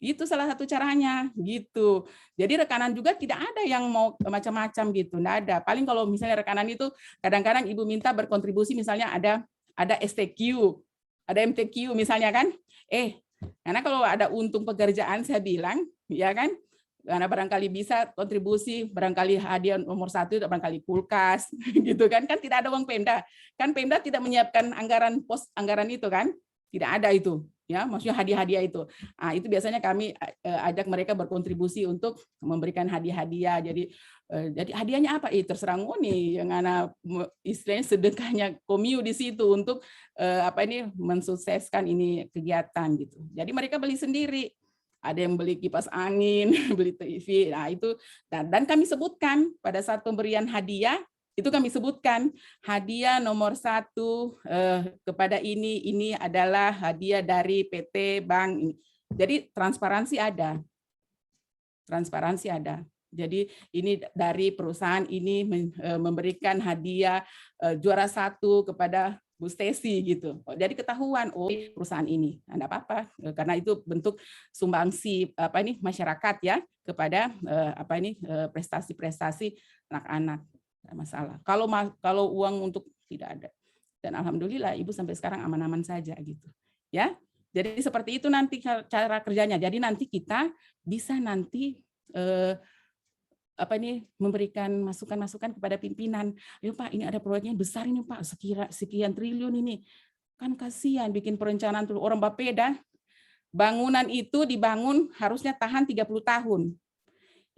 Itu salah satu caranya gitu. Jadi rekanan juga tidak ada yang mau macam-macam gitu, enggak ada. Paling kalau misalnya rekanan itu kadang-kadang Ibu minta berkontribusi, misalnya ada STQ, ada MTQ misalnya kan. Karena kalau ada untung pekerjaan saya bilang, ya kan? Karena barangkali bisa kontribusi, barangkali hadiah nomor 1 barangkali kulkas, gitu kan tidak ada uang Pemda, kan Pemda tidak menyiapkan anggaran itu kan, tidak ada itu, ya maksudnya hadiah-hadiah itu. Nah, itu biasanya kami ajak mereka berkontribusi untuk memberikan hadiah-hadiah. Jadi hadiahnya apa? Terserah ngoni, yang anak istilahnya sedekahnya komiu di situ untuk mensukseskan ini kegiatan gitu. Jadi mereka beli sendiri. Ada yang beli kipas angin, beli TV. Nah, itu dan kami sebutkan pada saat pemberian hadiah itu kami sebutkan hadiah nomor 1 kepada ini adalah hadiah dari PT Bank ini. Jadi transparansi ada. Jadi ini dari perusahaan ini memberikan hadiah juara 1 kepada Bu Stesi gitu. Jadi ketahuan perusahaan ini. Enggak apa-apa karena itu bentuk sumbangsi masyarakat ya kepada prestasi-prestasi anak-anak. Tidak masalah. Kalau uang untuk tidak ada. Dan alhamdulillah Ibu sampai sekarang aman-aman saja gitu. Ya. Jadi seperti itu nanti cara kerjanya. Jadi nanti kita bisa nanti memberikan masukan-masukan kepada pimpinan. Ayo Pak, ini ada proyeknya besar ini Pak, sekian triliun ini. Kan kasihan bikin perencanaan tuh orang Bapeda. Bangunan itu dibangun harusnya tahan 30 tahun.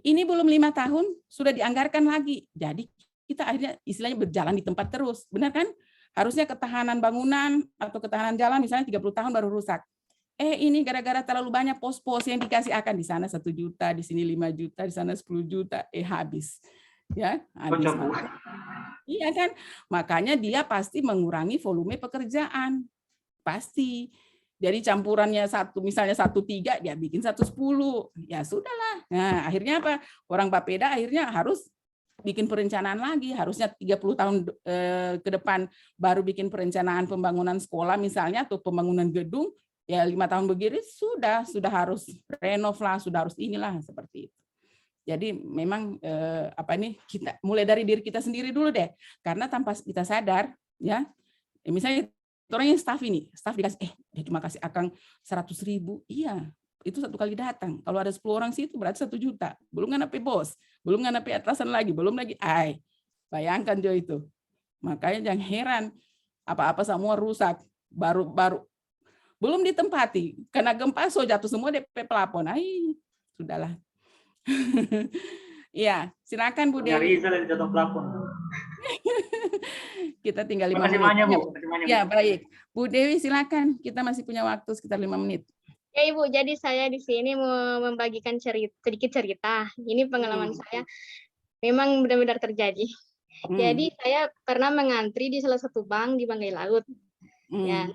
Ini belum 5 tahun sudah dianggarkan lagi. Jadi kita akhirnya istilahnya berjalan di tempat terus. Benar kan? Harusnya ketahanan bangunan atau ketahanan jalan misalnya 30 tahun baru rusak. Ini gara-gara terlalu banyak pos-pos yang dikasih akan di sana 1 juta, di sini 5 juta, di sana 10 juta, habis. Ya, habis. Iya kan? Makanya dia pasti mengurangi volume pekerjaan. Pasti. Jadi campurannya misalnya 1,3 dia bikin 1,10. Ya sudahlah. Nah, akhirnya apa? Orang Bapeda akhirnya harus bikin perencanaan lagi, harusnya 30 tahun ke depan baru bikin perencanaan pembangunan sekolah misalnya atau pembangunan gedung. Ya 5 tahun begini sudah harus renov lah, sudah harus inilah seperti itu. Jadi memang kita mulai dari diri kita sendiri dulu deh, karena tanpa kita sadar ya, misalnya orangnya staff dikasih dia cuma kasih akang 100.000, iya itu 1 kali datang. Kalau ada 10 orang sih itu berarti 1 juta, belum ngapain bos, belum ngapain atasan lagi, belum lagi, bayangkan Jo itu. Makanya jangan heran apa-apa semua rusak, baru belum ditempati, kena gempa jatuh semua DP pelapon. Sudahlah. Iya, silakan Bu Dewi. Dari jatuh pelapon. Kita tinggal 5 menit. Banyak, Bu. Ya, baik. Bu Dewi silakan, kita masih punya waktu sekitar 5 menit. Ya Ibu, jadi saya di sini mau membagikan sedikit cerita. Ini pengalaman saya memang benar-benar terjadi. Jadi saya pernah mengantri di salah satu bank di Banggai Laut. Ya.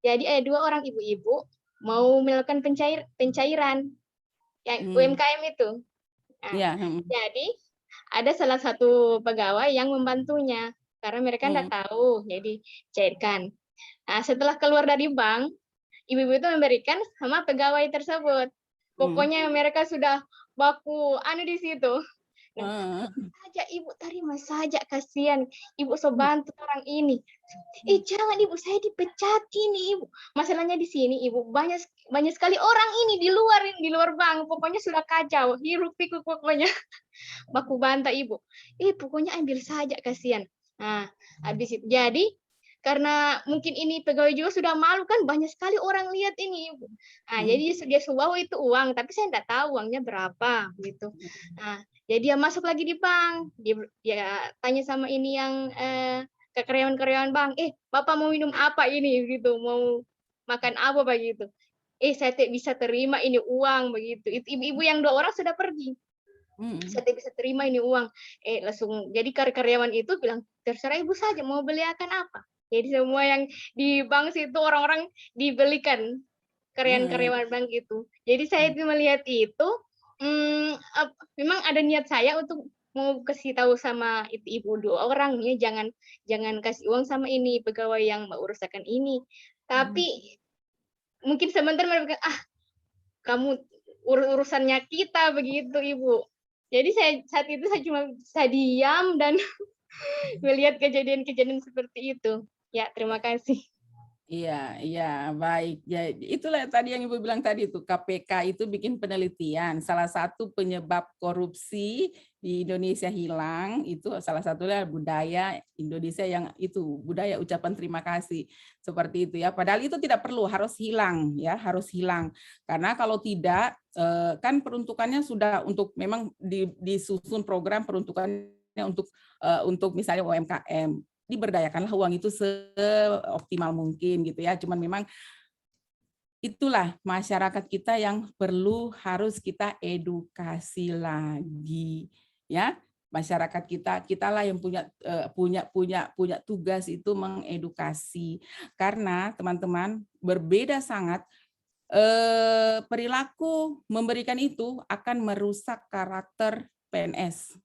Jadi ada 2 orang ibu-ibu mau melakukan pencairan yang UMKM itu. Nah, jadi ada salah satu pegawai yang membantunya karena mereka tidak tahu, jadi cairkan. Nah, setelah keluar dari bank, ibu-ibu itu memberikan sama pegawai tersebut. Pokoknya mereka sudah baku di situ. Saja Ibu terima saja, kasihan Ibu so bantu orang ini. Jangan Ibu, saya dipecat ini Ibu. Masalahnya di sini Ibu banyak sekali orang ini di luar bank. Pokoknya sudah kacau, hiruk pikuk pokoknya. Baku bantah Ibu. Pokoknya ambil saja, kasihan. Nah, habis itu jadi karena mungkin ini pegawai juga sudah malu kan, banyak sekali orang lihat ini Ibu. Nah, jadi dia sudah itu uang, tapi saya tidak tahu uangnya berapa gitu. Nah, jadi dia masuk lagi di bank, dia tanya sama ini yang ke karyawan-karyawan bank, Bapak mau minum apa ini gitu, mau makan apa begitu. Saya tidak bisa terima ini uang begitu. Itu ibu-ibu yang 2 orang sudah pergi. Saya tidak bisa terima ini uang. Langsung jadi karyawan itu bilang, terserah ibu saja mau belikan apa. Jadi semua yang di bank situ orang-orang dibelikan karyawan bank itu. Jadi saya itu melihat itu, memang ada niat saya untuk mau kasih tahu sama ibu 2 orang ya, jangan kasih uang sama ini pegawai yang urusakan ini. Tapi mungkin sebentar mereka kamu urusannya kita begitu Ibu. Jadi saat itu saya diam dan melihat kejadian-kejadian seperti itu. Ya, terima kasih. Iya, baik. Ya, itulah tadi yang Ibu bilang tadi itu, KPK itu bikin penelitian. Salah satu penyebab korupsi di Indonesia hilang, itu salah satunya budaya Indonesia yang itu, budaya ucapan terima kasih. Seperti itu ya. Padahal itu tidak perlu, harus hilang ya, harus hilang. Karena kalau tidak, kan peruntukannya sudah untuk memang disusun program peruntukannya untuk misalnya UMKM. Diberdayakanlah uang itu seoptimal mungkin gitu ya. Cuman memang itulah masyarakat kita yang harus kita edukasi lagi ya. Masyarakat kita lah yang punya tugas itu mengedukasi. Karena teman-teman berbeda sangat perilaku memberikan itu akan merusak karakter PNS.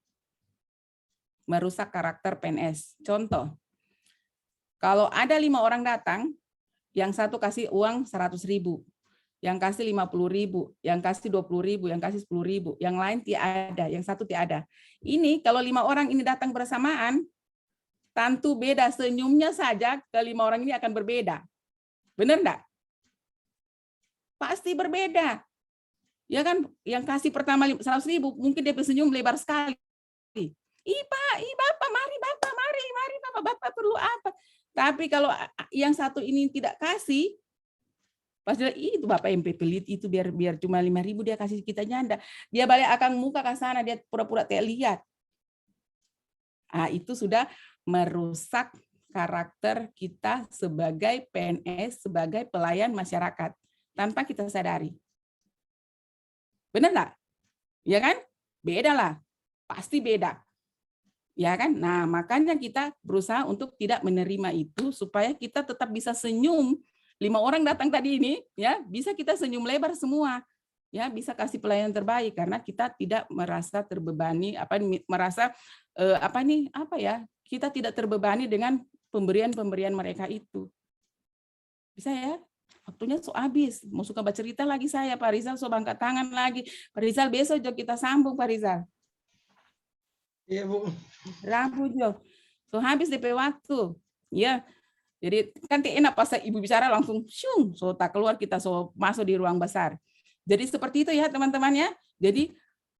Merusak karakter PNS. Contoh, kalau ada 5 orang datang, yang satu kasih uang 100.000, yang kasih 50.000, yang kasih 20.000, yang kasih 10.000, yang lain tidak ada, yang satu tidak ada. Ini kalau 5 orang ini datang bersamaan, tentu beda senyumnya saja ke 5 orang ini akan berbeda. Benar enggak? Pasti berbeda. Ya kan, yang kasih pertama 100.000, mungkin dia senyum lebar sekali. Bapak, mari Bapak, mari Bapak perlu apa? Tapi kalau yang satu ini tidak kasih, pas dia itu Bapak yang pelit itu biar cuma 5.000 dia kasih kita nyanda. Dia balik akan muka ke sana, dia pura-pura tidak lihat. Itu sudah merusak karakter kita sebagai PNS, sebagai pelayan masyarakat tanpa kita sadari. Benar nggak? Ya kan? Beda lah, pasti beda. Ya kan? Nah, makanya kita berusaha untuk tidak menerima itu supaya kita tetap bisa senyum. 5 orang datang tadi ini, ya, bisa kita senyum lebar semua. Ya, bisa kasih pelayanan terbaik karena kita tidak merasa terbebani, kita tidak terbebani dengan pemberian mereka itu. Bisa ya? Waktunya habis. Mau suka baca cerita lagi saya, Pak Rizal, angkat tangan lagi. Pak Rizal, besok kita sambung, Pak Rizal. Iya, Bu. Rabu Jo. Habis DP waktu. Ya. Jadi kan enak pas Ibu bicara langsung tak keluar kita masuk di ruang besar. Jadi seperti itu ya teman-teman ya. Jadi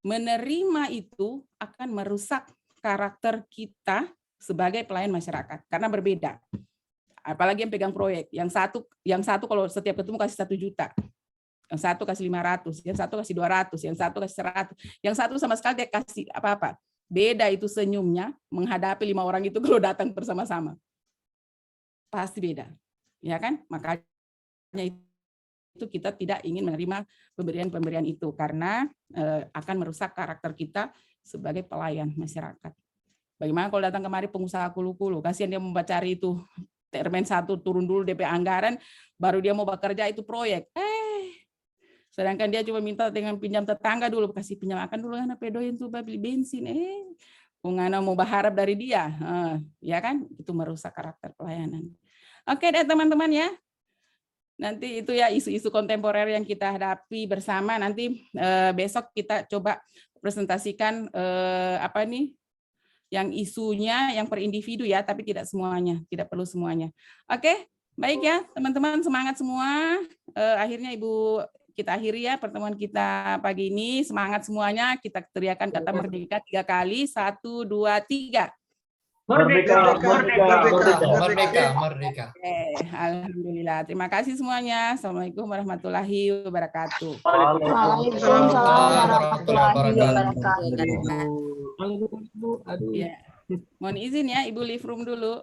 menerima itu akan merusak karakter kita sebagai pelayan masyarakat karena berbeda. Apalagi yang pegang proyek. Yang satu kalau setiap ketemu kasih 1 juta. Yang satu kasih 500, yang satu kasih 200, yang satu kasih 100. Yang satu sama sekali dia kasih apa-apa. Beda itu senyumnya menghadapi 5 orang itu kalau datang bersama-sama. Pasti beda. Ya kan? Makanya itu kita tidak ingin menerima pemberian-pemberian itu karena akan merusak karakter kita sebagai pelayan masyarakat. Bagaimana kalau datang kemari pengusaha kulu-kulu, kasihan dia mau cari itu termen 1 turun dulu DP anggaran, baru dia mau bekerja itu proyek. Sedangkan dia cuma minta dengan pinjam tetangga dulu, kasih pinjam akan dulu karena pedoin tuh beli bensin. Ngana mau berharap dari dia, ya kan? Itu merusak karakter pelayanan. Oke deh teman-teman ya. Nanti itu ya isu-isu kontemporer yang kita hadapi bersama. Nanti besok kita coba presentasikan yang isunya yang per individu ya, tapi tidak semuanya, tidak perlu semuanya. Oke, baik ya teman-teman, semangat semua. Akhirnya Ibu kita akhiri ya pertemuan kita pagi ini. Semangat semuanya, kita teriakan kata merdeka 3 kali. 1, 2, 3. Merdeka, Merdeka. Alhamdulillah. Terima kasih semuanya. Assalamualaikum warahmatullahi wabarakatuh. Waalaikumsalam warahmatullahi wabarakatuh. Aduh. Ya. Mohon izin ya, Ibu leave room dulu.